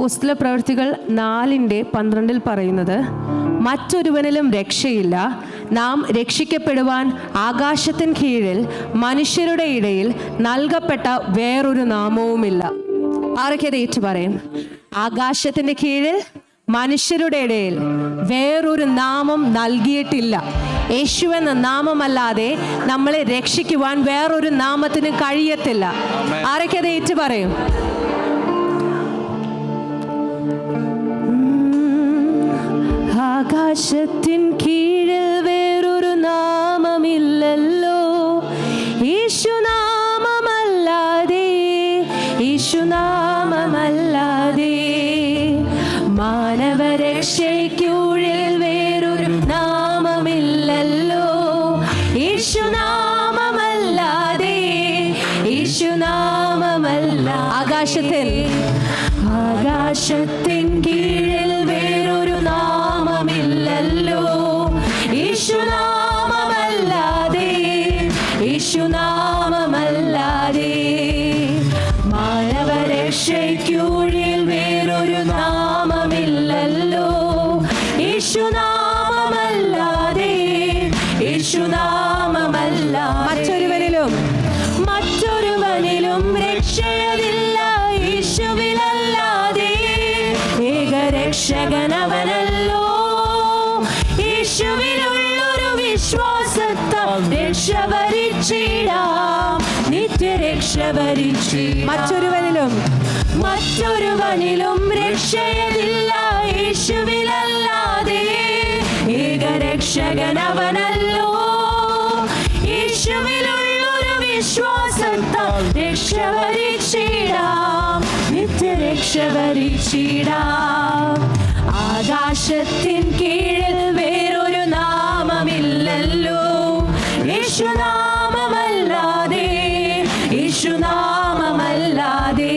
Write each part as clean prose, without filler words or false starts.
അപ്പോസ്തലപ്രവൃത്തികൾ 4:12 പറയുന്നത്, മറ്റൊരുവനിലും രക്ഷയില്ല, നാം രക്ഷിക്കപ്പെടുവാൻ ആകാശത്തിൻ കീഴിൽ മനുഷ്യരുടെ ഇടയിൽ നൽകപ്പെട്ട വേറൊരു നാമവുമില്ല. ആരൊക്കെ അത് ഏറ്റു പറയും? ആകാശത്തിന്റെ കീഴിൽ മനുഷ്യരുടെ ഇടയിൽ വേറൊരു നാമം നൽകിയിട്ടില്ല. യേശു എന്ന നാമമല്ലാതെ നമ്മളെ രക്ഷിക്കുവാൻ വേറൊരു നാമത്തിന് കഴിയത്തില്ല. ആരൊക്കെ അത് ഏറ്റു പറയും? ആകാശത്തിൻ കീഴിൽ വേറൊരു നാമമില്ലല്ലോ, യേശുനാമമല്ലാതെ, യേശുനാമമല്ലാതെ. മാനവരക്ഷയ്ക്കുള്ളിൽ വേറൊരു നാമമില്ലല്ലോ, യേശുനാമമല്ലാതെ, യേശുനാമമല്ല. ആകാശത്തിൻ കീഴിൽ വേറൊരു നാമമില്ലല്ലോ, യേശുനാമമല്ലാതെ, യേശുനാമമല്ലാതെ. മാനവരക്ഷയ്ക്കുള്ളിൽ വേറൊരു നാമമില്ലല്ലോ, യേശുനാമമല്ലാതെ, യേശുനാമമല്ലാതെ. മറ്റൊരുവനിലും രക്ഷയില്ല യേശുവിലല്ലാതെ. ഏകരക്ഷകനവനല്ലോ, യേശുവിലുള്ളൊരു വിശ്വാസത്താൽ രക്ഷവരിച്ചിടാം, നിത്യരക്ഷ വരിച്ചിടാം. മറ്റൊരുവനിലും രക്ഷയില്ല യേശുവിലല്ലാതെ. ഏകരക്ഷകനവനല്ലോ, യേശുവിലുള്ളൊരു വിശ്വാസത്താൽ രക്ഷവരിച്ചിടാം, നിത്യരക്ഷ വരിച്ചിടാം. ആകാശത്തിൻ കീഴിൽ വേറൊരു നാമമില്ലല്ലോ, യേശുനാമമല്ലാതെ, യേശുനാമമല്ലാതെ.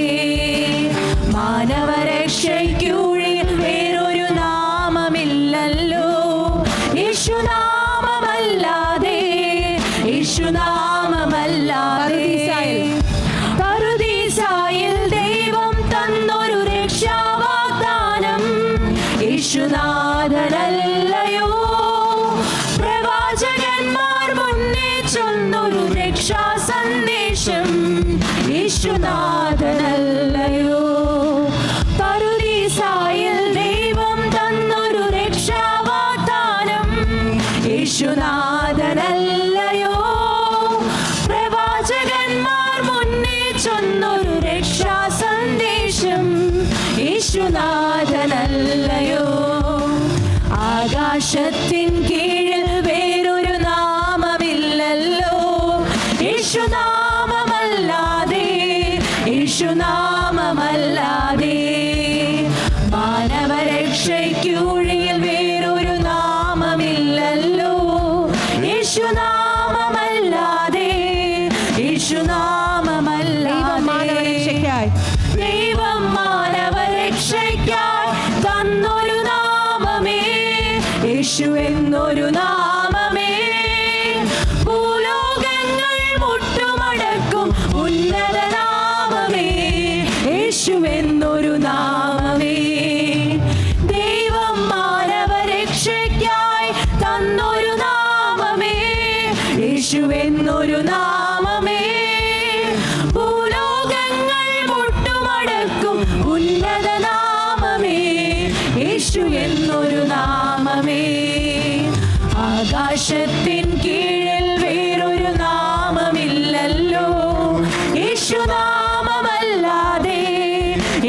മാനവരക്ഷയ്ക്കുള്ളിൽ വേറൊരു നാമമില്ലല്ലോ, യേശുനാമമല്ലാതെ, യേശുനാമമല്ലാതെ. പറുദീസായിൽ ദൈവം തന്നൊരു രക്ഷാവാഗ്ദാനം യേശുനാഥനല്ലയോ. പ്രവാചകന്മാർ മുന്നേ ചൊന്നൊരു രക്ഷാ സന്ദേശം യേശുനാഥനല്ലയോ. പറുദീസായിൽ ദൈവം തന്നൊരു രക്ഷാവാഗ്ദാനം യേശുനാഥനല്ലയോ. പ്രവാചകന്മാർ മുന്നേ ചൊന്നൊരു രക്ഷാ സന്ദേശം യേശുനാഥനല്ലയോ. ആകാശത്തിൻ കീഴിൽ വേറൊരു നാമമില്ലല്ലോ, യേശുനാമമല്ലാതെ, യേശുനാമമല്ലാതെ. മാനവരക്ഷയ്ക്കുള്ളിൽ വേറൊരു നാമമില്ലല്ലോ, യേശുനാമമല്ലാതെ, യേശുനാമമല്ലാതെ. ദൈവം മാനവരക്ഷയ്ക്കായി തന്നൊരു നാമമേ യേശു എന്നൊരു നാമമേ. ഭൂലോകങ്ങൾ മുട്ടുമടക്കും ഉന്നത നാമമേ യേശു എന്നൊരു നാമമേ. ദൈവം മാനവരക്ഷയ്ക്കായി തന്നൊരു നാമമേ യേശു എന്നൊരു നാമമേ. ഭൂലോകങ്ങൾ മുട്ടുമടക്കും ഉന്നത നാമമേ യേശു എന്നൊരു നാമമേ. ആകാശത്തിൻ കീഴിൽ വേറൊരു നാമമില്ലല്ലോ, യേശുനാമമല്ലാതെ,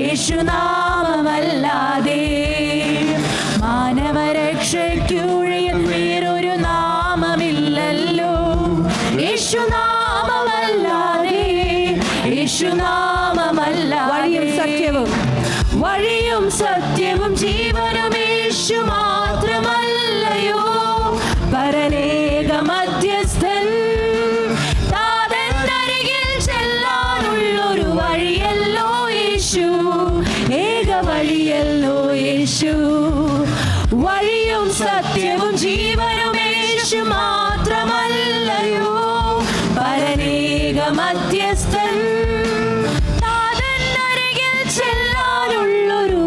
യേശുനാമമല്ലാതെ. മാനവരക്ഷയ്ക്കുള്ളിൽ വേറൊരു നാമമില്ലല്ലോ, യേശുനാമമല്ലാതെ, യേശുനാമമല്ലാതെ. വഴിയും സത്യവും ജീവനും യേശു മാത്രമല്ലയോ. പരലേക മധ്യസ്ഥൻ താതന്നരികിൽ ചെല്ലാനുള്ളൊരു വഴിയല്ലോ യേശു, ഏക വഴിയല്ലോ യേശു. വഴിയും സത്യവും ജീവനും യേശു മാത്രമല്ലയോ. പരലേക മധ്യസ്ഥൻ താതന്നരികിൽ ചെല്ലാനുള്ളൊരു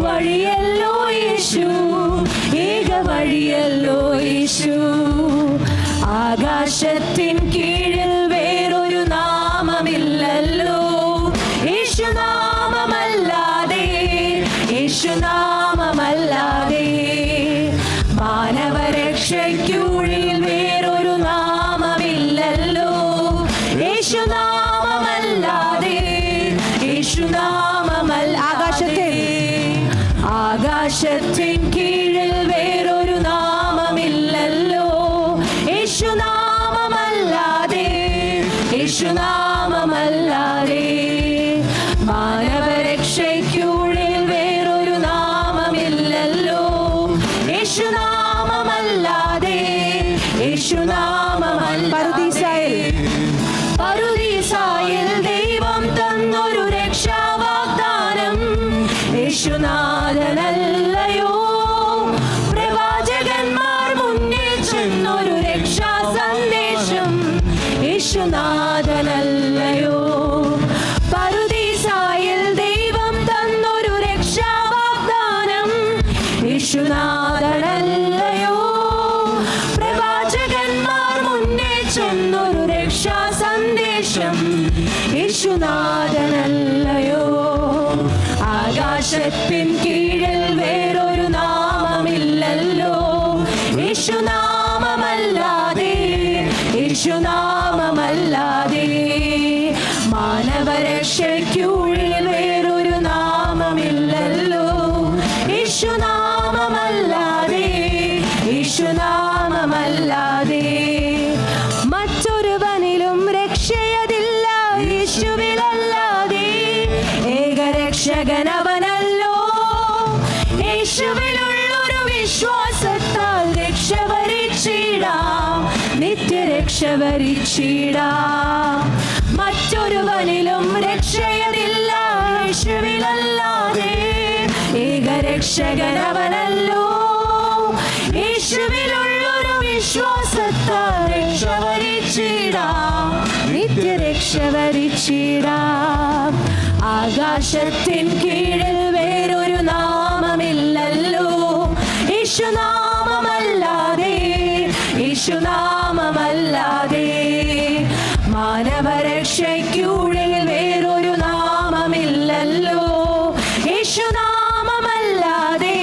ആകാശത്തിൻ കീഴിൽ വേറൊരു നാമമില്ലല്ലോ യേശുനാമമല്ലാതെ, യേശുനാമമല്ലാതെ. മാനവരക്ഷയ്ക്കുള്ളിൽ വേറൊരു നാമമില്ലല്ലോ യേശുനാമമല്ലാതെ, യേശുനാമമല്ല. ആകാശത്തിൻ കീഴിൽ വേറൊരു നാമമില്ലല്ലോ യേശുനാമമല്ലാതെ, യേശുനാമമല്ലാതെ. മാനവരക്ഷയ്ക്കുള്ളിൽ വേറൊരു നാമമില്ലല്ലോ യേശുനാമമല്ലാതെ, യേശുനാമമല്ല. പറുദീസായിൽ ദൈവം തന്നൊരു രക്ഷാവാഗ്ദാനം യേശുനാഥനല്ലയോ. പ്രവാചകന്മാർ മുന്നിൽ ചെന്നൊരു രക്ഷാ സന്ദേശം യേശുനാഥനല്ലയോ. പറുദീസായിൽ ദൈവം തന്നൊരു രക്ഷാവാഗ്ദാനം യേശുനാഥനല്ലയോ. പ്രവാചകന്മാർ മുന്നിൽ ചെന്നൊരു രക്ഷാ സന്ദേശം യേശുനാഥനല്ലയോ. ആകാശത്തിൻ കീഴിൽ വേറൊരു നാമമില്ലല്ലോ യേശുനാമമല്ലാതെ, യേശുനാമമല്ലാതെ. മാനവരക്ഷയ്ക്കുള്ളിൽ വേറൊരു നാമമില്ലല്ലോ യേശുനാമമല്ലാതെ, യേശുനാമമല്ലാതെ. മറ്റൊരുവനിലും രക്ഷയതില്ല യേശുവിലല്ലാതെ. ഏകരക്ഷകനവനല്ലോ യേശുവിലുള്ളൊരു വിശ്വാസത്താൽ രക്ഷ വരിച്ചിടാം, നിത്യരക്ഷ വരിച്ചിടാം. മറ്റൊരുവനിലും രക്ഷയതില്ല യേശുവിലല്ലാതെ. ഏകരക്ഷകനവനല്ലോ യേശുവിലുള്ളൊരു വിശ്വാസത്താൽ രക്ഷ വരിച്ചിടാം, നിത്യരക്ഷ വരിച്ചിടാം. ആകാശത്തിൻ കീഴിൽ വേറൊരു നാമമില്ലല്ലോ യേശുനാമമല്ലാതെ, യേശുനാമമല്ലാതെ. മാനവരക്ഷയ്ക്കുള്ളിൽ വേറൊരു നാമമില്ലല്ലോ യേശുനാമമല്ലാതെ,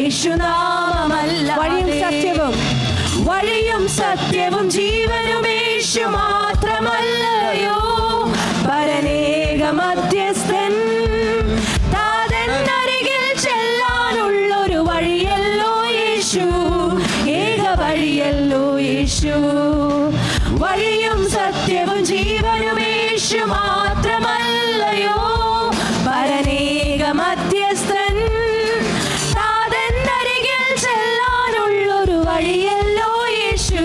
യേശുനാമമല്ലാതെ. വഴിയും സത്യവും ജീവനും യേശു മാത്രമല്ലയോ. പരനേക മധ്യസ്ഥൻ താതൻ അരികിൽ ചെല്ലാനുള്ളൊരു വഴിയല്ലോ യേശു, ഏക വഴിയല്ലോ യേശു. വഴിയും സത്യവും ജീവനും യേശു മാത്രമല്ലയോ. പരനേക മധ്യസ്ഥൻ താതൻ അരികിൽ ചെല്ലാനുള്ളൊരു വഴിയല്ലോ യേശു,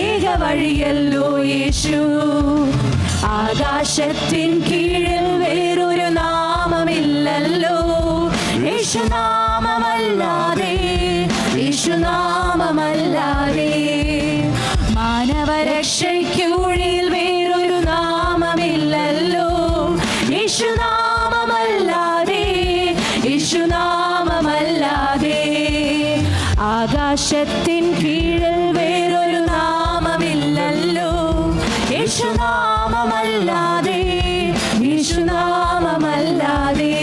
ഏക വഴിയല്ലോ യേശു. ആകാശത്തിൻ കീഴിൽ വേറൊരു നാമമില്ലല്ലോ യേശുനാമമല്ലാതെ, യേശുനാമമല്ലാതെ. മാനവരക്ഷയ്ക്കുള്ളിൽ വേറൊരു നാമമില്ലല്ലോ യേശുനാമമല്ലാതെ, യേശുനാമമല്ലാതെ. ആകാശത്തിൻ കീഴിൽ വേറൊരു നാമമില്ലല്ലോ യേശുനാമമല്ലാതെ, യേശുനാമമല്ലാതെ.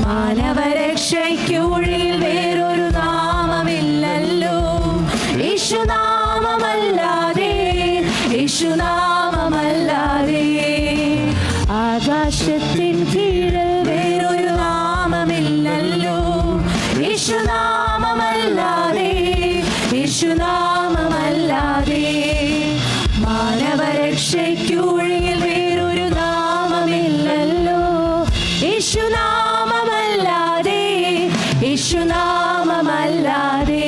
മാനവരക്ഷയ്ക്കുള്ളിൽ വേറൊരു നാമമില്ലല്ലോ യേശുനാമമല്ലാതെ, യേശുനാമമല്ലാതെ. ആകാശത്തിൻ കീഴിൽ വേറൊരു നാമമില്ലല്ലോ യേശുനാമമല്ലാതെ, യേശുനാമമല്ലാതെ. മാനവരക്ഷയ്ക്കുള്ളിൽ വേറൊരു നാമമില്ലല്ലോ യേശുനാമമല്ലാതെ, യേശുനാമമല്ലാതെ.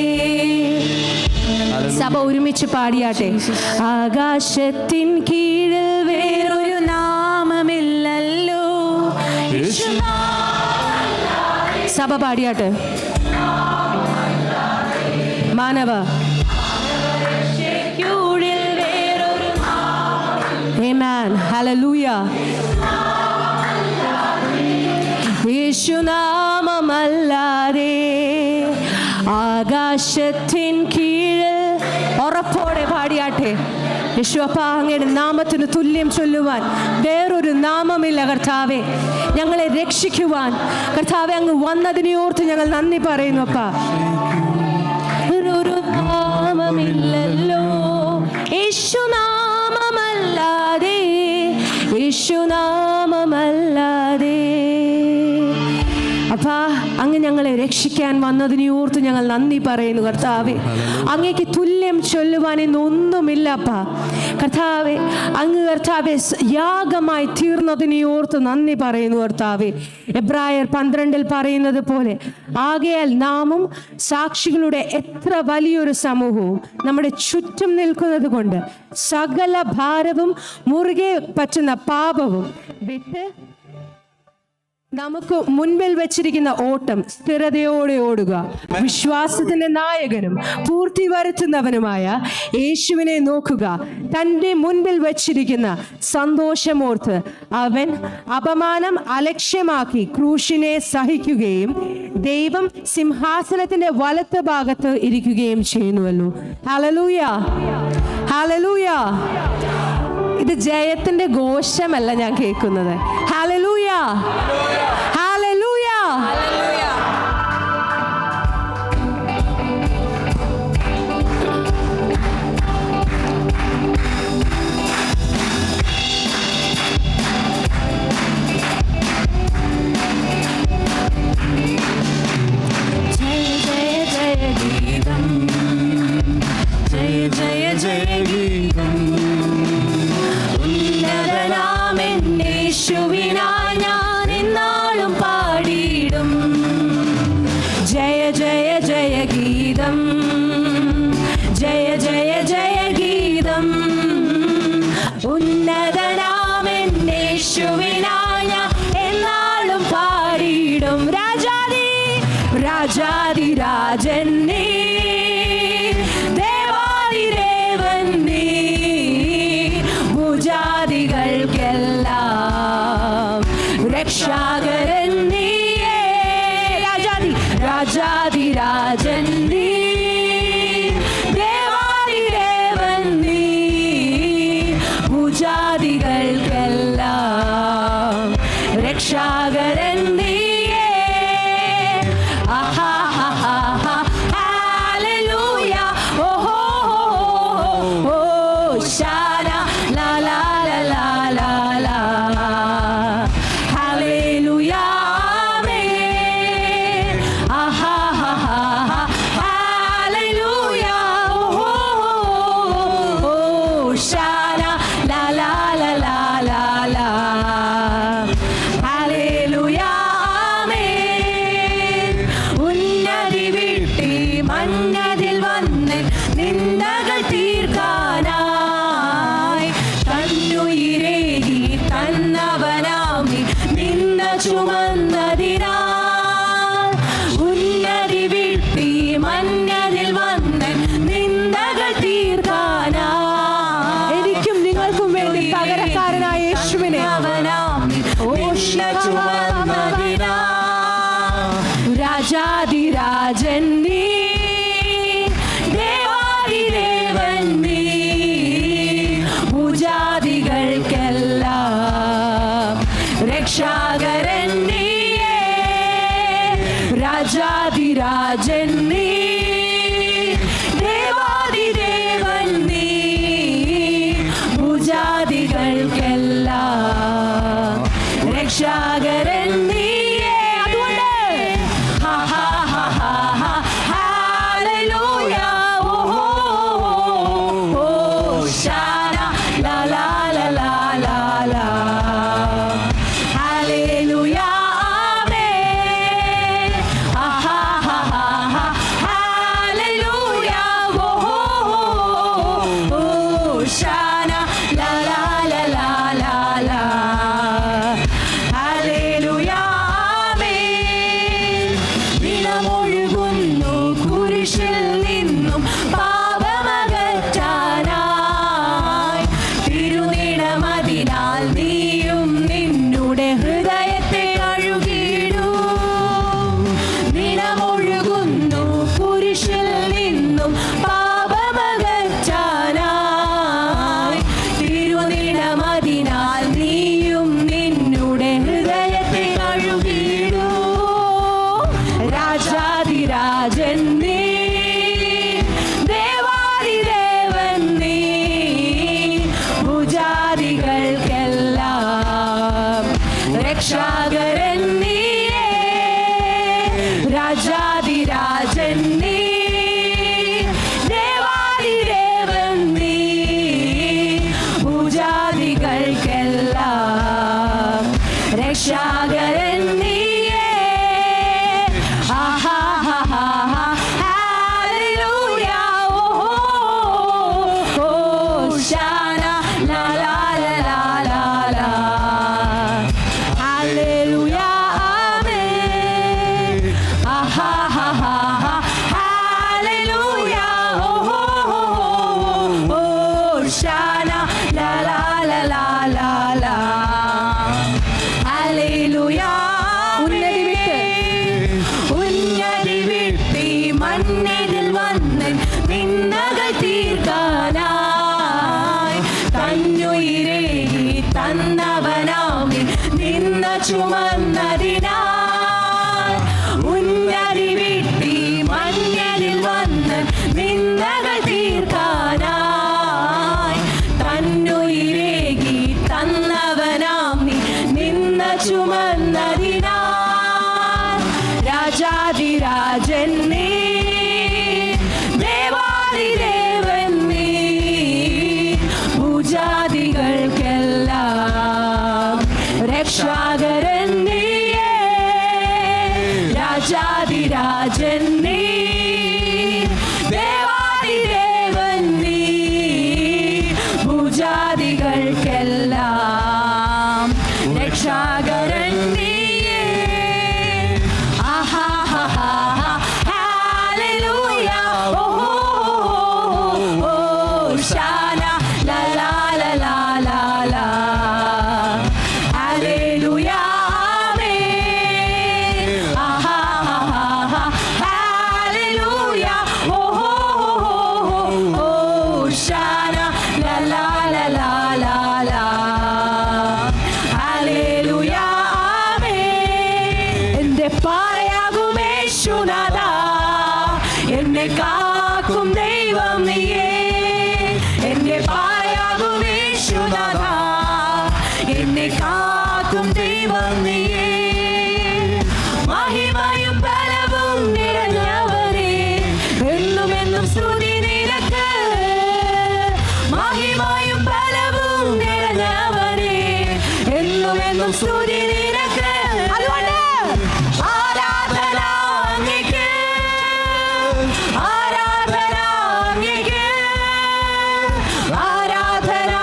സഭ ഒരുമിച്ച് പാടിയാട്ടെ. ആകാശത്തിൻ കീഴിൽ വേറൊരു നാമമില്ലല്ലോ സഭ പാടിയാട്ടെ. മാനവ Amen. Hallelujah. യേശുനാമമല്ലാതെ ആകാശത്തിൻ കീഴിൽ ഉറപ്പോടെ പാടിയാട്ടെ. യേശുവപ്പ, അങ്ങയുടെ നാമത്തിന് തുല്യം ചൊല്ലുവാൻ വേറൊരു നാമമില്ല കർത്താവെ. ഞങ്ങളെ രക്ഷിക്കുവാൻ കർത്താവെ അങ്ങ് വന്നതിനെ ഓർത്ത് ഞങ്ങൾ നന്ദി പറയുന്നു അപ്പ. വേറൊരു നാമമില്ലല്ലോ യേശുനാമമല്ലാതെ, യേശുനാമമല്ലാതെ. അപ്പാ, അങ്ങ് ഞങ്ങളെ രക്ഷിക്കാൻ വന്നതിനെ ഓർത്ത് ഞങ്ങൾ നന്ദി പറയുന്നു കർത്താവെ. അങ്ങേക്ക് തുല്യം ചൊല്ലുവാൻ ഇന്നൊന്നുമില്ല അപ്പാ കർത്താവെ. അങ്ങ് കർത്താവെ യാഗമായി തീർന്നതിനെ ഓർത്ത് നന്ദി പറയുന്നു കർത്താവെ. എബ്രായർ 12 പറയുന്നത് പോലെ, ആകയാൽ നാമും സാക്ഷികളുടെ എത്ര വലിയൊരു സമൂഹവും നമ്മുടെ ചുറ്റും നിൽക്കുന്നത് കൊണ്ട് സകല ഭാരവും മുറുകെ പറ്റുന്ന പാപവും വിട്ട് നമുക്ക് മുൻപിൽ വെച്ചിരിക്കുന്ന ഓട്ടം സ്ഥിരതയോടെ ഓടുക. വിശ്വാസത്തിന്റെ നായകനും പൂർത്തി വരുത്തുന്നവനുമായ യേശുവിനെ നോക്കുക. തൻ്റെ മുൻപിൽ വെച്ചിരിക്കുന്ന സന്തോഷമോർത്ത് അവൻ അപമാനം അലക്ഷ്യമാക്കി ക്രൂശിനെ സഹിക്കുകയും ദൈവം സിംഹാസനത്തിന്റെ വലത്ത് ഭാഗത്ത് ഇരിക്കുകയും ചെയ്യുന്നുവല്ലോ. Hallelujah, hallelujah. ഇത് ജയത്തിന്റെ ഘോഷമല്ല ഞാൻ കേൾക്കുന്നത്. Hallelujah, hallelujah, hallelujah. Jaya Jaya Jaya ഗീതം, ജയ ജയ ജയ ഗീതം. യേശുവിനായി ഞാൻ എന്നാളും പാടിയിടും. ജയ ജയ ജയ ഗീതം, ജയ ജയ ജയ ഗീതം. ഉന്നതനാമൻ യേശുവിനായി ഞാൻ എന്നാളും പാടിയിടും. രാജാതി രാജാതി രാജൻ നീ, ദേവാദിദേവൻ നീ, ഭുജാതികൾക്കെല്ലാം രക്ഷാകരൻ നീയേ. രാജാതി രാജാതി രാജൻ നീ, ദേവാദിദേവൻ നീ, ഭുജാതികൾക്കെല്ലാം രക്ഷാകരൻ നീയേ. ആഹാ ഹാ ഹാ, ഹല്ലേലൂയ. ഓഹോ ഓ ശാന ലാ ലാ ലാ ലാ ലാ ലാ. ഹല്ലേലൂയ, ആമേൻ. ആഹാ ഹാ ഹാ, ഹല്ലേലൂയ. ഓഹോ ശാന ലാ ലാ ലാ ലാ ലാ ലാ. ഹല്ലേലൂയ, ആമേൻ. ഉന്നതി വിട്ടി മന്നതിൽ വന്ന് നിന്ദകൾ തീർക്കാനായി തന്നുയിരേകി തന്നവനാമി നിന്ന ചുമന്നതിനാൽ. ഉന്നതി വിട്ടി മന്നതിൽ വന്ന് നിന്ദകൾ തീർക്കാനായി എനിക്കും നിങ്ങൾക്കും വേണ്ടി പകരക്കാരനായ യേശുവിനെ അവനാമി ചുമന്നതിനാൽ. രാജാതിരാജൻ നീ, ദേവാദിദേവൻ നീ, ഭുജാതികൾക്കെല്ലാം രക്ഷാകരൻ നീയേ. രാജാതിരാജൻ നീ, ദേവാദിദേവൻ നീ, ഭുജാതികൾക്കെല്ലാം രക്ഷാകരൻ നീയേ. അതുകൊണ്ട് ഹാ ഹാ ഹാ ഹാ ഹാ, ഹല്ലേലൂയ. ഓഹോ ഓ ശാന ലാ ലാ ലാ ലാ ലാ ലാ. ഹല്ലേലൂയ, ആമേൻ. ആഹാ ഹാ ഹാ ഹാ, ഹല്ലേലൂയ. ഓഹോ ഓ ശാന ലാ ലാ ലാ ലാ ലാ ലാ. ഹല്ലേലൂയ. രക്ഷാകരൻ നീയേ, രാജാതിരാജൻ നീ, ദേവാദിദേവൻ നീ, ഭൂജാതികൾക്കെല്ലാം രക്ഷാകരൻ നീയേ. ആഹാ ഹാ ഹാ ഹാ ഹല്ലേലൂയ ഹോശാന ലാ ലാ ലാ ലാ ലാ ഹല്ലേലൂയ ആമേൻ. ആഹാ ഹാ ഹാ ഹാ ഹല്ലേലൂയ ഹോശാന ലാ ലാ ലാ ലാ ലാ ഹല്ലേലൂയ. ഉന്നതി വിട്ടി മണ്ണിൽ വന്ന് നിന്നകൾ തീർക്കാനായി തന്നുയിരേകി തന്നവനാമി നിന്ന ചുമന്നതിനാൽ. ഉന്നതി വിട്ടി മണ്ണിൽ വന്ന് നിന്നകൾ തീർക്കാനായി തന്നുയിരേകി തന്നവനാമി നിന്ന ചുമന്നതിനാൽ. രാജാതിരാജൻ നീ, ദേവാദിദേവൻ നീ, ഭൂജാതികൾക്കെല്ലാം രക്ഷാകരൻ നീയേ, രാജാതിരാജൻ നീ, ദേവാദിദേവൻ നീ, ഭൂജാതികൾക്കെല്ലാം രക്ഷാകരൻ നീയേ. ആഹാ ഹാ ഹാ ഹല്ലേലൂയ ഹോശാന ലാ ലാ ലാ ലാ ലാ ഹല്ലേലൂയ ആമേൻ. ആഹാ ഹാ ഹാ ഹല്ലേലൂയ ഹോശാന ലാ ലാ ലാ ലാ ലാ ഹല്ലേലൂയ ആമേൻ. എന്റെ പാറയാകും യേശുനാഥാ, എന്നെ കാക്കും ദൈവം നീയേ. എന്റെ പാറയാകും യേശുനാഥാ, എന്നെ കാക്കും ദൈവം നീയേ. മഹിമയും ബലവും നിറഞ്ഞവനേ, എന്നും എന്നും സ്തുതി നിനക്ക്. മഹിമയും ബലവും നിറഞ്ഞവനേ, എന്നും എന്നും സ്തുതി നിനക്ക്. അതുകൊണ്ട് ആരാധന അങ്ങേക്ക്, ആരാധന അങ്ങേക്ക്, ആരാധന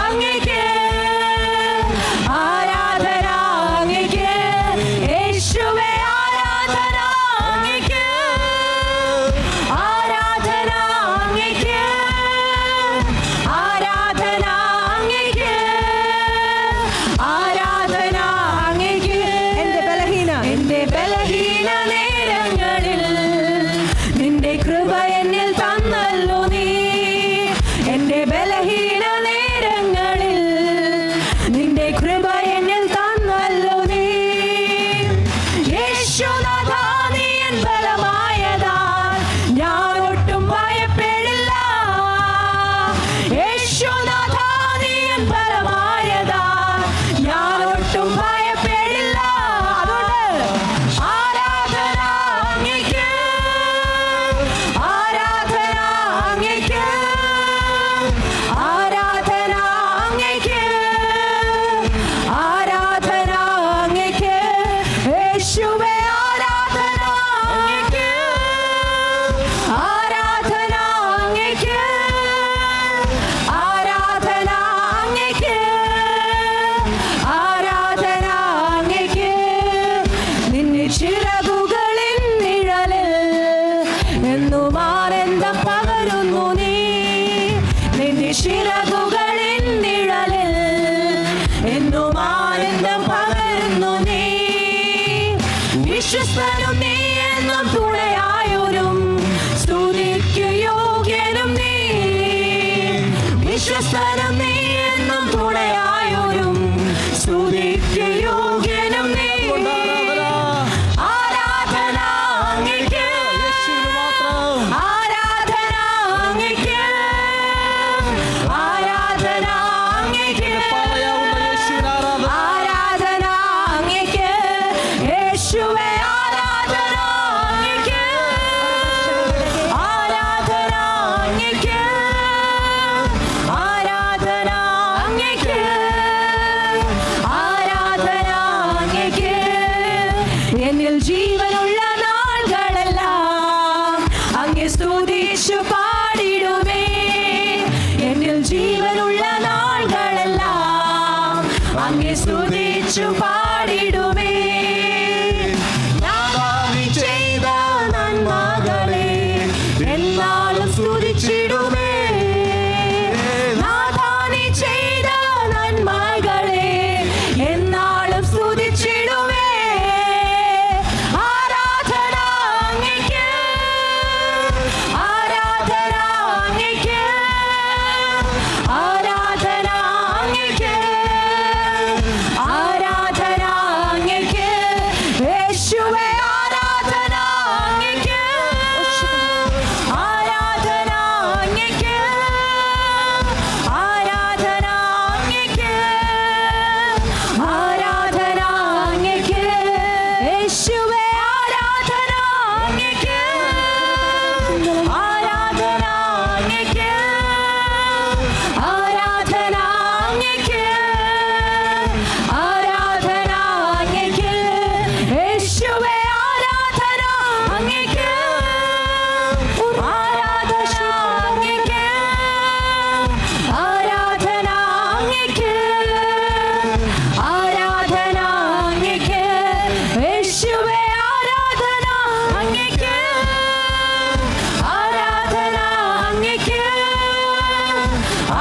അങ്ങേക്ക്, ആരാധന അങ്ങേക്ക്. യേശുവേ ആരാധന അങ്ങേക്ക്, ആരാധന അങ്ങേക്ക്, ആരാധന അങ്ങേക്ക്, ആരാധന അങ്ങേക്ക്. എന്റെ ബലഹീന നേരങ്ങളിൽ നിന്റെ കൃപ എന്നിൽ തന്നല്ലോ നീ. എന്റെ ബലഹീന നേരങ്ങളിൽ നിന്റെ കൃപ എന്നിൽ തന്നല്ലോ നീ. യേശുനാഥാ നീ എൻ ബലമായതാൽ ഞാൻ ഒട്ടും ഭയപ്പെടില്ല. യേശുനാഥാ നീ എൻ ബലമായതാൽ ഞാൻ ഒട്ടും ഭയപ്പെടില്ല. അതുകൊണ്ട് ആരാധന അങ്ങേക്ക്, ആരാധന അങ്ങേക്ക്, ആരാധന അങ്ങേക്ക്, ആരാധന അങ്ങേക്ക്. യേശുവേ ആരാധന അങ്ങേക്ക്, ആരാധന അങ്ങേക്ക്, ആരാധന അങ്ങേക്ക്, ആരാധന അങ്ങേക്ക്. നിന്റെ ചിറകുകളിൻ നിഴലിൽ എന്നും ആനന്ദം പകരുന്നു നീ. നിന്റെ ചിറകുകളിൻ നിഴലിൽ എന്നും ആനന്ദം പകരുന്നു നീ. വിശ്വസ്തനും നീ എന്നും തുണയായോരും സ്തുതിക്കു യോഗ്യനും നീ. വിശ്വസ്തനും നീ എന്നും തുണയായോരും സ്തുതിക്കു യോഗ്യനും നീ. ആരാധന അങ്ങേക്ക്, ആരാധന അങ്ങേക്ക്, ആരാധന അങ്ങേക്ക്, ആരാധന സ്തുതിച്ചു പാടിടുമേ. നാഥാ നീ ചെയ്ത നന്മകളെ എന്നാളും സ്തുതിച്ചിടുമേ. നാഥാ നീ ചെയ്ത നന്മകളെ എന്നാളും സ്തുതിച്ചിടുമേ. ആരാധന അങ്ങേക്ക്, ആരാധന അങ്ങേക്ക്, ആരാധന അങ്ങേക്ക്, ആരാധന അങ്ങേക്ക് യേശുവേ. ആരാധന അങ്ങേക്ക്, ആരാധന അങ്ങേക്ക്, ആരാധന അങ്ങേക്ക്, ആരാധന അങ്ങേക്ക് യേശുവേ. ആരാധന അങ്ങേക്ക്, ആരാധന അങ്ങേക്ക്, ആരാധന അങ്ങേക്ക്, ആരാധന അങ്ങേക്ക് യേശുവേ. ആരാധന അങ്ങേക്ക്, ആരാധന അങ്ങേക്ക്, ആരാധന അങ്ങേക്ക്, ആരാധന അങ്ങേക്ക് യേശുവേ. ആരാധന അങ്ങേക്ക്, ആരാധന അങ്ങേക്ക്,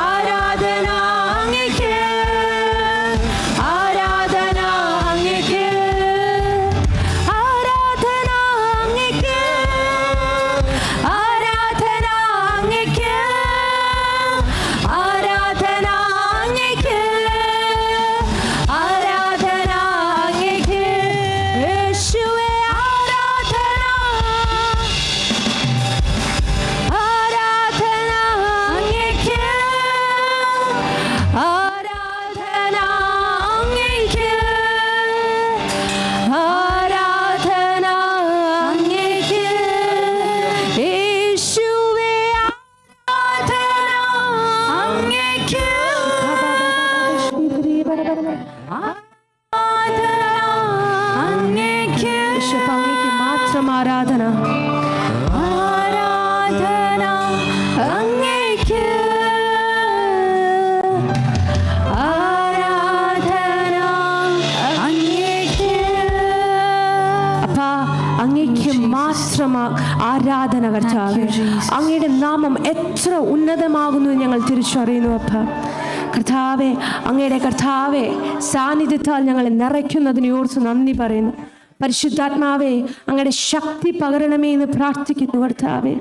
ആരാധന അങ്ങേക്ക്, ആരാധന അങ്ങേക്ക്, ആരാധന അങ്ങേക്ക്, ആരാധന അങ്ങേക്ക്, ആരാധന അങ്ങേക്ക്, ആരാധന അങ്ങേക്ക് യേശുവേ. ആരാധന, ആരാധന അങ്ങേക്ക്, ആരാധന അങ്ങേക്ക്, ആരാധന അങ്ങേക്ക് യേശുവേ. ആരാധന അങ്ങേക്ക്, ആരാധന അങ്ങേക്ക്, അങ്ങേക്ക് മാത്രം ആരാധന, ആരാധന അങ്ങേക്ക്, ആരാധന അങ്ങേക്ക്. അപ്പാ അങ്ങേക്ക് മാത്രം ആരാധന കർത്താവേ. അങ്ങയുടെ നാമം എത്ര ഉന്നതമാകുന്നു ഞങ്ങൾ തിരിച്ചറിയുന്നു അപ്പാ. കർത്താവേ, അങ്ങയുടെ കർത്താവേ സാന്നിധ്യത്താൽ ഞങ്ങളെ നിറയ്ക്കുന്നതിനെ ഓർത്ത് നന്ദി പറയുന്നു. പരിശുദ്ധാത്മാവേ, അങ്ങയുടെ ശക്തി പകരണമേ എന്ന് പ്രാർത്ഥിക്കുന്നു കർത്താവേ.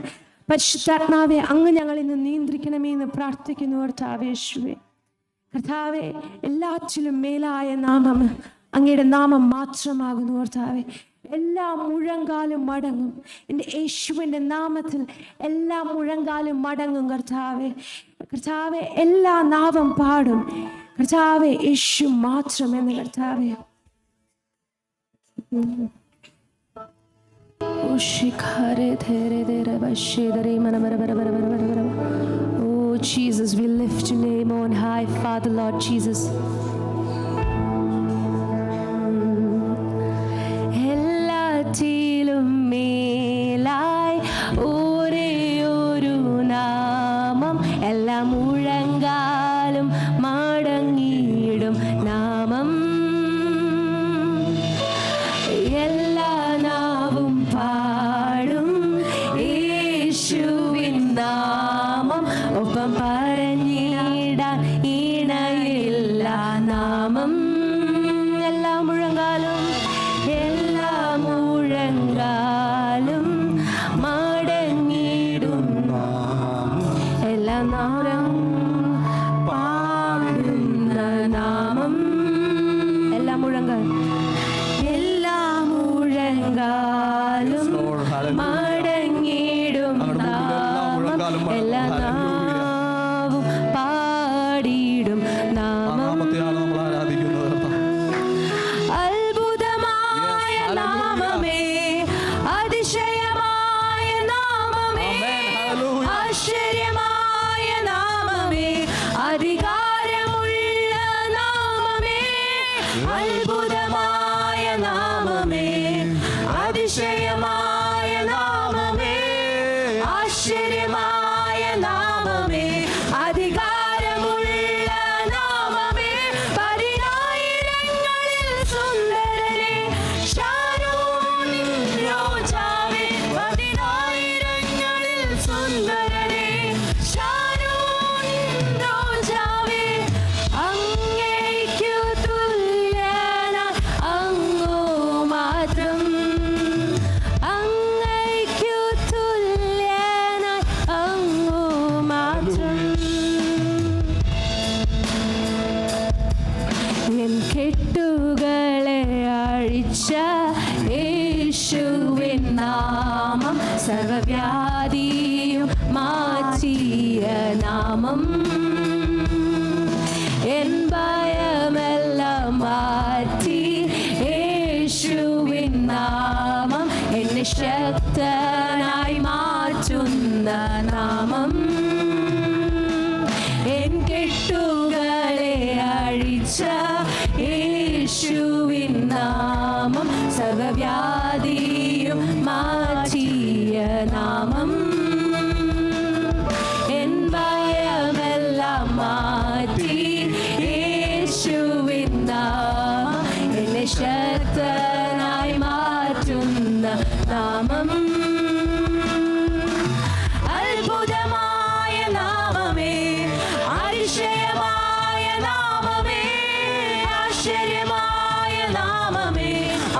പരിശുദ്ധാത്മാവേ, അങ്ങ് ഞങ്ങളിന്ന് നിയന്ത്രിക്കണമേ എന്ന് പ്രാർത്ഥിക്കുന്നു കർത്താവേ. യേശുവേ കർത്താവേ, എല്ലാറ്റിലും മേലായ നാമം അങ്ങയുടെ നാമം മാത്രമാകുന്നു കർത്താവേ. എല്ലാ മുഴങ്കാലും മടങ്ങും എൻ്റെ യേശുവിൻ്റെ നാമത്തിൽ. എല്ലാ മുഴങ്കാലും മടങ്ങും കർത്താവേ. കർത്താവേ, എല്ലാ നാവും പാടും കർത്താവേ യേശു മാത്രമെന്ന് കർത്താവേ. Oh Jesus, we lift your name on high, Father Lord Jesus. എല്ലാറ്റിലും മേലായി ഒരേ ഒരു നാമം, എല്ലാ മുഴങ്കാലും മടങ്ങിയിടും നാമം. എല്ലാ നാവും പാടും യേശുവിൻ നാമം. ഒപ്പം പറഞ്ഞിടാൻ ഇണയില്ല നാമം. എല്ലാ മുഴങ്കാലും, എല്ലാ മുഴങ്കാലും മടങ്ങിയിടും എല്ലാ നാമം പാടുന്ന നാമം. എല്ലാ മുഴങ്കാലും, എല്ലാ മുഴങ്കാലും മടങ്ങിയിടും നാമം. എല്ലാ നാവും പാടിയിടും നാമം. അത്ഭുതമായ നാമമേ, അതിശയമായ നാമമേ, ആശ്ചര്യമായ നാമമേ, അധികാരമുള്ള നാമമേ. അത്ഭുതമായ നാമമേ, അതിശയമായ നാമമേ, ആശ്ചര്യമായ നാമമേ, അധികാരമുള്ള നാമമേ. പതിനായിരങ്ങളിൽ അഴിച്ച യേശുവിൻ നാമം സർവ്വവ്യാധിയും മാറ്റിയ നാമം. എൻ ഭയമെല്ലാം മാറ്റി യേശുവിൻ നാമം എന്നെ ശക്തനായി മാറ്റുന്ന നാമം. എൻ കെട്ടുകളെ അഴിച്ച യേശുവിൻ നാമം സർവ്വവ്യാധിയും മാറ്റിയ നാമം. എൻ ഭയമെല്ലാം മാറ്റി യേശുവിൻ നാമം എന്നെ ശക്തനായി മാറ്റുന്ന നാമം. അത്ഭുതമായ നാമമേ, അതിശയമായ നാമമേ, ആശ്ചര്യമായ നാമമേ,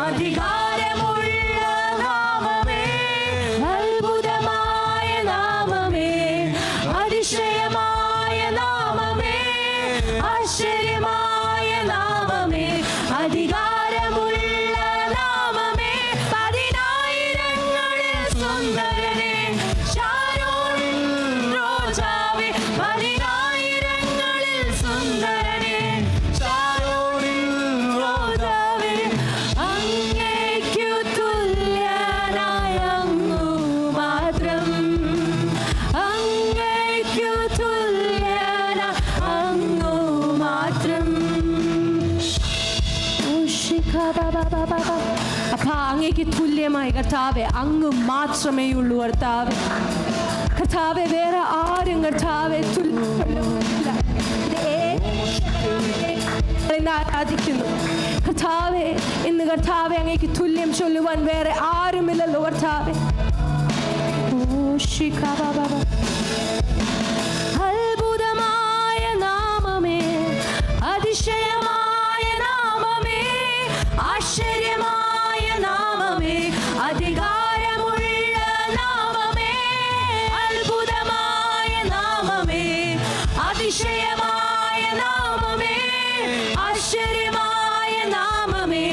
അധികാരമുള്ള നാമമേ. അത്ഭുതമായ നാമമേ, അതിശയമായ നാമമേ, ആശ്ചര്യമായ നാമമേ, അധികാരമുള്ള നാമമേ. പതിനായിരങ്ങളിൽ സുന്ദരനേ, ശാരോണിൻ റോജാവേ, പതിനായിരങ്ങളിൽ സുന്ദരനേ, ശാരോണിൻ റോജാവേ. അങ്ങേക്കു തുല്യനായ അങ്ങു മാത്രം, അങ്ങേക്കു തുല്യനായ അങ്ങു മാത്രം. അപ്പ അങ്ങേക്ക് തുല്യമായി കർത്താവെ അങ്ങ് മാത്രമേ ഉള്ളൂ കർത്താവെ. കർത്താവെ വേറെ ആരും കർത്താവെ ആരാധിക്കുന്നു കർത്താവെ. ഇന്ന് കർത്താവെ അങ്ങേക്ക് തുല്യം ചൊല്ലുവാൻ വേറെ ആരുമില്ലല്ലോ കർത്താവെ. അത്ഭുതമായ നാമമേ, അതിശയമായ നാമമേ, ആശ്ചര്യമായ നാമമേ, അധികാരമുള്ള നാമമേ. അത്ഭുതമായ നാമമേ, അതിശയമായ നാമമേ, ആശ്ചര്യമായ നാമമേ,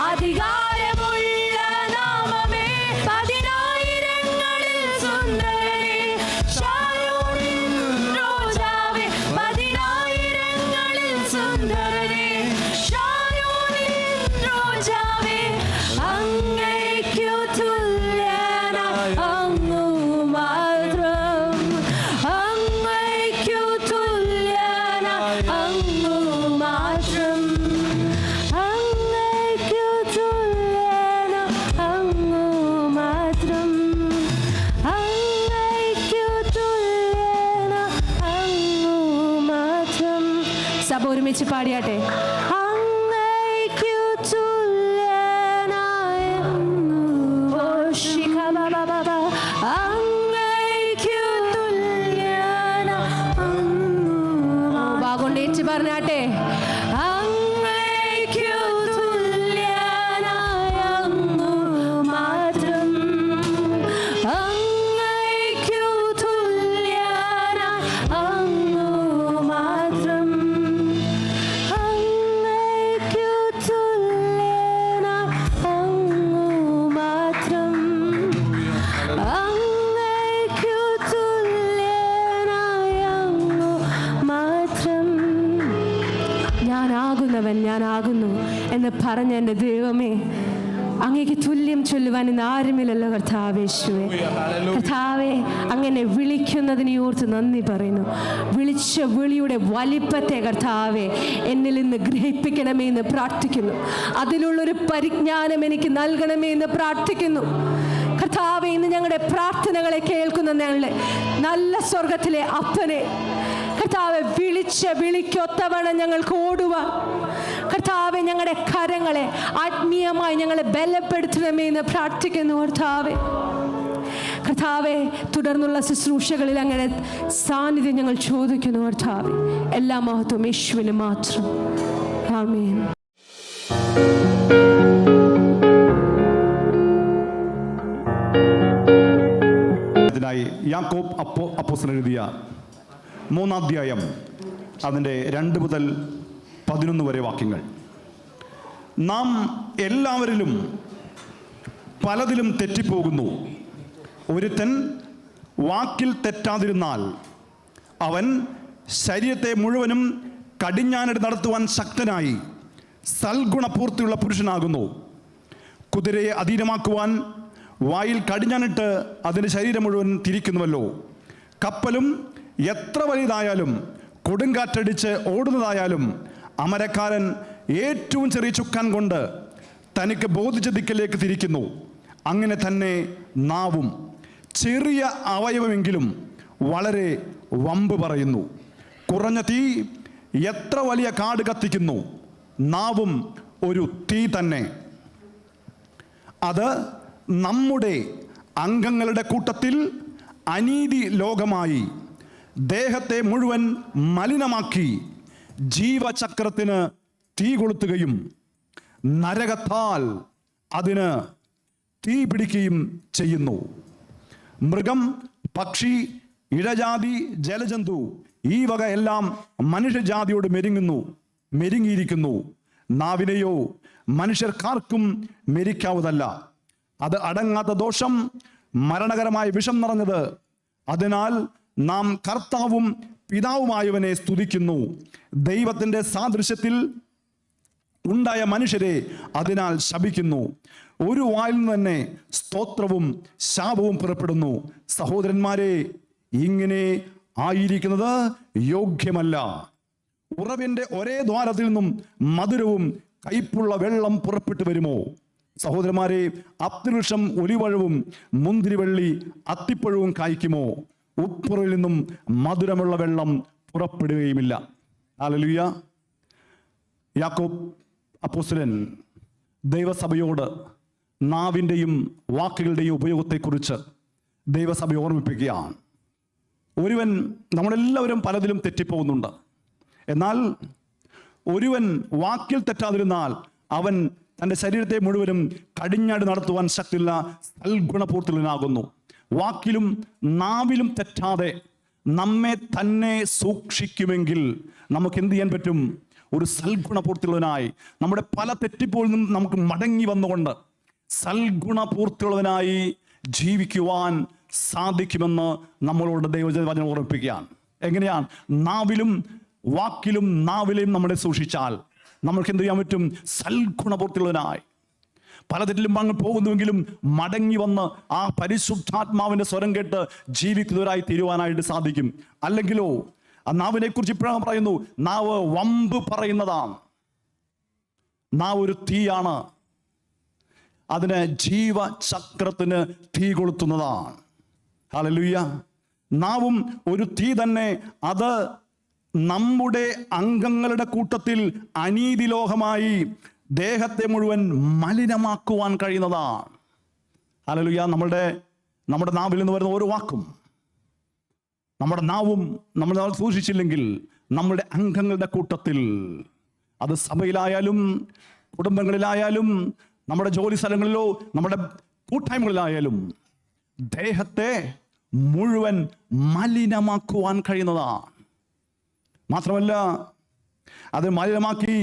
അധികാരമുള്ള നാമമേ. പതിനായിരങ്ങളിൽ സുന്ദരനേ, ശാരോണിൻ റോജാവേ, പതിനായിരങ്ങളിൽ സുന്ദരനേ, ശാരോണിൻ റോജാവേ. അങ്ങേക്കു തുല്യനായ അങ്ങു മാത്രം, അങ്ങേക്കു തുല്യനായ അങ്ങു മാത്രം, അങ്ങേക്കു തുല്യനായ അങ്ങു മാത്രം, അങ്ങേക്കു തുല്യനായ അങ്ങു മാത്രം. സഭ ഒരുമിച്ച് പാടിയാട്ടെ. അങ്ങേക്കു തുല്യനായ അങ്ങു, അങ്ങേക്കു തുല്യനായ അങ്ങു. വാഗൊണ്ടേച്ച് പറഞ്ഞാട്ടെ. അങ്ങേക്കു തുല്യനായ അങ്ങു മാത്രം, അങ്ങേക്കു തുല്യനായ അങ്ങു മാത്രം, അങ്ങേക്കു തുല്യനായ അങ്ങു മാത്രം, അങ്ങേക്കു തുല്യനായ അങ്ങു മാത്രം. ഞാനാകുന്നവൻ ഞാനാകുന്നു എന്ന് പറഞ്ഞ എൻ്റെ ദൈവമേ, അങ്ങേക്ക് തുല്യം ചൊല്ലുവാൻ ഇന്ന് ആരുമില്ലല്ലോ കർത്താവേശുവേ. കർത്താവെ, അങ്ങനെ വിളിക്കുന്നതിനെ ഓർത്ത് നന്ദി പറയുന്നു. വിളിച്ച വിളിയുടെ വലിപ്പത്തെ കർത്താവെ എന്നിൽ നിന്ന് ഗ്രഹിപ്പിക്കണമേ എന്ന് പ്രാർത്ഥിക്കുന്നു. അതിലുള്ളൊരു പരിജ്ഞാനം എനിക്ക് നൽകണമേ എന്ന് പ്രാർത്ഥിക്കുന്നു. കർത്താവെ, ഇന്ന് ഞങ്ങളുടെ പ്രാർത്ഥനകളെ കേൾക്കുന്ന ഞങ്ങളുടെ നല്ല സ്വർഗത്തിലെ അപ്പനെ കർത്താവെ, വിളിച്ച വിളിക്കൊത്തവണ്ണം ഞങ്ങൾക്ക് ഓടുവാൻ കർത്താവെ ഞങ്ങളുടെ കരങ്ങളെ ആത്മീയമായി ഞങ്ങളെ ബലപ്പെടുത്തണമേ എന്ന് പ്രാർത്ഥിക്കുന്നു. കർത്താവെ, തുടർന്നുള്ള ശുശ്രൂഷകളിൽ അങ്ങനെ സാന്നിധ്യം ഞങ്ങൾ ചോദിക്കുന്നു. കർത്താവെ, എല്ലാ മഹത്വം യേശുവിന് മാത്രം. ആമേൻ. യാക്കോബ് അപ്പോസ്തലൻ എഴുതിയ 3-ാം അധ്യായം അതിൻ്റെ 2 മുതൽ 11 വരെ വാക്യങ്ങൾ. നാം എല്ലാവരിലും പലതിലും തെറ്റിപ്പോകുന്നു. ഒരുത്തൻ വാക്കിൽ തെറ്റാതിരുന്നാൽ അവൻ ശരീരത്തെ മുഴുവനും കടിഞ്ഞാനെടുത്ത് നടത്തുവാൻ ശക്തനായി സൽഗുണപൂർത്തിയുള്ള പുരുഷനാകുന്നു. കുതിരയെ അധീനമാക്കുവാൻ വായിൽ കടിഞ്ഞാനിട്ട് അതിൻ്റെ ശരീരം മുഴുവൻ തിരിക്കുന്നുവല്ലോ. കപ്പലും എത്ര വലുതായാലും കൊടുങ്കാറ്റടിച്ച് ഓടുന്നതായാലും അമരക്കാരൻ ഏറ്റവും ചെറിയ ചുക്കാൻ കൊണ്ട് തനിക്ക് ബോധിച്ച ദിക്കിലേക്ക് തിരിക്കുന്നു. അങ്ങനെ തന്നെ നാവും ചെറിയ അവയവമെങ്കിലും വളരെ വമ്പ് പറയുന്നു. കുറഞ്ഞ തീ എത്ര വലിയ കാട് കത്തിക്കുന്നു. നാവും ഒരു തീ തന്നെ. അത് നമ്മുടെ അംഗങ്ങളുടെ കൂട്ടത്തിൽ അനീതി ലോകമായി ദേഹത്തെ മുഴുവൻ മലിനമാക്കി ജീവചക്രത്തിന് തീ കൊളുത്തുകയും നരകത്താൽ അതിന് തീ പിടിക്കുകയും ചെയ്യുന്നു. മൃഗം, പക്ഷി, ഇഴജാതി, ജലജന്തു ഈ വക എല്ലാം മനുഷ്യജാതിയോട് മെരുങ്ങിയിരിക്കുന്നു. നാവിനെയോ മനുഷ്യർക്കാർക്കും മെരിക്കാവതല്ല. അത് അടങ്ങാത്ത ദോഷം, മരണകരമായ വിഷം നിറഞ്ഞത്. അതിനാൽ നാം കർത്താവും പിതാവുമായവനെ സ്തുതിക്കുന്നു. ദൈവത്തിൻ്റെ സാദൃശ്യത്തിൽ ഉണ്ടായ മനുഷ്യരെ അതിനാൽ ശപിക്കുന്നു. ഒരു വായിൽ നിന്ന് തന്നെ സ്തോത്രവും ശാപവും പുറപ്പെടുന്നു. സഹോദരന്മാരെ, ഇങ്ങനെ ആയിരിക്കുന്നത് യോഗ്യമല്ല. ഉറവിൻ്റെ ഒരേ ദ്വാരത്തിൽ നിന്നും മധുരവും കയ്പുള്ള വെള്ളം പുറപ്പെട്ടു വരുമോ? സഹോദരന്മാരെ, അത്തിവൃക്ഷം ഒലിവഴവും മുന്തിരിവള്ളി അത്തിപ്പഴവും കായ്ക്കുമോ? ഉപ്പുറയിൽ നിന്നും മധുരമുള്ള വെള്ളം പുറപ്പെടുകയുമില്ല. ഹല്ലേലൂയ. യാക്കോബ് അപ്പോസ്തലൻ ദൈവസഭയോട് നാവിൻ്റെയും വാക്കുകളുടെയും ഉപയോഗത്തെക്കുറിച്ച് ദൈവസഭയെ ഓർമ്മിപ്പിക്കുകയാണ്. ഒരുവൻ, നമ്മളെല്ലാവരും പലതിലും തെറ്റിപ്പോകുന്നുണ്ട്. എന്നാൽ ഒരുവൻ വാക്കിൽ തെറ്റാതിരുന്നാൽ അവൻ തൻ്റെ ശരീരത്തെ മുഴുവനും കടിഞ്ഞാട് നടത്തുവാൻ ശക്തിയുള്ള സൽഗുണപൂർത്തിലനാകുന്നു. വാക്കിലും നാവിലും തെറ്റാതെ നമ്മെ തന്നെ സൂക്ഷിക്കുമെങ്കിൽ നമുക്ക് എന്ത് ചെയ്യാൻ പറ്റും? ഒരു സൽഗുണപൂർത്തിയുള്ളവനായി നമ്മുടെ പല തെറ്റിപ്പോയിൽ നിന്നും നമുക്ക് മടങ്ങി വന്നുകൊണ്ട് സൽഗുണപൂർത്തിയുള്ളവനായി ജീവിക്കുവാൻ സാധിക്കുമെന്ന് നമ്മളോട് ദൈവവചനം ഓർമ്മിപ്പിക്കുകയാണ്. എങ്ങനെയാണ്? നാവിലും വാക്കിലും നാവിലെയും നമ്മളെ സൂക്ഷിച്ചാൽ നമ്മൾക്ക് എന്ത് ചെയ്യാൻ പറ്റും? സൽഗുണപൂർത്തിയുള്ളവനായി പല തെറ്റിലും അങ്ങ് പോകുന്നുവെങ്കിലും മടങ്ങി വന്ന് ആ പരിശുദ്ധാത്മാവിൻ്റെ സ്വരം കേട്ട് ജീവിക്കുന്നവരായി തീരുവാനായിട്ട് സാധിക്കും. അല്ലെങ്കിലോ ആ നാവിനെ കുറിച്ച് ഇപ്പോഴാണ് പറയുന്നു, നാവ് വമ്പ് പറയുന്നതാണ്. നാവ് ഒരു തീയാണ്, അതിന് ജീവചക്രത്തിന് തീ കൊളുത്തുന്നതാണ്. ഹല്ലേലൂയ. നാവും ഒരു തീ തന്നെ. അത് നമ്മുടെ അംഗങ്ങളുടെ കൂട്ടത്തിൽ അനീതി ലോകമായി ദേഹത്തെ മുഴുവൻ മലിനമാക്കുവാൻ കഴിയുന്നതാണ്. ഹല്ലേലൂയ. നമ്മുടെ നാവിൽ നിന്ന് വരുന്ന ഓരോ വാക്കും, നമ്മുടെ നാവും നമ്മൾ സൂക്ഷിച്ചില്ലെങ്കിൽ നമ്മുടെ അംഗങ്ങളുടെ കൂട്ടത്തിൽ, അത് സഭയിലായാലും കുടുംബങ്ങളിലായാലും നമ്മുടെ ജോലി സ്ഥലങ്ങളിലോ നമ്മുടെ കൂട്ടായ്മകളിലായാലും ദേഹത്തെ മുഴുവൻ മലിനമാക്കുവാൻ കഴിയുന്നതാണ്. മാത്രമല്ല, അത് മലിനമാക്കി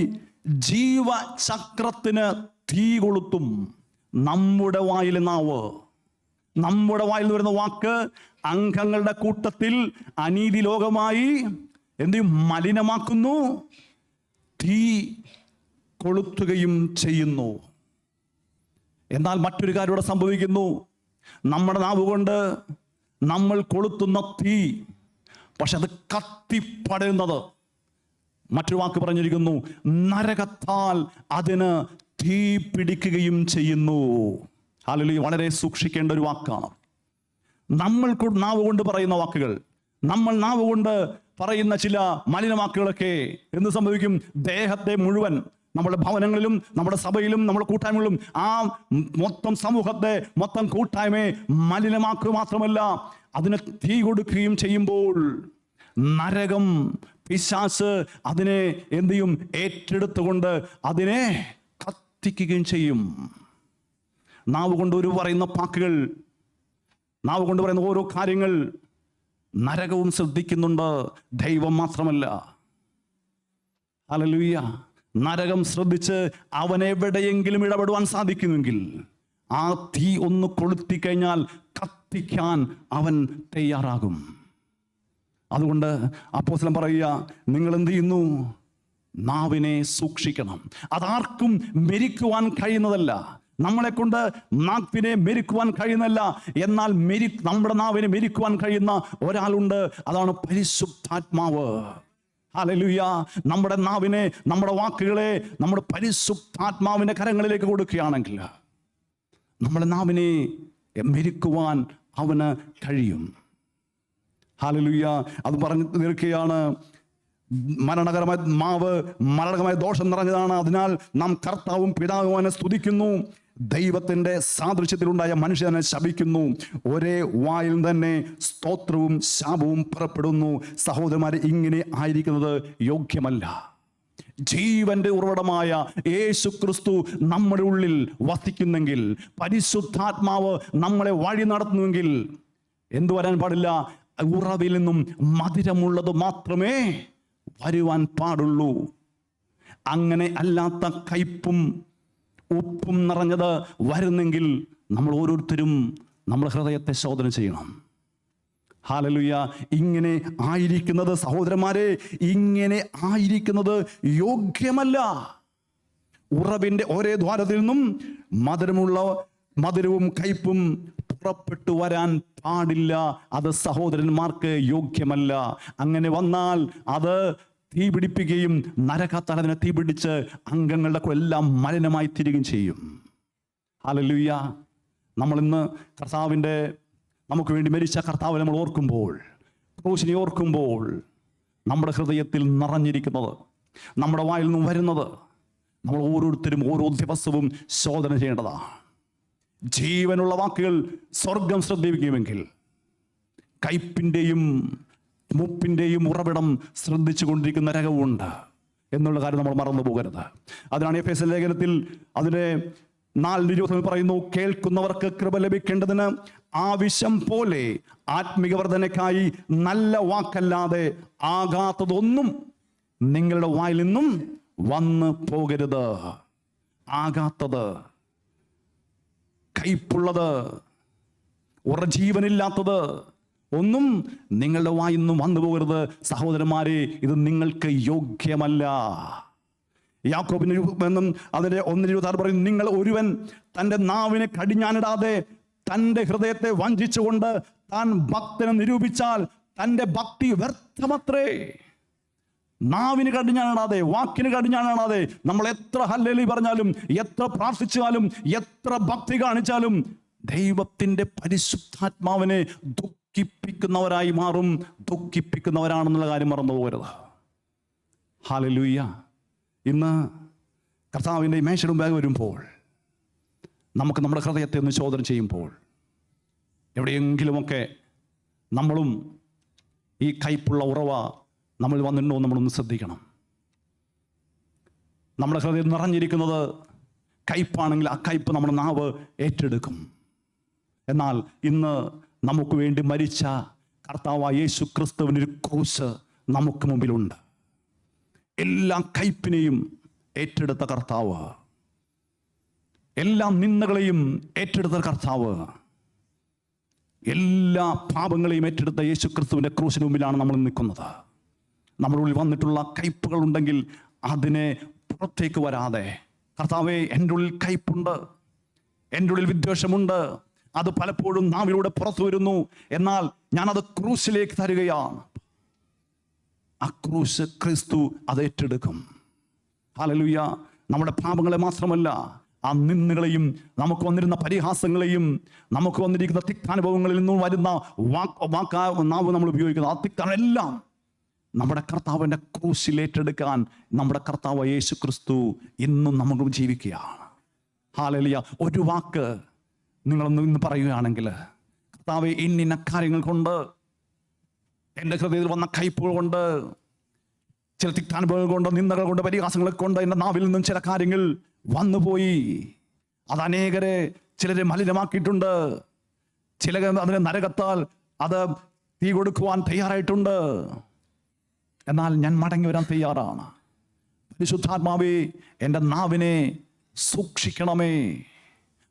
ജീവചക്രത്തിന് തീ കൊളുത്തും. നമ്മുടെ വായിലെ നാവ്, നമ്മുടെ വായിൽ വരുന്ന വാക്ക് അംഗങ്ങളുടെ കൂട്ടത്തിൽ അനീതി ലോകമായി എന്ത് മലിനമാക്കുന്നു, തീ കൊളുത്തുകയും ചെയ്യുന്നു. എന്നാൽ മറ്റൊരു കാര്യം ഇവിടെ സംഭവിക്കുന്നു. നമ്മുടെ നാവ് കൊണ്ട് നമ്മൾ കൊളുത്തുന്ന തീ, പക്ഷെ അത് കത്തിപ്പടരുന്നത്, മറ്റൊരു വാക്ക് പറഞ്ഞിരിക്കുന്നു, നരകത്താൽ അതിന് തീ പിടിക്കുകയും ചെയ്യുന്നു. ഹല്ലേലൂയ. വളരെ സൂക്ഷിക്കേണ്ട ഒരു വാക്കാണ്. നമ്മൾ നാവ് കൊണ്ട് പറയുന്ന വാക്കുകൾ, നമ്മൾ നാവ് കൊണ്ട് പറയുന്ന ചില മലിനവാക്കുകളൊക്കെ എന്ത് സംഭവിക്കും? ദേഹത്തെ മുഴുവൻ, നമ്മുടെ ഭവനങ്ങളിലും നമ്മുടെ സഭയിലും നമ്മുടെ കൂട്ടായ്മകളിലും ആ മൊത്തം സമൂഹത്തെ, മൊത്തം കൂട്ടായ്മയെ മലിനമാക്കുക മാത്രമല്ല, അതിന് തീ കൊടുക്കുകയും ചെയ്യുമ്പോൾ നരകം, പിശാച് അതിനെ എന്ത് ചെയ്യും? ഏറ്റെടുത്തുകൊണ്ട് അതിനെ കത്തിക്കുകയും ചെയ്യും. നാവ് കൊണ്ട് ഒരു പറയുന്ന വാക്കുകൾ, നാവ് കൊണ്ട് പറയുന്ന ഓരോ കാര്യങ്ങൾ നരകവും ശ്രദ്ധിക്കുന്നുണ്ട്, ദൈവം മാത്രമല്ല. ഹല്ലേലൂയ. നരകം ശ്രദ്ധിച്ച് അവനെവിടെയെങ്കിലും ഇടപെടുവാൻ സാധിക്കുമെങ്കിൽ ആ തീ ഒന്ന് കൊളുത്തിക്കഴിഞ്ഞാൽ കത്തിക്കാൻ അവൻ തയ്യാറാകും. അതുകൊണ്ട് അപ്പോസ്തലൻ പറയുക, നിങ്ങൾ എന്ത് ചെയ്യുന്നു? നാവിനെ സൂക്ഷിക്കണം. അതാർക്കും മെരിക്കുവാൻ കഴിയുന്നതല്ല. നമ്മളെ കൊണ്ട് നാവിനെ മെരിക്കുവാൻ കഴിയുന്നതല്ല. എന്നാൽ നമ്മുടെ നാവിനെ മെരിക്കുവാൻ കഴിയുന്ന ഒരാളുണ്ട്. അതാണ് പരിശുദ്ധാത്മാവ്. ഹല്ലേലൂയ. നമ്മുടെ നാവിനെ, നമ്മുടെ വാക്കുകളെ നമ്മുടെ പരിശുദ്ധാത്മാവിന്റെ കരങ്ങളിലേക്ക് കൊടുക്കുകയാണെങ്കിൽ നമ്മുടെ നാവിനെ മെരിക്കുവാൻ അവന് കഴിയും. ഹല്ലേലൂയ. അത് പറഞ്ഞു തീർക്കുകയാണ്. മരണകരമായ ദോഷം നിറഞ്ഞതാണ്. അതിനാൽ നാം കർത്താവും പിതാവുമാനെ സ്തുതിക്കുന്നു, ദൈവത്തിൻ്റെ സാദൃശ്യത്തിലുണ്ടായ മനുഷ്യനെ ശപിക്കുന്നു. ഒരേ വായിൽ തന്നെ സ്തോത്രവും ശാപവും പുറപ്പെടുന്നു. സഹോദരന്മാരെ, ഇങ്ങനെ ആയിരിക്കുന്നത് യോഗ്യമല്ല. ജീവന്റെ ഉറവിടമായ യേശു ക്രിസ്തു നമ്മുടെ ഉള്ളിൽ വസിക്കുന്നെങ്കിൽ, പരിശുദ്ധാത്മാവ് നമ്മളെ വഴി നടത്തുന്നുവെങ്കിൽ എന്തു വരാൻ പാടില്ല? ഉറവിൽ നിന്നും മധുരമുള്ളത് മാത്രമേ വരുവാൻ പാടുള്ളൂ. അങ്ങനെ അല്ലാത്ത കയ്പും ഉപ്പും നിറഞ്ഞത് വരുന്നെങ്കിൽ നമ്മൾ ഓരോരുത്തരും നമ്മുടെ ഹൃദയത്തെ ശോധന ചെയ്യണം. ഹല്ലേലൂയ. ഇങ്ങനെ ആയിരിക്കുന്നത് സഹോദരന്മാരെ, ഇങ്ങനെ ആയിരിക്കുന്നത് യോഗ്യമല്ല. ഉറവിന്റെ ഒരേ ദ്വാരത്തിൽ നിന്നും മധുരവും കയ്പും പുറപ്പെട്ടു വരാൻ പാടില്ല. അത് സഹോദരന്മാർക്ക് യോഗ്യമല്ല. അങ്ങനെ വന്നാൽ അത് തീ പിടിപ്പിക്കുകയും നരകത്തലതിനെ തീ പിടിച്ച് അംഗങ്ങളുടെ എല്ലാം മലിനമായി തീരുകയും ചെയ്യും. ഹല്ലേലൂയ. നമ്മളിന്ന് കർത്താവിൻ്റെ നമുക്ക് വേണ്ടി മരിച്ച കർത്താവിനെ നമ്മൾ ഓർക്കുമ്പോൾ, ക്രൂശിനെ ഓർക്കുമ്പോൾ, നമ്മുടെ ഹൃദയത്തിൽ നിറഞ്ഞിരിക്കുന്നത്, നമ്മുടെ വായിൽ നിന്നും വരുന്നത് നമ്മൾ ഓരോരുത്തരും ഓരോ ദിവസവും ശോധന ചെയ്യേണ്ടതാണ്. ജീവനുള്ള വാക്കുകൾ സ്വർഗം ശ്രദ്ധിക്കുമെങ്കിൽ കയ്പിൻ്റെയും മുപ്പിൻ്റെയും ഉറവിടം ശ്രദ്ധിച്ചു കൊണ്ടിരിക്കുന്ന നരകവുമുണ്ട് എന്നുള്ള കാര്യം നമ്മൾ മറന്നു പോകരുത്. അതിനാണ് എഫേസ്യ ലേഖനത്തിൽ അതിനെ 4:20 പറയുന്നു, കേൾക്കുന്നവർക്ക് കൃപ ലഭിക്കേണ്ടതിന് ആവശ്യം പോലെ ആത്മിക വർധനയ്ക്കായി നല്ല വാക്കല്ലാതെ ആകാത്തതൊന്നും നിങ്ങളുടെ വായിൽ നിന്നും വന്ന് പോകരുത്. ആകാത്തത്, കയ്പുള്ളത്, ഉറജീവനില്ലാത്തത് ഒന്നും നിങ്ങളുടെ വായിൽ നിന്നും വന്നു പോകരുത്. സഹോദരന്മാരെ, ഇത് നിങ്ങൾക്ക് യോഗ്യമല്ല. യാക്കോബിന് എന്നും അതിന്റെ 1:26 പറയുന്നു, നിങ്ങൾ ഒരുവൻ തൻ്റെ നാവിനെ കടിഞ്ഞാനിടാതെ തൻ്റെ ഹൃദയത്തെ വഞ്ചിച്ചുകൊണ്ട് താൻ ഭക്തനെ നിരൂപിച്ചാൽ തൻ്റെ ഭക്തി വ്യർത്ഥമത്രേ. നാവിന് കടിഞ്ഞാനിടാതെ, വാക്കിന് കടിഞ്ഞാനിടാതെ നമ്മൾ എത്ര ഹല്ലേലൂയ പറഞ്ഞാലും, എത്ര പ്രാർത്ഥിച്ചാലും, എത്ര ഭക്തി കാണിച്ചാലും ദൈവത്തിൻ്റെ പരിശുദ്ധാത്മാവിനെ ദുഃഖിപ്പിക്കുന്നവരായി മാറും. ദുഃഖിപ്പിക്കുന്നവരാണെന്നുള്ള കാര്യം മറന്നു പോകരുത്. ഹല്ലേലൂയ. ഇന്ന് കർത്താവിൻ്റെ മേശയുടെ മുമ്പാകെ വരുമ്പോൾ നമുക്ക് നമ്മുടെ ഹൃദയത്തെ ഒന്ന് ശോധന ചെയ്യുമ്പോൾ എവിടെയെങ്കിലുമൊക്കെ നമ്മളും ഈ കയ്പുള്ള ഉറവ നമ്മൾ വന്നിട്ടുണ്ടോ നമ്മളൊന്ന് ശ്രദ്ധിക്കണം. നമ്മുടെ ഹൃദയം നിറഞ്ഞിരിക്കുന്നത് കയ്പാണെങ്കിൽ ആ കയ്പ് നമ്മുടെ നാവ് ഏറ്റെടുക്കും. എന്നാൽ ഇന്ന് നമുക്ക് വേണ്ടി മരിച്ച കർത്താവായ യേശു ക്രിസ്തുവിനൊരു ക്രൂശ് നമുക്ക് മുമ്പിലുണ്ട്. എല്ലാ കയ്പിനെയും ഏറ്റെടുത്ത കർത്താവ്, എല്ലാ നിന്ദകളെയും ഏറ്റെടുത്ത കർത്താവ്, എല്ലാ പാപങ്ങളെയും ഏറ്റെടുത്ത യേശു ക്രിസ്തുവിൻ്റെ ക്രൂശിന് മുമ്പിലാണ് നമ്മൾ നിൽക്കുന്നത്. നമ്മുടെ ഉള്ളിൽ വന്നിട്ടുള്ള കയ്പുകൾ ഉണ്ടെങ്കിൽ അതിനെ പുറത്തേക്ക് വരാതെ, കർത്താവേ, എൻ്റെ ഉള്ളിൽ കയ്പുണ്ട്, എൻ്റെ ഉള്ളിൽ വിദ്വേഷമുണ്ട്, അത് പലപ്പോഴും നാവിലൂടെ പുറത്തു വരുന്നു, എന്നാൽ ഞാനത് ക്രൂശിലേക്ക് തരികയാണ്. ആ ക്രൂശ് ക്രിസ്തു അത് ഏറ്റെടുക്കും. ഹല്ലേലൂയ. നമ്മുടെ പാപങ്ങളെ മാത്രമല്ല, ആ നിന്ദകളെയും നമുക്ക് വന്നിരുന്ന പരിഹാസങ്ങളെയും നമുക്ക് വന്നിരിക്കുന്ന തിക്താനുഭവങ്ങളിൽ നിന്നും വരുന്ന നാവ് നമ്മൾ ഉപയോഗിക്കുന്ന ആ തിക്താനെല്ലാം നമ്മുടെ കർത്താവിൻ്റെ ക്രൂശിൽ ഏറ്റെടുക്കാൻ നമ്മുടെ കർത്താവ് യേശു ക്രിസ്തു ഇന്നും നമുക്ക് ജീവിക്കുകയാണ്. ഹല്ലേലൂയ. ഒരു വാക്ക് നിങ്ങളൊന്ന് ഇന്ന് പറയുകയാണെങ്കിൽ, കർത്താവേ, ഇന്ന കാര്യങ്ങൾ കൊണ്ട്, എൻ്റെ ഹൃദയത്തിൽ വന്ന കയ്പുകൾ കൊണ്ട്, ചില തിക്താനുഭവങ്ങൾ കൊണ്ട്, നിന്ദകൾ കൊണ്ട്, പരിഹാസങ്ങളെ കൊണ്ട് എൻ്റെ നാവിൽ നിന്നും ചില കാര്യങ്ങൾ വന്നുപോയി. അത് അനേകരെ, ചിലരെ മലിനമാക്കിയിട്ടുണ്ട്. ചില അതിനെ നരകത്താൽ അത് തീ കൊടുക്കുവാൻ തയ്യാറായിട്ടുണ്ട്. എന്നാൽ ഞാൻ മടങ്ങി വരാൻ തയ്യാറാണ്. പരിശുദ്ധാത്മാവേ, എൻ്റെ നാവിനെ സൂക്ഷിക്കണമേ.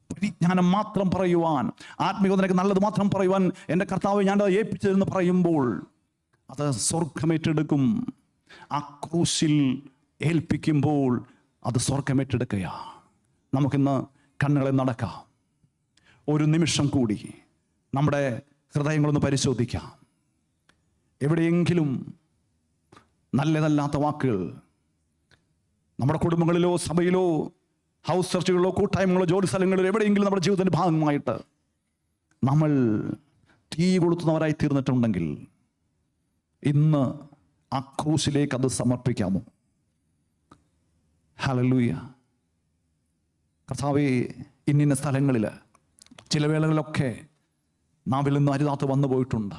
പരിജ്ഞാനം മാത്രം പറയുവാൻ, ആത്മീയത നിനക്ക് നല്ലത് മാത്രം പറയുവാൻ എൻ്റെ കർത്താവ് ഞാൻ ഏൽപ്പിച്ചതെന്ന് പറയുമ്പോൾ അത് സ്വർഗമേറ്റെടുക്കും. ആ ക്രൂശിൽ ഏൽപ്പിക്കുമ്പോൾ അത് സ്വർഗമേറ്റെടുക്കുകയാണ്. നമുക്കിന്ന് കണ്ണുകളെ നടക്കാം. ഒരു നിമിഷം കൂടി നമ്മുടെ ഹൃദയങ്ങളൊന്ന് പരിശോധിക്കാം. എവിടെയെങ്കിലും നല്ലതല്ലാത്ത വാക്കുകൾ നമ്മുടെ കുടുംബങ്ങളിലോ സഭയിലോ ഹൗസ് ചർച്ചുകളിലോ കൂട്ടായ്മകളോ ജോലി സ്ഥലങ്ങളിലോ എവിടെയെങ്കിലും നമ്മുടെ ജീവിതത്തിൻ്റെ ഭാഗമായിട്ട് നമ്മൾ തീ കൊളുത്തുന്നവരായി തീർന്നിട്ടുണ്ടെങ്കിൽ ഇന്ന് ആ ക്രൂസിലേക്ക് അത് സമർപ്പിക്കാമോ? ഹല്ലേലൂയ. കർത്താവേ, ഇന്നിന്ന സ്ഥലങ്ങളിൽ ചില വേളകളിലൊക്കെ നാവിൽ നിന്ന് അരുതാത്ത വന്നു പോയിട്ടുണ്ട്.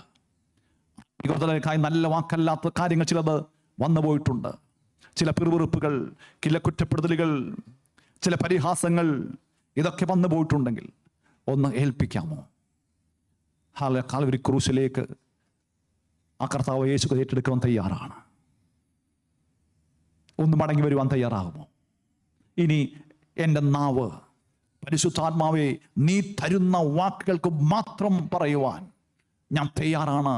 നല്ല വാക്കല്ലാത്ത കാര്യങ്ങൾ ചിലത് വന്നു പോയിട്ടുണ്ട്. ചില പിറുപിറുപ്പുകൾ, ചില കുറ്റപ്പെടുത്തലുകൾ, ചില പരിഹാസങ്ങൾ, ഇതൊക്കെ വന്നു പോയിട്ടുണ്ടെങ്കിൽ ഒന്ന് ഏൽപ്പിക്കാമോ? കാൽവരി ക്രൂശിലേക്ക് ആ കർത്താവ് യേശു ഏറ്റെടുക്കുവാൻ തയ്യാറാണ്. ഒന്ന് മടങ്ങി വരുവാൻ തയ്യാറാകുമോ? ഇനി എൻ്റെ നാവ് പരിശുദ്ധാത്മാവേ, നീ തരുന്ന വാക്കുകൾക്ക് മാത്രം പറയുവാൻ ഞാൻ തയ്യാറാണ്,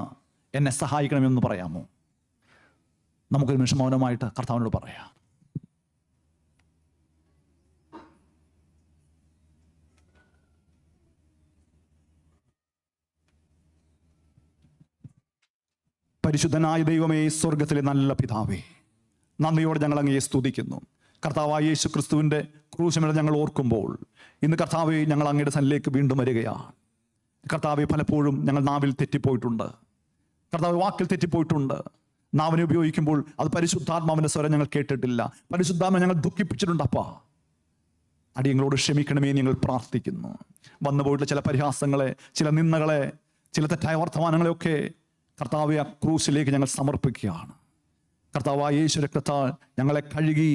എന്നെ സഹായിക്കണമെന്ന് പറയാമോ? നമുക്കൊരു നിമിഷം മൗനമായിട്ട് കർത്താവിനോട് പറയാം. പരിശുദ്ധനായ ദൈവമേ, സ്വർഗത്തിലെ നല്ല പിതാവേ, നന്ദിയോടെ ഞങ്ങൾ അങ്ങയെ സ്തുതിക്കുന്നു. കർത്താവായ യേശു ക്രിസ്തുവിൻ്റെ ക്രൂശിനെ ഞങ്ങൾ ഓർക്കുമ്പോൾ ഇന്ന് കർത്താവെ, ഞങ്ങൾ അങ്ങയുടെ സന്നിധിയിലേക്ക് വീണ്ടും വരികയാണ്. കർത്താവെ, പലപ്പോഴും ഞങ്ങൾ നാവിൽ തെറ്റിപ്പോയിട്ടുണ്ട്. കർത്താവ് വാക്കിൽ തെറ്റിപ്പോയിട്ടുണ്ട്. നാവിനെ ഉപയോഗിക്കുമ്പോൾ അത് പരിശുദ്ധാത്മാവിൻ്റെ സ്വരം ഞങ്ങൾ കേട്ടിട്ടില്ല. പരിശുദ്ധാത്മാവിനെ ഞങ്ങൾ ദുഃഖിപ്പിച്ചിട്ടുണ്ട്. അപ്പാ, അടിയങ്ങളോട് ക്ഷമിക്കണമേ ഞങ്ങൾ പ്രാർത്ഥിക്കുന്നു. വന്നുപോയിട്ടുള്ള ചില പരിഹാസങ്ങളെ, ചില നിന്ദകളെ, ചില തെറ്റായ വർത്തമാനങ്ങളെയൊക്കെ കർത്താവെ ആ ക്രൂസിലേക്ക് ഞങ്ങൾ സമർപ്പിക്കുകയാണ്. കർത്താവായ യേശു രക്തത്താൽ ഞങ്ങളെ കഴുകി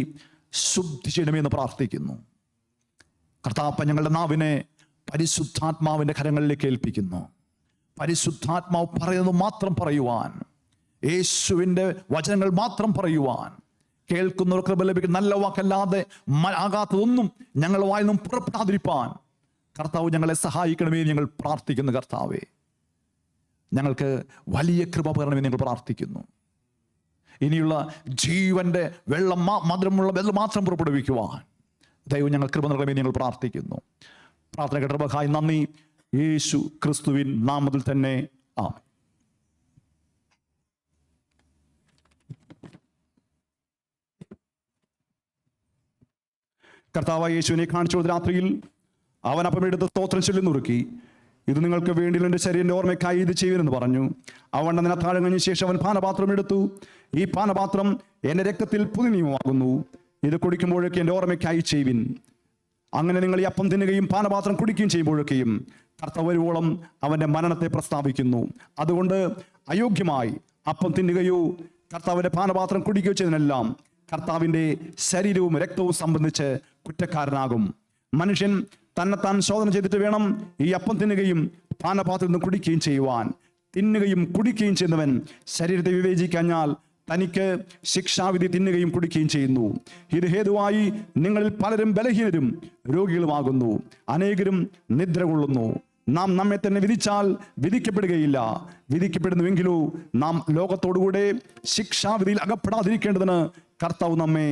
ശുദ്ധി ചെയ്യണമെന്ന് പ്രാർത്ഥിക്കുന്നു. കർത്താവ്, ഞങ്ങളുടെ നാവിനെ പരിശുദ്ധാത്മാവിൻ്റെ കരങ്ങളിലേക്ക് ഏൽപ്പിക്കുന്നു. പരിശുദ്ധാത്മാവ് പറയുന്നത് മാത്രം പറയുവാൻ, യേശുവിൻ്റെ വചനങ്ങൾ മാത്രം പറയുവാൻ, കേൾക്കുന്നവർ കൃപ ലഭിക്കുന്ന നല്ല വാക്കല്ലാതെ ആകാത്തതൊന്നും ഞങ്ങളുടെ വായിൽ നിന്നും പുറപ്പെടാതിരിപ്പാൻ കർത്താവ് ഞങ്ങളെ സഹായിക്കണമേ ഞങ്ങൾ പ്രാർത്ഥിക്കുന്നു. കർത്താവേ, ഞങ്ങൾക്ക് വലിയ കൃപ പകരണമെന്ന് ഞങ്ങൾ പ്രാർത്ഥിക്കുന്നു. ഇനിയുള്ള ജീവന്റെ വെള്ളം, മധുരമുള്ള വെള്ളം മാത്രം പുറപ്പെടുവിക്കുവാൻ ദൈവം ഞങ്ങൾ കൃപ നൽകണമെന്ന് ഞങ്ങൾ പ്രാർത്ഥിക്കുന്നു. പ്രാർത്ഥന കേട്ടവർക്കായി നന്ദി. യേശു ക്രിസ്തുവിൻ നാമത്തിൽ തന്നെ ആമേൻ. കർത്താവായ യേശുവിനെ കാണിച്ചു കൊടുത്ത രാത്രിയിൽ അവൻ അപ്പമെടുത്ത് സ്തോത്രം ചൊല്ലി നുറുക്കി, ഇത് നിങ്ങൾക്ക് വേണ്ടി എൻ്റെ ശരീരൻ്റെ ഓർമ്മയ്ക്കായി ഇത് ചെയ്യുമെന്ന് പറഞ്ഞു. അവൻ അതിനെ താഴെ കഴിഞ്ഞ ശേഷം അവൻ പാനപാത്രം എടുത്തു. ഈ പാനപാത്രം എൻ്റെ രക്തത്തിൽ പുതിയ നിയമമാകുന്നു. ഇത് കുടിക്കുമ്പോഴൊക്കെ എൻ്റെ ഓർമ്മയ്ക്കായി ചെയ്യുവിൻ. അങ്ങനെ നിങ്ങൾ ഈ അപ്പം തിന്നുകയും പാനപാത്രം കുടിക്കുകയും ചെയ്യുമ്പോഴൊക്കെയും കർത്താവ് വരുവോളം അവൻ്റെ മരണത്തെ പ്രസ്താവിക്കുന്നു. അതുകൊണ്ട് അയോഗ്യമായി അപ്പം തിന്നുകയോ കർത്താവിൻ്റെ പാനപാത്രം കുടിക്കുകയോ ചെയ്തതിനെല്ലാം കർത്താവിൻ്റെ ശരീരവും രക്തവും സംബന്ധിച്ച് കുറ്റക്കാരനാകും. മനുഷ്യൻ തന്നെത്താൻ ശോധന ചെയ്തിട്ട് വേണം ഈ അപ്പം തിന്നുകയും പാനപാത്രത്തിൽ നിന്ന് കുടിക്കുകയും ചെയ്യുവാൻ. തിന്നുകയും കുടിക്കുകയും ചെയ്യുന്നവൻ ശരീരത്തെ വിവേചിക്കഞ്ഞാൽ തനിക്ക് ശിക്ഷാവിധി തിന്നുകയും കുടിക്കുകയും ചെയ്യുന്നു. ഇത് ഹേതുവായി നിങ്ങളിൽ പലരും ബലഹീനരും രോഗികളുമാകുന്നു, അനേകരും നിദ്ര കൊള്ളുന്നു. നാം നമ്മെ തന്നെ വിധിച്ചാൽ വിധിക്കപ്പെടുകയില്ല. വിധിക്കപ്പെടുന്നുവെങ്കിലോ നാം ലോകത്തോടുകൂടെ ശിക്ഷാവിധിയിൽ അകപ്പെടാതിരിക്കേണ്ടതിന് കർത്താവ് നമ്മെ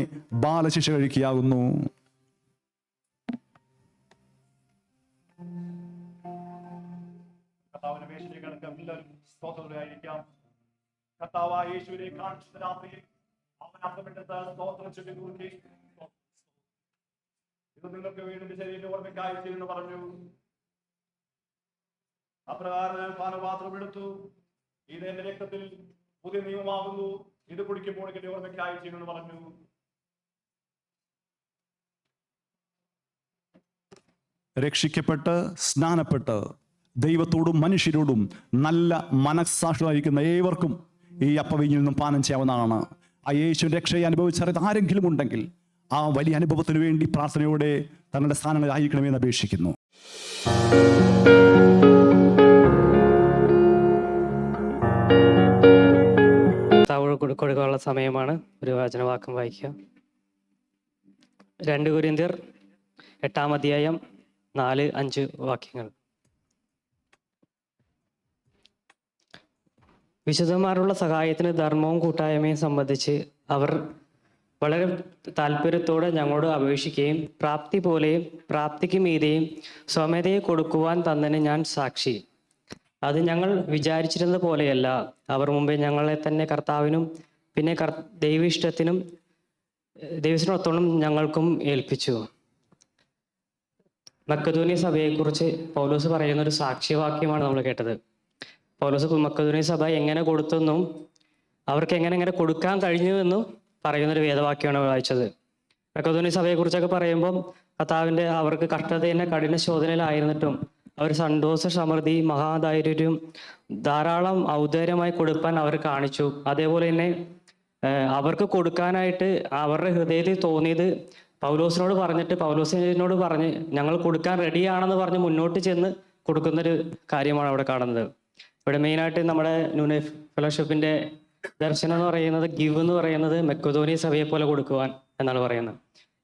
ബാലശിക്ഷ കഴിക്കുകയാകുന്നു. കർത്താവായ യേശുവിനെ കാണിച്ച രാത്രിയിൽ അവൻ അപ്പമെടുത്ത് സ്തോത്രം ചൊല്ലി നുറുക്കി, ഇത് നിങ്ങൾക്ക് വീണ്ടും ശരീരം ഓർമ്മയ്ക്കായി ചെയ്യുമെന്ന് പറഞ്ഞു. അപ്രകാരം പാനപാത്രം എടുത്തു. ഇത് എന്റെ രക്തത്തിൽ പുതിയ നിയമമാകുന്നു. ഇത് കുടിക്കുമ്പോൾ എന്റെ ഓർമ്മയ്ക്കായി ചെയ്യുമെന്ന് പറഞ്ഞു. രക്ഷിക്കപ്പെട്ട് സ്നാനപ്പെട്ട് ദൈവത്തോടും മനുഷ്യരോടും നല്ല മനസ്സാക്ഷിയായിരിക്കുന്ന ഏവർക്കും ഈ അപ്പവീഞ്ഞിൽ നിന്നും പാനം ചെയ്യാവുന്നതാണ്. ആ യേശുവിന്റെ രക്ഷയെ അനുഭവിച്ചറിയാത്ത ആരെങ്കിലും ഉണ്ടെങ്കിൽ ആ വലിയ അനുഭവത്തിന് വേണ്ടി പ്രാർത്ഥനയോടെ തങ്ങളുടെ സ്ഥാനങ്ങളിൽ ആയിരിക്കണമെന്ന് അപേക്ഷിക്കുന്നു. കൊടുക്കാനുള്ള സമയമാണ്. ഒരു വചനവാക്യം വായിക്കുക. 2 കൊരിന്ത്യർ 8-ാം അധ്യായം 4-5 വാക്യങ്ങൾ. വിശുദ്ധന്മാരുള്ള സഹായത്തിന് ധർമ്മവും കൂട്ടായ്മയും സംബന്ധിച്ച് അവർ വളരെ താല്പര്യത്തോടെ ഞങ്ങളോട് അപേക്ഷിക്കുകയും പ്രാപ്തി പോലെയും പ്രാപ്തിക്ക് മീതെയും സ്വമേധയെ കൊടുക്കുവാൻ തന്നതിന് ഞാൻ സാക്ഷി. അത് ഞങ്ങൾ വിചാരിച്ചിരുന്നത് പോലെയല്ല. അവർ മുമ്പേ ഞങ്ങളെ തന്നെ കർത്താവിനും പിന്നെ ദൈവത്തിനൊത്തോളം ഞങ്ങൾക്കും ഏൽപ്പിച്ചു. മക്കദോന്യ സഭയെക്കുറിച്ച് പൗലോസ് പറയുന്ന ഒരു സാക്ഷ്യവാക്യമാണ് നമ്മൾ കേട്ടത്. പൗലോസ് മക്കദോന്യ സഭ എങ്ങനെ കൊടുത്തെന്നും അവർക്ക് എങ്ങനെ കൊടുക്കാൻ കഴിഞ്ഞുവെന്നും പറയുന്നൊരു വേദവാക്യമാണ് വായിച്ചത്. മക്കദോന്യ സഭയെക്കുറിച്ചൊക്കെ പറയുമ്പം അവർക്ക് കഷ്ടതയുടെ കഠിന ശോധനയിലായിരുന്നിട്ടും അവർ സന്തോഷ സമൃദ്ധി മഹാധൈര്യവും ധാരാളം ഔദാര്യമായി കൊടുക്കാൻ അവർ കാണിച്ചു. അതേപോലെ തന്നെ അവർക്ക് കൊടുക്കാനായിട്ട് അവരുടെ ഹൃദയത്തിൽ തോന്നിയത് പൗലോസിനോട് പറഞ്ഞ് ഞങ്ങൾ കൊടുക്കാൻ റെഡിയാണെന്ന് പറഞ്ഞ് മുന്നോട്ട് ചെന്ന് കൊടുക്കുന്നൊരു കാര്യമാണ് അവിടെ കാണുന്നത്. ഇവിടെ മെയിനായിട്ട് നമ്മുടെ ന്യൂ ലൈഫ് ഫെലോഷിപ്പിന്റെ ദർശനം എന്ന് പറയുന്നത്, ഗിവ് എന്ന് പറയുന്നത് മക്കദോന്യ സഭയെ പോലെ കൊടുക്കുവാൻ എന്നാണ് പറയുന്നത്.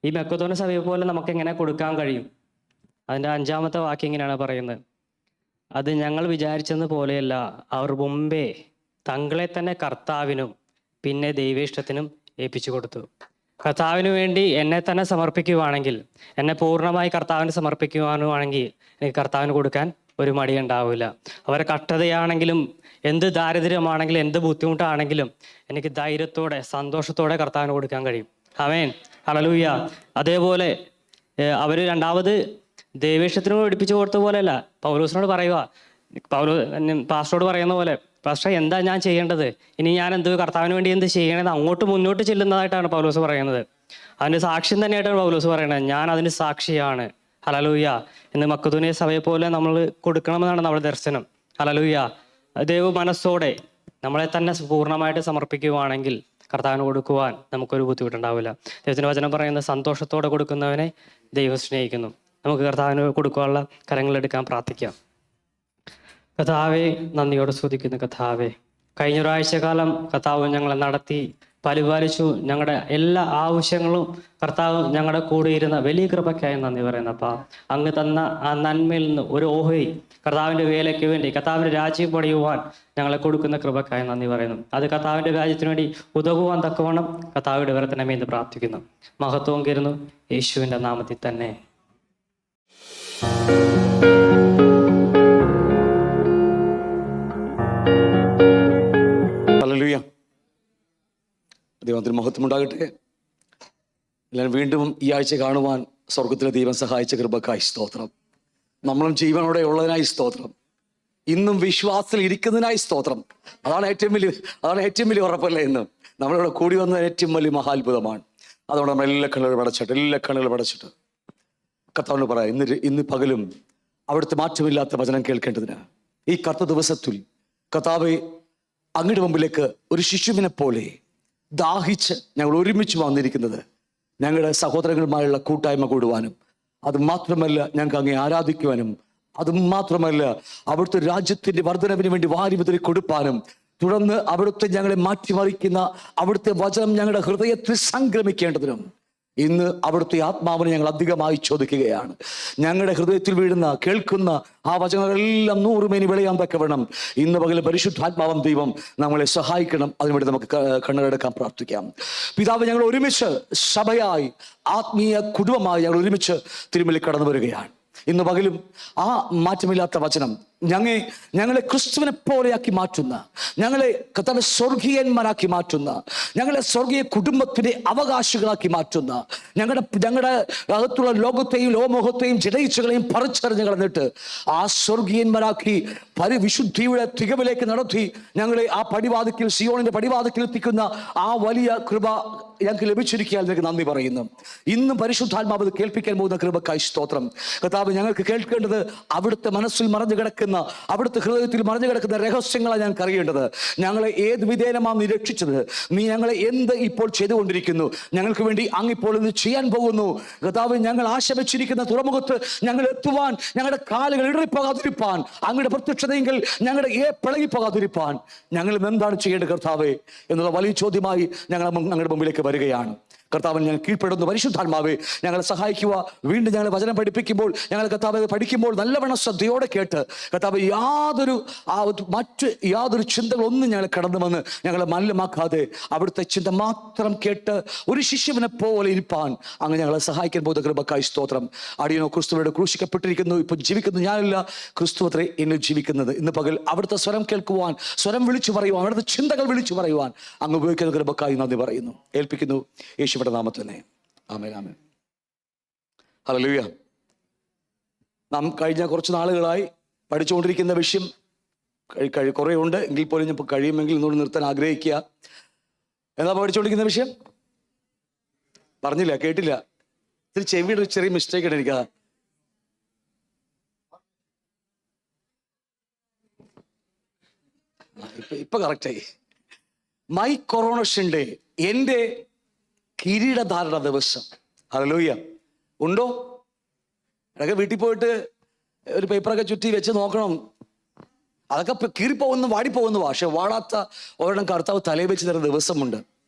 ഈ മക്കദോന്യ സഭയെ പോലെ നമുക്ക് എങ്ങനെ കൊടുക്കാൻ കഴിയും? അതിൻ്റെ 5-ാമത്തെ വാക്യം ഇങ്ങനെയാണ് പറയുന്നത്: അത് ഞങ്ങൾ വിചാരിച്ചത് പോലെയല്ല, അവർ മുമ്പേ തങ്ങളെ തന്നെ കർത്താവിനും പിന്നെ ദൈവേഷ്ടത്തിനും ഏൽപ്പിച്ചു കൊടുത്തു. കർത്താവിന് വേണ്ടി എന്നെ തന്നെ സമർപ്പിക്കുവാണെങ്കിൽ, എന്നെ പൂർണ്ണമായി കർത്താവിന് സമർപ്പിക്കുവാനുവാണെങ്കിൽ എനിക്ക് കർത്താവിന് കൊടുക്കാൻ ഒരു മടി ഉണ്ടാവില്ല. അവരെ കഷ്ടതയാണെങ്കിലും എന്ത് ദാരിദ്ര്യമാണെങ്കിലും എന്ത് ബുദ്ധിമുട്ടാണെങ്കിലും എനിക്ക് ധൈര്യത്തോടെ സന്തോഷത്തോടെ കർത്താവിന് കൊടുക്കാൻ കഴിയും. ആമേൻ, ഹല്ലേലൂയ. അതേപോലെ അവർ രണ്ടാമത് ദൈവേഷ്ടത്തിനോട് പഠിപ്പിച്ചു കൊടുത്ത പോലെയല്ല, പൗലോസിനോട് പറയുക, പാസ്റ്ററോട് പറയുന്ന പോലെ, പാസ്റ്റർ എന്താ ഞാൻ ചെയ്യേണ്ടത്, ഇനി ഞാൻ കർത്താവിന് വേണ്ടി എന്ത് ചെയ്യണത്, അങ്ങോട്ട് മുന്നോട്ട് ചെല്ലുന്നതായിട്ടാണ് പൗലോസ് പറയുന്നത്. അതിൻ്റെ സാക്ഷ്യം തന്നെയായിട്ടാണ് പൗലോസ് പറയുന്നത്. ഞാൻ അതിന് സാക്ഷിയാണ്. ഹല്ലേലൂയ. ഇന്ന് മക്കദോന്യ സഭയെ പോലെ നമ്മൾ കൊടുക്കണമെന്നാണ് നമ്മുടെ ദർശനം. ഹല്ലേലൂയ. ദൈവ മനസ്സോടെ നമ്മളെ തന്നെ പൂർണ്ണമായിട്ട് സമർപ്പിക്കുവാണെങ്കിൽ കർത്താവിന് കൊടുക്കുവാൻ നമുക്കൊരു ബുദ്ധിമുട്ടുണ്ടാവില്ല. ദൈവത്തിൻ്റെ വചനം പറയുന്നത് സന്തോഷത്തോടെ കൊടുക്കുന്നവനെ ദൈവം സ്നേഹിക്കുന്നു. നമുക്ക് കർത്താവിന് കൊടുക്കാനുള്ള കരങ്ങളെടുക്കാൻ പ്രാർത്ഥിക്കാം. കർത്താവെ, നന്ദിയോടെ സ്തുതിക്കുന്നു. കർത്താവെ, കഴിഞ്ഞ ഒരാഴ്ചക്കാലം കർത്താവ് ഞങ്ങളെ നടത്തി പരിപാലിച്ചു. ഞങ്ങളുടെ എല്ലാ ആവശ്യങ്ങളും കർത്താവ് ഞങ്ങളുടെ കൂടെ ഇരുന്ന വലിയ കൃപയ്ക്കായി നന്ദി പറയുന്നപ്പാ. അങ്ങ് തന്ന ആ നന്മയിൽ നിന്ന് ഒരു ഓഹരി കർത്താവിൻ്റെ വേലയ്ക്ക് വേണ്ടി, കർത്താവിൻ്റെ രാജ്യം പണിയുവാൻ ഞങ്ങളെ കൊടുക്കുന്ന കൃപയ്ക്കായി നന്ദി പറയുന്നു. അത് കർത്താവിൻ്റെ രാജ്യത്തിന് വേണ്ടി ഉതകുവാൻ തക്കവണ്ണം കർത്താവിൻ്റെ വരത്തിനമേ എന്ന് പ്രാർത്ഥിക്കുന്നു. മഹത്വം കരുന്നു യേശുവിൻ്റെ നാമത്തിൽ തന്നെ. ഹല്ലേലൂയ. ദൈവത്തിന് മഹത്വമുണ്ടാകട്ടെ. എല്ലാവരും വീണ്ടും ഈ ആഴ്ച കാണുവാൻ സ്വർഗത്തിലെ ദൈവം സഹായിച്ച കൃപക്കായി സ്തോത്രം. നമ്മളും ജീവനോടെ ഉള്ളതിനായി സ്തോത്രം. ഇന്നും വിശ്വാസത്തിൽ ഇരിക്കുന്നതിനായി സ്തോത്രം. അതാണ് ഏറ്റവും വലിയ ഉറപ്പല്ലേ. ഇന്ന് നമ്മളിവിടെ കൂടി വന്നത് ഏറ്റവും വലിയ മഹാത്ഭുതമാണ്. അതുകൊണ്ട് നമ്മൾ എല്ലാ കണ്ണുകളും അടച്ചിട്ട് കർത്താവിനോട് പറയാം, ഇന്ന് പകലും അവിടുത്തെ മാറ്റമില്ലാത്ത വചനം കേൾക്കേണ്ടതിന് ഈ കർത്ത ദിവസത്തിൽ കർത്താവെ, അങ്ങയുടെ മുമ്പിലേക്ക് ഒരു ശിശുവിനെ പോലെ ദാഹിച്ച് ഞങ്ങൾ ഒരുമിച്ച് വന്നിരിക്കുന്നത് ഞങ്ങളുടെ സഹോദരങ്ങളുമായുള്ള കൂട്ടായ്മ കൂടുവാനും, അത് മാത്രമല്ല ഞങ്ങൾക്ക് അങ്ങേ ആരാധിക്കുവാനും, അതും മാത്രമല്ല അവിടുത്തെ രാജ്യത്തിന്റെ വർധനവിന് വേണ്ടി വാരി വിതറി കൊടുപ്പാനും, തുടർന്ന് അവിടുത്തെ ഞങ്ങളെ മാറ്റിമറിക്കുന്ന അവിടുത്തെ വചനം ഞങ്ങളുടെ ഹൃദയത്തിൽ സംക്രമിക്കേണ്ടതിനും ഇന്ന് അവിടുത്തെ ആത്മാവിനെ ഞങ്ങൾ അധികമായി ചോദിക്കുകയാണ്. ഞങ്ങളുടെ ഹൃദയത്തിൽ വീഴുന്ന കേൾക്കുന്ന ആ വചനങ്ങളെല്ലാം 100 മേനി വിളയാൻ തക്കവണ്ണം ഇന്ന് പകല് പരിശുദ്ധാത്മാവം ദൈവം നമ്മളെ സഹായിക്കണം. അതിനുവേണ്ടി നമുക്ക് കണ്ണുകളെടുക്കാൻ പ്രാർത്ഥിക്കാം. പിതാവ്, ഞങ്ങൾ ഒരുമിച്ച് സഭയായി ആത്മീയ കുടുംബമായി ഞങ്ങൾ ഒരുമിച്ച് തിരുമലി കടന്നു വരികയാണ്. ഇന്ന് പകലും ആ മാറ്റമില്ലാത്ത വചനം ഞങ്ങളെ ക്രിസ്തുവിനെ പോലെയാക്കി മാറ്റുന്ന, ഞങ്ങളെ കർത്താവേ സ്വർഗീയന്മാരാക്കി മാറ്റുന്ന, ഞങ്ങളെ സ്വർഗീയ കുടുംബത്തിന്റെ അവകാശികളാക്കി മാറ്റുന്ന, ഞങ്ങളുടെ അകത്തുള്ള ലോകത്തെയും ലോകമോഹത്തെയും ജഡയിച്ചകളെയും പറിച്ചറിഞ്ഞ് കളഞ്ഞിട്ട് ആ സ്വർഗീയന്മാരാക്കി പരിവിശുദ്ധിയുടെ തികവിലേക്ക് നടത്തി ഞങ്ങളെ ആ പടിവാതിക്കൽ, സിയോണിന്റെ പടിവാതിക്കൽ എത്തിക്കുന്ന ആ വലിയ കൃപ ഞങ്ങൾക്ക് ലഭിച്ചിരിക്കാൻ നിനക്ക് നന്ദി പറയുന്നു. ഇന്നും പരിശുദ്ധാത്മാവ് കേൾപ്പിക്കാൻ പോകുന്ന കൃപക്കായി സ്തോത്രം. കർത്താവ്, ഞങ്ങൾക്ക് കേൾക്കേണ്ടത് അവിടുത്തെ മനസ്സിൽ മറഞ്ഞു കിടക്കുന്ന, അവിടുത്തെ ഹൃദയത്തിൽ മറഞ്ഞു കിടക്കുന്ന രഹസ്യങ്ങളാണ് ഞങ്ങൾക്ക് അറിയേണ്ടത്. ഞങ്ങളെ ഏത് വിധേയനമാണ് നീ രക്ഷിച്ചത്? നീ ഞങ്ങളെ എന്ത് ഇപ്പോൾ ചെയ്തുകൊണ്ടിരിക്കുന്നു? ഞങ്ങൾക്ക് വേണ്ടി അങ്ങിപ്പോൾ ഇത് ചെയ്യാൻ പോകുന്നു. കർത്താവ്, ഞങ്ങൾ ആശ വെച്ചിരിക്കുന്ന തുറമുഖത്ത് ഞങ്ങൾ എത്തുവാൻ, ഞങ്ങളുടെ കാലുകൾ ഇടറിപ്പോകാതിരിപ്പാൻ, അങ്ങയുടെ പ്രത്യക്ഷതയെങ്കിൽ ഞങ്ങളുടെ പിളകിപ്പോകാതിരിപ്പാൻ ഞങ്ങൾ എന്താണ് ചെയ്യേണ്ടത് കർത്താവേ എന്നുള്ള വലിയ ചോദ്യമായി ഞങ്ങളുടെ മുമ്പിലേക്ക് വരികയാണ്. കർത്താവിന് ഞാൻ കീഴ്പ്പെടുന്നു. പരിശുദ്ധാത്മാവേ ഞങ്ങളെ സഹായിക്കുക. വീണ്ടും ഞങ്ങൾ വചനം പഠിപ്പിക്കുമ്പോൾ ഞങ്ങൾ കർത്താവ് പഠിക്കുമ്പോൾ നല്ലവണ്ണം ശ്രദ്ധയോടെ കേട്ട് കർത്താവ് മറ്റ് യാതൊരു ചിന്തകളൊന്നും ഞങ്ങൾ കടന്നു വന്ന് ഞങ്ങളെ മലിനമാക്കാതെ അവിടുത്തെ ചിന്ത മാത്രം കേട്ട് ഒരു ശിശുവിനെ പോലെ ഇരിപ്പാൻ അങ്ങ് ഞങ്ങളെ സഹായിക്കാൻ പോകുന്ന കൃപക്കായി സ്തോത്രം. അടിയനോ ക്രിസ്തുവോട് ക്രൂശിക്കപ്പെട്ടിരിക്കുന്നു. ഇപ്പൊ ജീവിക്കുന്നത് ഞാനല്ല, ക്രിസ്തു അത്രേ എന്നിൽ ജീവിക്കുന്നത്. ഇന്ന് പകൽ അവിടുത്തെ സ്വരം കേൾക്കുവാൻ, സ്വരം വിളിച്ചു പറയുവാൻ, അവിടുത്തെ ചിന്തകൾ വിളിച്ചു പറയുവാൻ അങ്ങ് ഉപയോഗിക്കുന്ന കൃപക്കായി നന്ദി പറയുന്നു, ഏൽപ്പിക്കുന്നു യേശുവിന്റെ നാമത്തിൽ. ആമേൻ, ആമേൻ. ഹല്ലേലൂയ. നാം കഴിഞ്ഞ കുറച്ച് നാളുകളായി പഠിച്ചുകൊണ്ടിരിക്കുന്ന വിഷയം കുറേ ഉണ്ട്, എങ്കിൽ പോലും ഞാൻ കഴിയുമെങ്കിൽ ഇന്നോട് നിർത്താൻ ആഗ്രഹിക്കുക. എന്താ പഠിച്ചുകൊണ്ടിരിക്കുന്ന വിഷയം? പറഞ്ഞില്ല, കേട്ടില്ല. ഇതിൽ ചെവിയുടെ ഒരു ചെറിയ മിസ്റ്റേക്ക് ഉണ്ട് എനിക്ക്. ഇപ്പൊ കറക്റ്റായി. മൈ കൊറോണേഷൻ ഡേ, എൻ്റെ കിരീടധാരണ ദിവസം. ഹല്ലേലൂയ. ഉണ്ടോ? അതൊക്കെ വീട്ടിൽ പോയിട്ട് ഒരു പേപ്പറൊക്കെ ചുറ്റി വെച്ച് നോക്കണം. അതൊക്കെ കീറിപ്പോകുന്നു, വാടിപ്പോകുന്നു. പക്ഷെ വാടാത്ത ഒരെണ്ണം കർത്താവ് തലയിൽ വെച്ച് തരുന്ന ദിവസമുണ്ട്.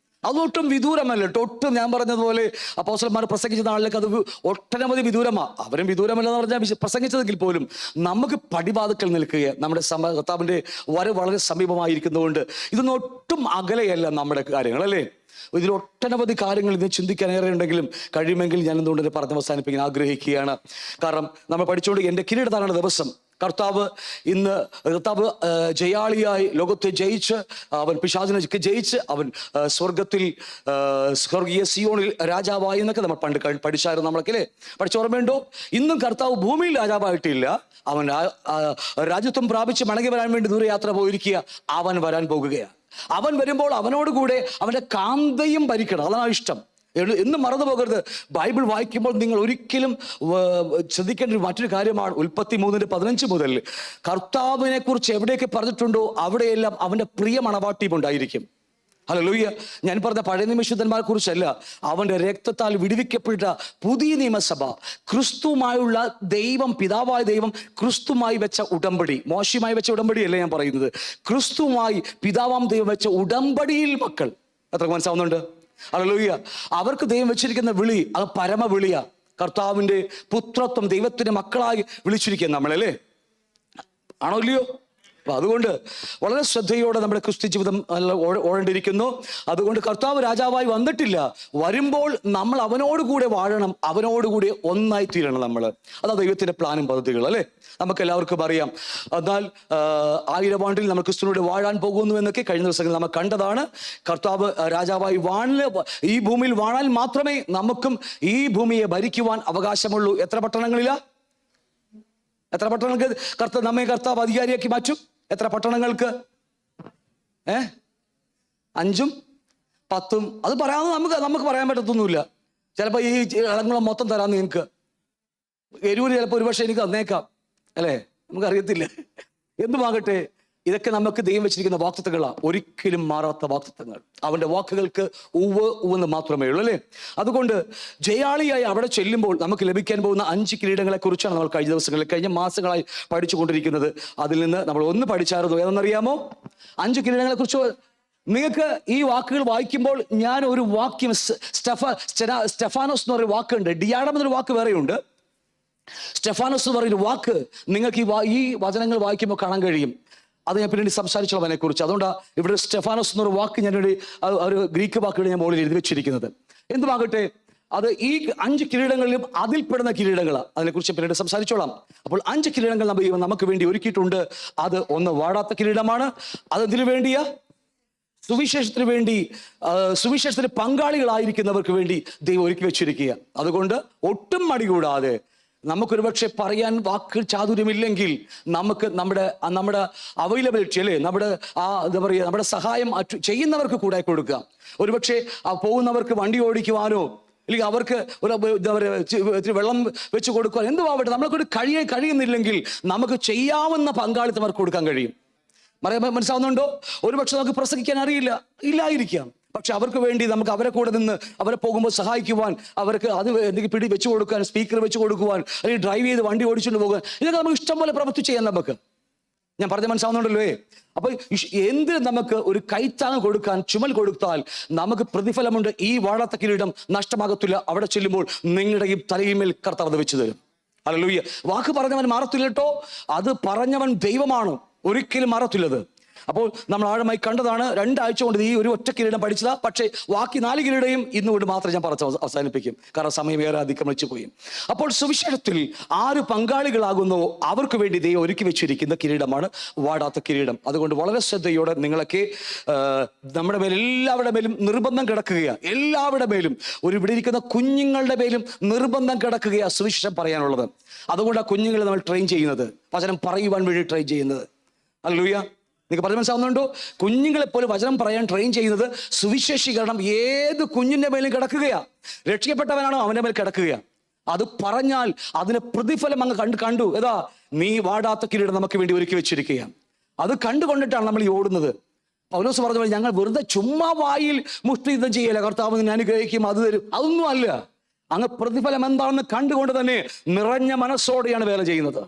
അതൊട്ടും വിദൂരമല്ല. ഒട്ടും ഞാൻ പറഞ്ഞതുപോലെ അപ്പോസ്തലന്മാർ പ്രസംഗിച്ച നാളിലേക്ക് അത് ഒട്ടനവധി വിദൂരമാണ്. അവരും വിദൂരമല്ലെന്ന് പറഞ്ഞാൽ പ്രസംഗിച്ചതെങ്കിൽ പോലും നമുക്ക് പടിവാതിക്കൽ നിൽക്കുക. നമ്മുടെ കർത്താവിൻ്റെ വരവ് വളരെ സമീപമായിരിക്കുന്നതുകൊണ്ട് ഇതൊന്നും ഒട്ടും അകലെയല്ല നമ്മുടെ കാര്യങ്ങൾ, അല്ലേ? ഇതിൽ ഒട്ടനവധി കാര്യങ്ങൾ ഇതിന് ചിന്തിക്കാൻ ഏറെ ഉണ്ടെങ്കിലും കഴിയുമെങ്കിൽ ഞാൻ എന്തുകൊണ്ട് പറഞ്ഞ് അവസാനിപ്പിക്കാൻ ആഗ്രഹിക്കുകയാണ്. കാരണം നമ്മൾ പഠിച്ചുകൊണ്ട് എൻ്റെ കിരീടധാരണ ദിവസം കർത്താവ് ജയാളിയായി ലോകത്തെ ജയിച്ച് അവൻ പിശാചിനെ ജയിച്ച് അവൻ സ്വർഗീയ സിയോണിൽ രാജാവായി എന്നൊക്കെ നമ്മൾ പണ്ട് പഠിച്ചായിരുന്നു. നമ്മളൊക്കെ പഠിച്ച ഓർമ്മയുണ്ടോ? ഇന്നും കർത്താവ് ഭൂമിയിൽ രാജാവായിട്ടില്ല. അവൻ രാജ്യത്വം പ്രാപിച്ച് മടങ്ങി വരാൻ വേണ്ടി ദൂരയാത്ര പോയിരിക്കുക. അവൻ വരാൻ പോകുകയാണ്. അവൻ വരുമ്പോൾ അവനോടുകൂടെ അവൻ്റെ കാന്തയും ഭരിക്കണം. അതാണ് ഇഷ്ടം. എന്നും മറന്നു പോകരുത്. ബൈബിൾ വായിക്കുമ്പോൾ നിങ്ങൾ ഒരിക്കലും ശ്രദ്ധിക്കേണ്ട മറ്റൊരു കാര്യമാണ്, ഉൽപ്പത്തി 3:15 മുതൽ കർത്താവിനെ കുറിച്ച് എവിടെയൊക്കെ പറഞ്ഞിട്ടുണ്ടോ അവിടെയെല്ലാം അവൻ്റെ പ്രിയ മണവാട്ടിയും ഉണ്ടായിരിക്കും. ഹല്ലേലൂയ. ഞാൻ പറഞ്ഞ പഴയ നിയമശുദ്ധന്മാരെ കുറിച്ചല്ല, അവൻ്റെ രക്തത്താൽ വിടുവിക്കപ്പെട്ട പുതിയ നിയമസഭ, ക്രിസ്തുവുമായുള്ള ദൈവം, പിതാവായ ദൈവം ക്രിസ്തുമായി വെച്ച ഉടമ്പടി, മോശയുമായി വെച്ച ഉടമ്പടിയല്ല ഞാൻ പറയുന്നത്, ക്രിസ്തുവുമായി പിതാവാം ദൈവം വെച്ച ഉടമ്പടിയിൽ മക്കൾ. എത്ര മനസ്സാവുന്നുണ്ട്? ഹല്ലേലൂയ. അവർക്ക് ദൈവം വെച്ചിരിക്കുന്ന വിളി അത് പരമവിളിയാ. കർത്താവിൻ്റെ പുത്രത്വം, ദൈവത്തിൻ്റെ മക്കളായി വിളിച്ചിരിക്കുക നമ്മളല്ലേ? ആണോ ഇല്ലയോ? അപ്പൊ അതുകൊണ്ട് വളരെ ശ്രദ്ധയോടെ നമ്മുടെ ക്രിസ്ത്യ ജീവിതം ഓടേണ്ടിയിരിക്കുന്നു. അതുകൊണ്ട് കർത്താവ് രാജാവായി വന്നിട്ടില്ല. വരുമ്പോൾ നമ്മൾ അവനോടുകൂടെ വാഴണം, അവനോടുകൂടി ഒന്നായി തീരണം നമ്മൾ. അതാ ദൈവത്തിന്റെ പ്ലാനും പദ്ധതികൾ, അല്ലേ? നമുക്ക് എല്ലാവർക്കും അറിയാം. എന്നാൽ 1000 ആണ്ടിൽ നമ്മൾ ക്രിസ്തുവിനോട് വാഴാൻ പോകുന്നു എന്നൊക്കെ കഴിഞ്ഞ ദിവസങ്ങളിൽ നമ്മൾ കണ്ടതാണ്. കർത്താവ് രാജാവായി ഈ ഭൂമിയിൽ വാഴാൻ മാത്രമേ നമുക്കും ഈ ഭൂമിയെ ഭരിക്കുവാൻ അവകാശമുള്ളൂ. എത്ര പട്ടണങ്ങളിലാ? എത്ര പട്ടണങ്ങൾക്ക് നമ്മെ കർത്താവ് അധികാരിയാക്കി മാറ്റും? എത്ര പട്ടണങ്ങൾക്ക്? 5ഉം 10ഉം. അത് പറയാമെന്ന് നമുക്ക് പറയാൻ പറ്റത്തൊന്നുമില്ല. ചിലപ്പോൾ ഈ ഇളങ്ങളും മൊത്തം തരാമെന്ന് നിങ്ങൾക്ക്, എരൂര് ചിലപ്പോൾ ഒരുപക്ഷെ എനിക്ക് തന്നേക്കാം, അല്ലേ? നമുക്കറിയത്തില്ല. എന്തുമാകട്ടെ, ഇതൊക്കെ നമുക്ക് ദൈവം വെച്ചിരിക്കുന്ന വാക്തത്വങ്ങളാണ്, ഒരിക്കലും മാറാത്ത വാക്തത്വങ്ങൾ. അവൻ്റെ വാക്കുകൾക്ക് ഉവ്വെന്ന് മാത്രമേ ഉള്ളൂ, അല്ലേ? അതുകൊണ്ട് ജയാളിയായി അവിടെ ചെല്ലുമ്പോൾ നമുക്ക് ലഭിക്കാൻ പോകുന്ന 5 കിരീടങ്ങളെ കുറിച്ചാണ് നമ്മൾ കഴിഞ്ഞ ദിവസങ്ങളിൽ, കഴിഞ്ഞ മാസങ്ങളായി പഠിച്ചുകൊണ്ടിരിക്കുന്നത്. അതിൽ നിന്ന് നമ്മൾ ഒന്ന് പഠിച്ചായിരുന്നു. ഏതെന്നറിയാമോ? 5 കിരീടങ്ങളെ കുറിച്ച്. നിങ്ങൾക്ക് ഈ വാക്കുകൾ വായിക്കുമ്പോൾ ഞാൻ ഒരു വാക്യം, സ്റ്റെഫാനോസ് എന്ന് പറയുന്ന വാക്കുണ്ട്, ഡിയാഡം എന്നൊരു വാക്ക് വേറെയുണ്ട്, സ്റ്റെഫാനോസ് എന്ന് പറയുന്ന വാക്ക് നിങ്ങൾക്ക് ഈ വചനങ്ങൾ വായിക്കുമ്പോൾ കാണാൻ കഴിയും. അത് ഞാൻ പിന്നീട് സംസാരിച്ചോളാം അതിനെക്കുറിച്ച്. അതുകൊണ്ടാണ് ഇവിടെ സ്റ്റെഫാനോസ് എന്നൊരു വാക്ക് ഞാനൊരു ഗ്രീക്ക് വാക്കുകൾ ഞാൻ മുകളിൽ എഴുതി വെച്ചിരിക്കുന്നത്. എന്തുമാകട്ടെ, അത് ഈ 5 കിരീടങ്ങളിലും അതിൽപ്പെടുന്ന കിരീടങ്ങളാണ്. അതിനെക്കുറിച്ച് പിന്നീട് സംസാരിച്ചോളാം. അപ്പോൾ 5 കിരീടങ്ങൾ നമുക്ക് വേണ്ടി ഒരുക്കിയിട്ടുണ്ട്. അത് ഒന്ന് വാടാത്ത കിരീടമാണ്. അതെന്തിനു വേണ്ടിയാ? സുവിശേഷത്തിന് വേണ്ടി, സുവിശേഷത്തിന് പങ്കാളികളായിരിക്കുന്നവർക്ക് വേണ്ടി ദൈവം ഒരുക്കി വെച്ചിരിക്കുക. അതുകൊണ്ട് ഒട്ടും മടി കൂടാതെ, നമുക്കൊരുപക്ഷെ പറയാൻ വാക്കുകൾ ചാതുര്യമില്ലെങ്കിൽ നമുക്ക് നമ്മുടെ അവൈലബിലിറ്റി, അല്ലേ, നമ്മുടെ എന്താ പറയുക, നമ്മുടെ സഹായം ചെയ്യുന്നവർക്ക് കൂടെ കൊടുക്കുക. ഒരുപക്ഷെ പോകുന്നവർക്ക് വണ്ടി ഓടിക്കുവാനോ അല്ലെങ്കിൽ അവർക്ക് എന്താ പറയുക വെള്ളം വെച്ച് കൊടുക്കുവാൻ എന്തുവാവട്ടെ, നമ്മളെക്കൊണ്ട് കഴിയുന്നില്ലെങ്കിൽ നമുക്ക് ചെയ്യാവുന്ന പങ്കാളിത്തം അവർക്ക് കൊടുക്കാൻ കഴിയും. മനസ്സാവുന്നുണ്ടോ? ഒരുപക്ഷെ നമുക്ക് പ്രസംഗിക്കാൻ ഇല്ലായിരിക്കാം. പക്ഷെ അവർക്ക് വേണ്ടി നമുക്ക് അവരെ കൂടെ നിന്ന് അവരെ പോകുമ്പോൾ സഹായിക്കുവാൻ, അവർക്ക് അത് എന്തെങ്കിലും പിടി വെച്ച് കൊടുക്കാൻ, സ്പീക്കർ വെച്ച് കൊടുക്കുവാൻ, അല്ലെങ്കിൽ ഡ്രൈവ് ചെയ്ത് വണ്ടി ഓടിച്ചുകൊണ്ട് പോകാൻ, ഇതൊക്കെ നമുക്ക് ഇഷ്ടം പോലെ പ്രവൃത്തി ചെയ്യാൻ നമുക്ക്. ഞാൻ പറഞ്ഞ മനസ്സിലാവുന്നുണ്ടല്ലോ. അപ്പൊ എന്ത് നമുക്ക് ഒരു കൈത്താങ് കൊടുക്കാൻ ചുമൽ കൊടുത്താൽ നമുക്ക് പ്രതിഫലമുണ്ട്. ഈ വാഴാത്ത കിരീടം നഷ്ടമാകത്തില്ല. അവിടെ ചെല്ലുമ്പോൾ നിങ്ങളുടെ ഈ തലയിന്മേൽ കർത്താവ് അത് വെച്ച് തരും. ഹല്ലേലൂയ. വാക്ക് പറഞ്ഞവൻ മാറത്തില്ല കേട്ടോ. അത് പറഞ്ഞവൻ ദൈവമാണ്, ഒരിക്കലും മാറത്തില്ലത്. അപ്പോൾ നമ്മൾ ആഴമായി കണ്ടതാണ്. 2 ആഴ്ച കൊണ്ട് ഈ ഒരു ഒറ്റ കിരീടം പഠിച്ചതാ. പക്ഷേ ബാക്കി 4 കിരീടയും ഇന്നുകൊണ്ട് മാത്രം ഞാൻ പറഞ്ഞ് അവസാനിപ്പിക്കും, കാരണം സമയം ഏറെ അതിക്രമിച്ചു പോയി. അപ്പോൾ സുവിശേഷത്തിൽ ആര് പങ്കാളികളാകുന്നോ അവർക്ക് വേണ്ടി ദൈവം ഒരുക്കി വെച്ചിരിക്കുന്ന കിരീടമാണ് വാടാത്ത കിരീടം. അതുകൊണ്ട് വളരെ ശ്രദ്ധയോടെ നിങ്ങളൊക്കെ നമ്മുടെ മേൽ എല്ലാവരുടെ മേലും നിർബന്ധം കിടക്കുകയാണ്. എല്ലാവരുടെ മേലും, ഇവിടെ ഇരിക്കുന്ന കുഞ്ഞുങ്ങളുടെ മേലും നിർബന്ധം കിടക്കുകയാണ് സുവിശേഷം പറയാനുള്ളത്. അതുകൊണ്ട് ആ കുഞ്ഞുങ്ങളെ നമ്മൾ ട്രെയിൻ ചെയ്യുന്നത്, വചനം പറയുവാൻ വേണ്ടി ട്രെയിൻ ചെയ്യുന്നത്. ഹല്ലേലൂയ. നിങ്ങൾക്ക് പറഞ്ഞ് മനസ്സിലാവുന്നുണ്ടോ? കുഞ്ഞുങ്ങളെപ്പോലും വചനം പറയാൻ ട്രെയിൻ ചെയ്യുന്നത് സുവിശേഷീകരണം ഏത് കുഞ്ഞിന്റെ മേലും കിടക്കുകയാണ്. രക്ഷിക്കപ്പെട്ടവനാണോ അവന്റെ മേൽ കിടക്കുകയാണ്. അത് പറഞ്ഞാൽ അതിന് പ്രതിഫലം അങ്ങ് കണ്ടു. ഏതാ? നീ വാടാത്ത കിരീടം നമുക്ക് വേണ്ടി ഒരുക്കി വെച്ചിരിക്കുകയാണ്. അത് കണ്ടുകൊണ്ടിട്ടാണ് നമ്മൾ ഈ ഓടുന്നത്. പൗലോസ് പറഞ്ഞ പോലെ ഞങ്ങൾ വെറുതെ ചുമ്മാ വായിൽ മുഷ്ടിയുദ്ധം ചെയ്യല, കർത്താവ് ഞാൻ ഗ്രഹിക്കും അത് തരും, അതൊന്നും അല്ല. അങ്ങ് പ്രതിഫലം എന്താണെന്ന് കണ്ടുകൊണ്ട് തന്നെ നിറഞ്ഞ മനസ്സോടെയാണ് വേല ചെയ്യുന്നത്.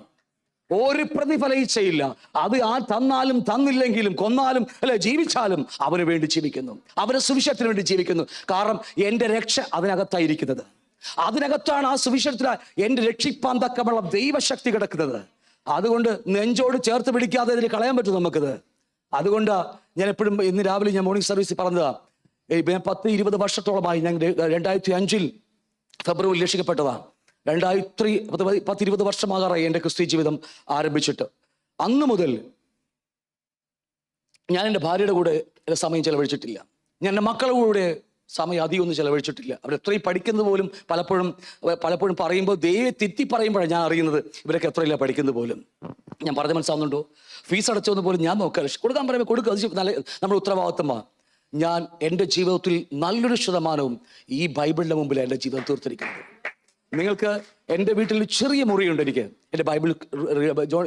ഒരു പ്രതിഫലം ചെയ്യില്ല. അത് ആ തന്നാലും തന്നില്ലെങ്കിലും കൊന്നാലും അല്ലെ ജീവിച്ചാലും അവന് വേണ്ടി ജീവിക്കുന്നു, അവന് സുവിശേഷത്തിന് വേണ്ടി ജീവിക്കുന്നു. കാരണം എൻ്റെ രക്ഷ അതിനകത്തായിരിക്കുന്നത്. അതിനകത്താണ്, ആ സുവിശേഷത്തിൽ എൻ്റെ രക്ഷിപ്പാൻ തക്കമുള്ള ദൈവശക്തി കിടക്കുന്നത്. അതുകൊണ്ട് നെഞ്ചോട് ചേർത്ത് പിടിക്കാതെ ഇതിന് കളയാൻ പറ്റും നമുക്കത്. അതുകൊണ്ട് ഞാൻ എപ്പോഴും, ഇന്ന് രാവിലെ ഞാൻ മോർണിംഗ് സർവീസിൽ പറഞ്ഞതാ, 10-20 വർഷത്തോളമായി ഞാൻ 2005 ഫെബ്രുവരി രക്ഷിക്കപ്പെട്ടതാണ്. 10-20 വർഷമാകാറായി എൻ്റെ ക്രിസ്ത്യ ജീവിതം ആരംഭിച്ചിട്ട്. അന്ന് മുതൽ ഞാൻ എൻ്റെ ഭാര്യയുടെ കൂടെ സമയം ചെലവഴിച്ചിട്ടില്ല. ഞാൻ എൻ്റെ മക്കളുടെ കൂടെ സമയം അധികം ഒന്നും ചെലവഴിച്ചിട്ടില്ല. അവരെത്രയും പഠിക്കുന്നത് പോലും പലപ്പോഴും പറയുമ്പോൾ ദൈവം തെറ്റി പറയുമ്പോഴാണ് ഞാൻ അറിയുന്നത് ഇവരൊക്കെ എത്രയില്ല പഠിക്കുന്നത് പോലും. ഞാൻ പറഞ്ഞ മനസ്സിലാവുന്നുണ്ടോ? ഫീസ് അടച്ചതെന്ന് പോലും ഞാൻ നോക്കാം. കൊടുക്കാൻ പറയുമ്പോൾ കൊടുക്കുക, അത് നല്ല നമ്മുടെ ഉത്തരവാദിത്തമാണ്. ഞാൻ എൻ്റെ ജീവിതത്തിൽ നല്ലൊരു ശതമാനവും ഈ ബൈബിളിൻ്റെ മുമ്പിൽ എൻ്റെ ജീവിതം തീർത്തിരിക്കുന്നത്. നിങ്ങൾക്ക് എൻ്റെ വീട്ടിൽ ചെറിയ മുറിയുണ്ട്. എനിക്ക് എൻ്റെ ബൈബിൾ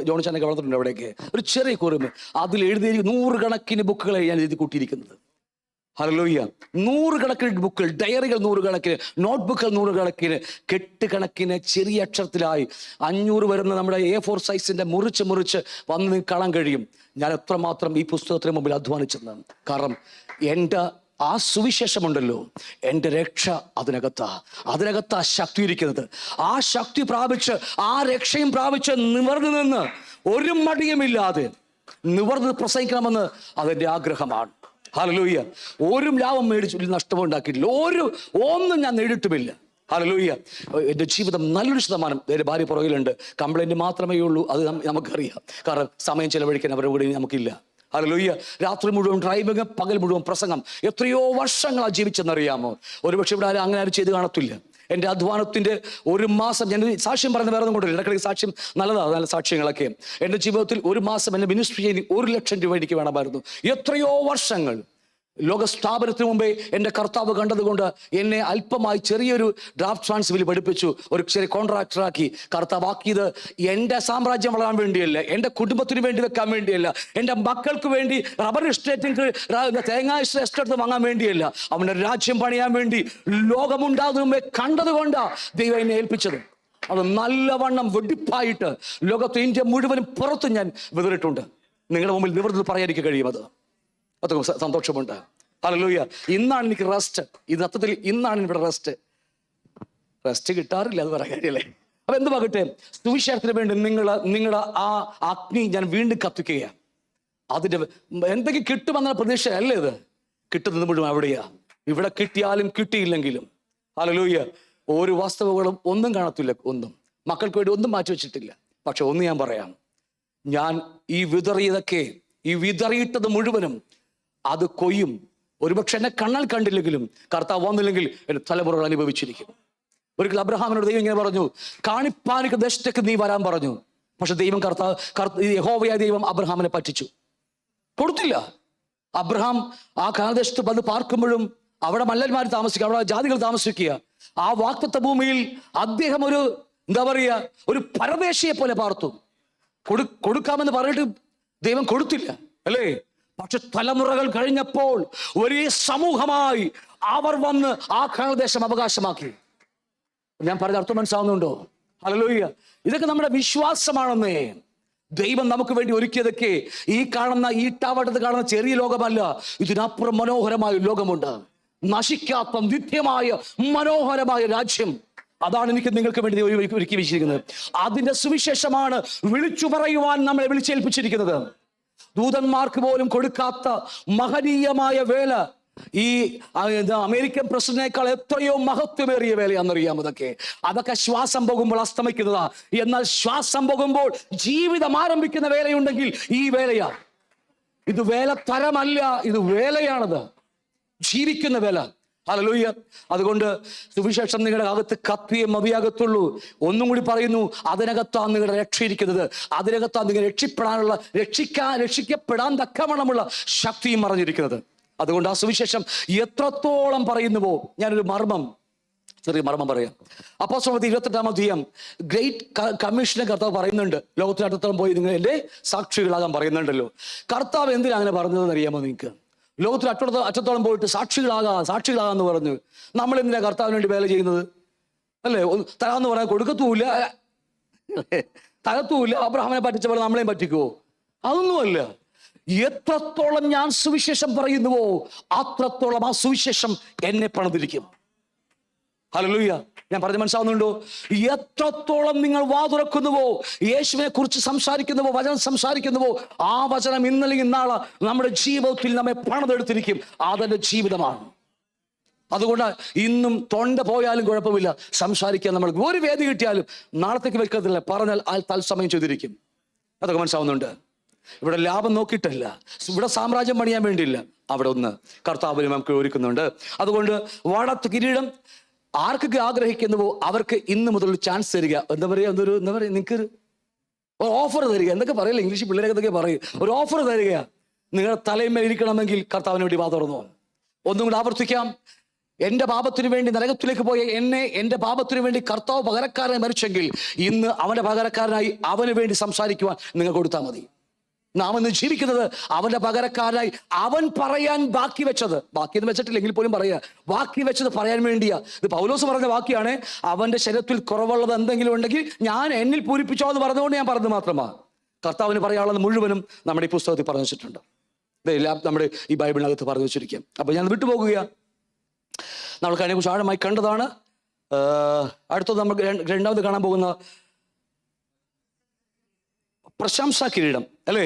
ജോണിച്ചാനൊക്കെ വളർന്നിട്ടുണ്ട്. അവിടേക്ക് ഒരു ചെറിയ കുറുമ്, അതിൽ എഴുതി 100 കണക്കിന് ബുക്കുകളെ ഞാൻ എഴുതി കൂട്ടിയിരിക്കുന്നത്. ഹല്ലേലൂയ. 100 കണക്കിന് ബുക്കുകൾ, ഡയറികൾ 100 കണക്കിന്, നോട്ട്ബുക്കുകൾ 100 കണക്കിന്, കെട്ടുകണക്കിന് ചെറിയ അക്ഷരത്തിലായി 500 വരുന്ന നമ്മുടെ A4 സൈസിന്റെ മുറിച്ച് വന്ന് കാണാൻ കഴിയും ഞാൻ എത്രമാത്രം ഈ പുസ്തകത്തിന് മുമ്പിൽ അധ്വാനിച്ചെന്ന്. കാരണം എൻ്റെ ആ സുവിശേഷമുണ്ടല്ലോ, എൻ്റെ രക്ഷ അതിനകത്താ ശക്തി ഇരിക്കുന്നത്. ആ ശക്തി പ്രാപിച്ച്, ആ രക്ഷയും പ്രാപിച്ച് നിവർന്നു നിന്ന് ഒരു മടിയുമില്ലാതെ നിവർന്ന് പ്രസംഗിക്കണമെന്ന് അതെൻ്റെ ആഗ്രഹമാണ്. ഹല്ലേലൂയ. ഒരു ലാഭം മേടിച്ചു നഷ്ടമോ ഉണ്ടാക്കിയിട്ടില്ല, ഒന്നും ഞാൻ നേടിയിട്ടുമില്ല. ഹല്ലേലൂയ. എൻ്റെ ജീവിതം നല്ലൊരു ശതമാനം എൻ്റെ ഭാര്യ പുറകിലുണ്ട്. കംപ്ലൈൻറ്റ് മാത്രമേ ഉള്ളൂ, അത് നമുക്കറിയാം. കാരണം സമയം ചെലവഴിക്കാൻ അവരുടെ കൂടെ നമുക്കില്ല. ഹല്ലേലൂയ. രാത്രി മുഴുവൻ ഡ്രൈവിംഗ്, പകൽ മുഴുവൻ പ്രസംഗം. എത്രയോ വർഷങ്ങളാണ് ജീവിച്ചെന്നറിയാമോ? ഒരുപക്ഷെ ഇവിടെ അങ്ങനെ ആരും ചെയ്ത് കാണത്തില്ല. എൻ്റെ അധ്വാനത്തിൻ്റെ 1 മാസം, ഞാൻ സാക്ഷ്യം പറയുന്ന വേറെ ഒന്നും കൊണ്ടില്ല, ഇടയ്ക്കിടയ്ക്ക് സാക്ഷ്യം നല്ലതാണ്, നല്ല സാക്ഷ്യങ്ങളൊക്കെ. എൻ്റെ ജീവിതത്തിൽ 1 മാസം എൻ്റെ മിനിസ്ട്രി ചെയ്ത് 1 ലക്ഷം രൂപ എനിക്ക് വേണമായിരുന്നു. എത്രയോ വർഷങ്ങൾ ലോക സ്ഥാപനത്തിന് മുമ്പേ എൻ്റെ കർത്താവ് കണ്ടതുകൊണ്ട് എന്നെ അല്പമായി ചെറിയൊരു ഡ്രാഫ്റ്റ് ട്രാൻസ്ഫിൽ പഠിപ്പിച്ചു, ഒരു ചെറിയ കോൺട്രാക്ടറാക്കി. കർത്താവ് ആക്കിയത് എൻ്റെ സാമ്രാജ്യം വളരാൻ വേണ്ടിയല്ല, എൻ്റെ കുടുംബത്തിന് വേണ്ടി വെക്കാൻ വേണ്ടിയല്ല, എൻ്റെ മക്കൾക്ക് വേണ്ടി റബ്ബർ എസ്റ്റേറ്റ്, തേങ്ങ എസ്റ്റേറ്റ് വാങ്ങാൻ വേണ്ടിയല്ല, അവൻ്റെ രാജ്യം പണിയാൻ വേണ്ടി ലോകമുണ്ടാകുന്ന മുമ്പേ കണ്ടതുകൊണ്ടാണ് ദൈവം എന്നെ ഏൽപ്പിച്ചത്. അത് നല്ലവണ്ണം വെടിപ്പായിട്ട് ലോകത്ത് ഇന്ത്യ മുഴുവനും പുറത്ത് ഞാൻ വിതറിയിട്ടുണ്ട്. നിങ്ങളുടെ മുമ്പിൽ നിവർത്തി പറയാൻ എനിക്ക് കഴിയും. അതൊക്കെ സന്തോഷമുണ്ട്. ഹല്ലേലൂയ. ഇന്നാണ് എനിക്ക് റെസ്റ്റ്. ഇത് അർത്ഥത്തിൽ ഇന്നാണ് ഇവിടെ റെസ്റ്റ് കിട്ടാറില്ല, അത് പറയാൻ കാര്യമല്ലേ. അപ്പൊ എന്ത് പറയട്ടെ, സുവിശേഷത്തിന് വേണ്ടി നിങ്ങളുടെ ആ അഗ്നി ഞാൻ വീണ്ടും കത്തിക്കുകയാണ്. അതിന്റെ എന്തെങ്കിലും കിട്ടുമെന്ന പ്രതീക്ഷ അല്ലേ ഇത്? കിട്ടുന്നത് മുഴുവൻ അവിടെയാ. ഇവിടെ കിട്ടിയാലും കിട്ടിയില്ലെങ്കിലും ഹല്ലേലൂയ, ഒരു വസ്തുവകളും ഒന്നും കാണത്തില്ല, ഒന്നും മക്കൾക്ക് വേണ്ടി ഒന്നും മാറ്റി വെച്ചിട്ടില്ല. പക്ഷെ ഒന്ന് ഞാൻ പറയാം, ഞാൻ ഈ വിതറിയിട്ടത് മുഴുവനും അത് കൊയ്യും. ഒരുപക്ഷെ എന്നെ കണ്ണാൽ കണ്ടില്ലെങ്കിലും കർത്താവ് വന്നില്ലെങ്കിൽ എൻ്റെ തലമുറകൾ അനുഭവിച്ചിരിക്കും. ഒരിക്കൽ അബ്രഹാമിനോട് ദൈവം ഇങ്ങനെ പറഞ്ഞു, കാണിപ്പാനിക്ക് ദേശത്തേക്ക് നീ വരാൻ പറഞ്ഞു. പക്ഷെ ദൈവം യഹോവയായ ദൈവം അബ്രഹാമിനെ പറ്റിച്ചു, കൊടുത്തില്ല. അബ്രഹാം ആ കാനദേശത്ത് വന്ന് പാർക്കുമ്പോഴും അവിടെ മല്ലന്മാർ താമസിക്കുക, അവിടെ ജാതികൾ താമസിക്കുക. ആ വാഗ്ദത്ത ഭൂമിയിൽ അദ്ദേഹം ഒരു പരദേശിയെ പോലെ പാർത്തു. കൊടുക്കാമെന്ന് പറഞ്ഞിട്ട് ദൈവം കൊടുത്തില്ല, അല്ലേ? പക്ഷെ തലമുറകൾ കഴിഞ്ഞപ്പോൾ ഒരേ സമൂഹമായി അവർ വന്ന് ആ കാനദേശം അവകാശമാക്കി. ഞാൻ പറഞ്ഞ അർത്ഥം മനസ്സിലാവുന്നുണ്ടോ? ഹല്ലേലൂയ. ഇതൊക്കെ നമ്മുടെ വിശ്വാസമാണെന്നേ. ദൈവം നമുക്ക് വേണ്ടി ഒരുക്കിയതൊക്കെ ഈ കാണുന്ന ഈ ടവട്ടത്ത് കാണുന്ന ചെറിയ ലോകമല്ല, ഇതിനപ്പുറം മനോഹരമായ ലോകമുണ്ട്. നശിക്കാത്ത നിത്യമായ മനോഹരമായ രാജ്യം. അതാണ് എനിക്ക് നിങ്ങൾക്ക് വേണ്ടി ഒരുക്കി വെച്ചിരിക്കുന്നത്. അതിന്റെ സുവിശേഷമാണ് വിളിച്ചു പറയുവാൻ നമ്മളെ വിളിച്ചേൽപ്പിച്ചിരിക്കുന്നത്. ദൂതന്മാർക്ക് പോലും കൊടുക്കാത്ത മഹനീയമായ വേല, ഈ അമേരിക്കൻ പ്രസിഡന്റിനേക്കാൾ എത്രയോ മഹത്വമേറിയ വേലയാണെന്നറിയാം. അതൊക്കെ ശ്വാസം പോകുമ്പോൾ അസ്തമിക്കുന്നതാ. എന്നാൽ ശ്വാസം പോകുമ്പോൾ ജീവിതം ആരംഭിക്കുന്ന വേലയുണ്ടെങ്കിൽ ഈ വേലയാ. ഇത് വേല തരമല്ല, ഇത് വേലയാണത്, ജീവിക്കുന്ന വേല. ഹല്ലേലൂയ. അതുകൊണ്ട് സുവിശേഷം നിങ്ങളുടെ അകത്ത് കത്തിയേ മതിയാകത്തുള്ളൂ. ഒന്നും കൂടി പറയുന്നു, അതിനകത്താണ് നിങ്ങളുടെ രക്ഷയിരിക്കുന്നത്. അതിനകത്താണ് നിങ്ങൾ രക്ഷിക്കപ്പെടാൻ തക്കവണ്ണമുള്ള ശക്തിയും മറഞ്ഞിരിക്കുന്നത്. അതുകൊണ്ട് ആ സുവിശേഷം എത്രത്തോളം പറയുന്നുവോ, ഞാനൊരു ചെറിയ മർമ്മം പറയാം. അപ്പോസ്തലപ്രവൃത്തി 28-ാം അധ്യായം ഗ്രേറ്റ് കമ്മീഷനെ കർത്താവ് പറയുന്നുണ്ട്. ലോകത്തിനടുത്തോളം പോയി നിങ്ങൾ എൻ്റെ സാക്ഷികളാകാൻ പറയുന്നുണ്ടല്ലോ. കർത്താവ് എന്തിനാ അങ്ങനെ പറഞ്ഞതെന്ന് അറിയാമോ നിങ്ങൾക്ക്? ലോകത്തിൽ അറ്റത്തോളം പോയിട്ട് സാക്ഷികളാകാന്ന് പറഞ്ഞു. നമ്മൾ എന്തിനാ കർത്താവിന് വേണ്ടി വേല ചെയ്യുന്നത്? അല്ലേ? തരാന്ന് പറയാൻ കൊടുക്കത്തുമില്ല, തകത്തുമില്ല. അബ്രഹാമിനെ പറ്റിച്ച പോലെ നമ്മളെയും പറ്റിക്കുവോ? അതൊന്നുമല്ല. എത്രത്തോളം ഞാൻ സുവിശേഷം പറയുന്നുവോ അത്രത്തോളം ആ സുവിശേഷം എന്നെ പണിതിരിക്കും. ഹല്ലേലൂയ. ഞാൻ പറഞ്ഞ മനസ്സിലാവുന്നുണ്ടോ? എത്രത്തോളം നിങ്ങൾ വാതുറക്കുന്നുവോ, യേശുവിനെ കുറിച്ച് സംസാരിക്കുന്നുവോ, വചനം സംസാരിക്കുന്നുവോ, ആ വചനം ഇന്നല്ലെങ്കിൽ നാളെ നമ്മുടെ ജീവിതത്തിൽ നമ്മെ പണിതെടുത്തിരിക്കും. അതെന്റെ ജീവിതമാണ്. അതുകൊണ്ട് ഇന്നും തൊണ്ട പോയാലും കുഴപ്പമില്ല, സംസാരിക്കാൻ നമ്മൾ ഒരു വേദി കിട്ടിയാലും നാളത്തേക്ക് വെക്കത്തില്ല, പറഞ്ഞാൽ തത്സമയം ചെയ്തിരിക്കും. അതൊക്കെ മനസ്സിലാവുന്നുണ്ട്. ഇവിടെ ലാഭം നോക്കിയിട്ടല്ല, ഇവിടെ സാമ്രാജ്യം പണിയാൻ വേണ്ടിയില്ല, അവിടെ ഒന്ന് കർത്താവിന് നമുക്ക് ഒരുക്കുന്നുണ്ട്. അതുകൊണ്ട് വാടാത്ത കിരീടം ആർക്കൊക്കെ ആഗ്രഹിക്കുന്നുവോ അവർക്ക് ഇന്ന് മുതൽ ചാൻസ് തരിക. എന്താ പറയുക, നിങ്ങൾക്ക് ഒരു ഓഫർ തരിക. എന്തൊക്കെ പറയില്ല, ഇംഗ്ലീഷ് പിള്ളേരൊക്കെ എന്തൊക്കെ പറയും, ഒരു ഓഫർ തരിക. നിങ്ങളുടെ തലയിന്മേൽ ഇരിക്കണമെങ്കിൽ കർത്താവിന് വേണ്ടി വാ തുറന്നു. ഒന്നും കൂടെ ആവർത്തിക്കാം. എന്റെ പാപത്തിനു വേണ്ടി നരകത്തിലേക്ക് പോയ എന്റെ പാപത്തിനു വേണ്ടി കർത്താവ് പകരക്കാരനായി മരിച്ചെങ്കിൽ ഇന്ന് അവന്റെ പകരക്കാരനായി അവന് വേണ്ടി സംസാരിക്കുവാൻ നിങ്ങൾ കൊടുത്താൽ മതി. നാം ഇന്ന് ജീവിക്കുന്നത് അവന്റെ പകരക്കാരായി. അവൻ പറയാൻ ബാക്കി എന്ന് വെച്ചിട്ടില്ലെങ്കിൽ പോലും പറയാ, ബാക്കി വെച്ചത് പറയാൻ വേണ്ടിയാ. ഇത് പൗലോസ് പറഞ്ഞ വാക്യാണ്. അവന്റെ ശരീരത്തിൽ കുറവുള്ളത് എന്തെങ്കിലും ഉണ്ടെങ്കിൽ ഞാൻ എന്നിൽ പൂരിപ്പിച്ചോ എന്ന് പറഞ്ഞുകൊണ്ട് ഞാൻ പറഞ്ഞത് മാത്രമാ. കർത്താവിന് പറയാനുള്ളത് മുഴുവനും നമ്മുടെ ഈ പുസ്തകത്തിൽ പറഞ്ഞു വെച്ചിട്ടുണ്ട്. ഇതെല്ലാം നമ്മുടെ ഈ ബൈബിളിനകത്ത് പറഞ്ഞു വെച്ചിരിക്കും. അപ്പൊ ഞാൻ വിട്ടുപോകുക. നമ്മൾക്ക് അതിനെക്കുറിച്ച് ആഴമായി കണ്ടതാണ്. അടുത്തത് നമുക്ക് രണ്ടാമത് കാണാൻ പോകുന്ന പ്രശംസാ കിരീടം, അല്ലേ?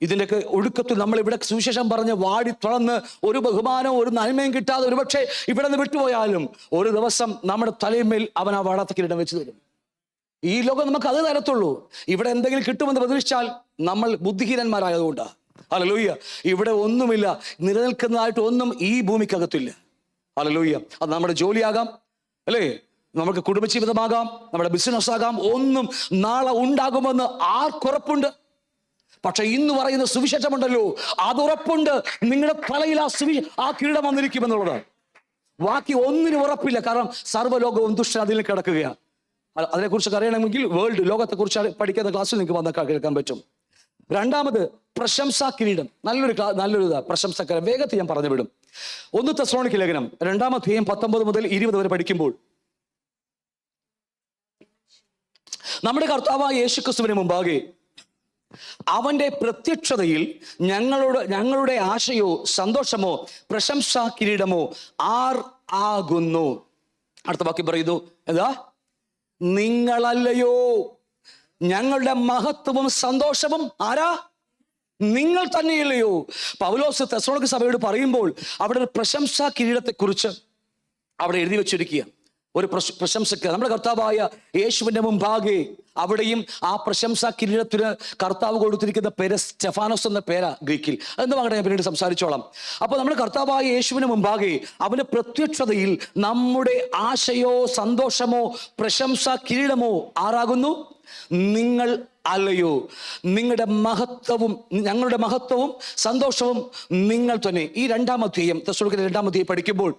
ഇതിൻ്റെയൊക്കെ ഒടുക്കത്തിൽ നമ്മൾ ഇവിടെ സുവിശേഷം പറഞ്ഞ് വാടി തുറന്ന് ഒരു ബഹുമാനവും ഒരു നന്മയും കിട്ടാതെ ഒരുപക്ഷെ ഇവിടെ നിന്ന് വിട്ടുപോയാലും ഒരു ദിവസം നമ്മുടെ തലയിന്മേൽ അവൻ ആ വാടാത്ത കിരീടം വെച്ച് തരും. ഈ ലോകം നമുക്ക് അത് തരത്തുള്ളൂ. ഇവിടെ എന്തെങ്കിലും കിട്ടുമെന്ന് പ്രതീക്ഷിച്ചാൽ നമ്മൾ ബുദ്ധിഹീനന്മാരായതുകൊണ്ടാണ്. ഹല്ലേലൂയ. ഇവിടെ ഒന്നുമില്ല, നിലനിൽക്കുന്നതായിട്ട് ഒന്നും ഈ ഭൂമിക്കകത്തില്ല. ഹല്ലേലൂയ. അത് നമ്മുടെ ജോലിയാകാം, അല്ലേ? നമുക്ക് കുടുംബജീവിതമാകാം, നമ്മുടെ ബിസിനസ് ആകാം. ഒന്നും നാളെ ഉണ്ടാകുമെന്ന് ആർക്കുറപ്പുണ്ട്? പക്ഷെ ഇന്ന് പറയുന്ന സുവിശേഷമുണ്ടല്ലോ, അതുറപ്പുണ്ട്. നിങ്ങളുടെ തലയിൽ ആ കിരീടം വന്നിരിക്കുമെന്നുള്ളത്. ബാക്കി ഒന്നിനും ഉറപ്പില്ല. കാരണം സർവ്വലോകവും ദുഷ്ടൻ കിടക്കുകയാണ്. അതിനെക്കുറിച്ച് അറിയണമെങ്കിൽ ലോകത്തെ കുറിച്ച് പഠിക്കുന്ന ക്ലാസ്സിൽ നിങ്ങൾക്ക് വന്നാൽ കേൾക്കാൻ പറ്റും. രണ്ടാമത് പ്രശംസാ കിരീടം. നല്ലൊരു പ്രശംസക്കാരൻ. വേഗത്തിൽ ഞാൻ പറഞ്ഞു വിടും. 1 തെസ്സലോനിക്ക ലേഖനം 2-ാം അധ്യായം 19 മുതൽ 20 വരെ പഠിക്കുമ്പോൾ നമ്മുടെ കർത്താവായ യേശുക്രിസ്തുവിന് മുമ്പാകെ അവന്റെ പ്രത്യക്ഷതയിൽ ഞങ്ങളുടെ ആശയോ സന്തോഷമോ പ്രശംസാ കിരീടമോ ആർ ആകുന്നു? അടുത്ത വാക്യം പറയുന്നു, എന്താ? നിങ്ങളല്ലയോ. ഞങ്ങളുടെ മഹത്വവും സന്തോഷവും ആരാ? നിങ്ങൾ തന്നെയല്ലയോ. പൗലോസ് തെസ്സലോനിക്ക സഭയോട് പറയുമ്പോൾ അവിടെ ഒരു പ്രശംസാ കിരീടത്തെക്കുറിച്ച് അവിടെ എഴുതി വെച്ചിരിക്കുക. ഒരു പ്രശംസക്ക് നമ്മുടെ കർത്താവായ യേശുവിന്റെ മുമ്പാകെ അവിടെയും ആ പ്രശംസാ കിരീടത്തിന് കർത്താവ് കൊടുത്തിരിക്കുന്ന പേര് സ്റ്റെഫാനോസ് എന്ന പേരാ ഗ്രീക്കിൽ. അതെന്താ അങ്ങനെ ഞാൻ പിന്നീട് സംസാരിച്ചോളാം. അപ്പൊ നമ്മുടെ കർത്താവായ യേശുവിന് മുമ്പാകെ അവന്റെ പ്രത്യക്ഷതയിൽ നമ്മുടെ ആശയോ സന്തോഷമോ പ്രശംസാ കിരീടമോ ആരാകുന്നു? നിങ്ങൾ അല്ലയോ. ഞങ്ങളുടെ മഹത്വവും സന്തോഷവും നിങ്ങൾ തന്നെ. ഈ 2-ാം അധ്യായം തെസ്സലോനിക്കർ 2-ാം അധ്യായം പഠിക്കുമ്പോൾ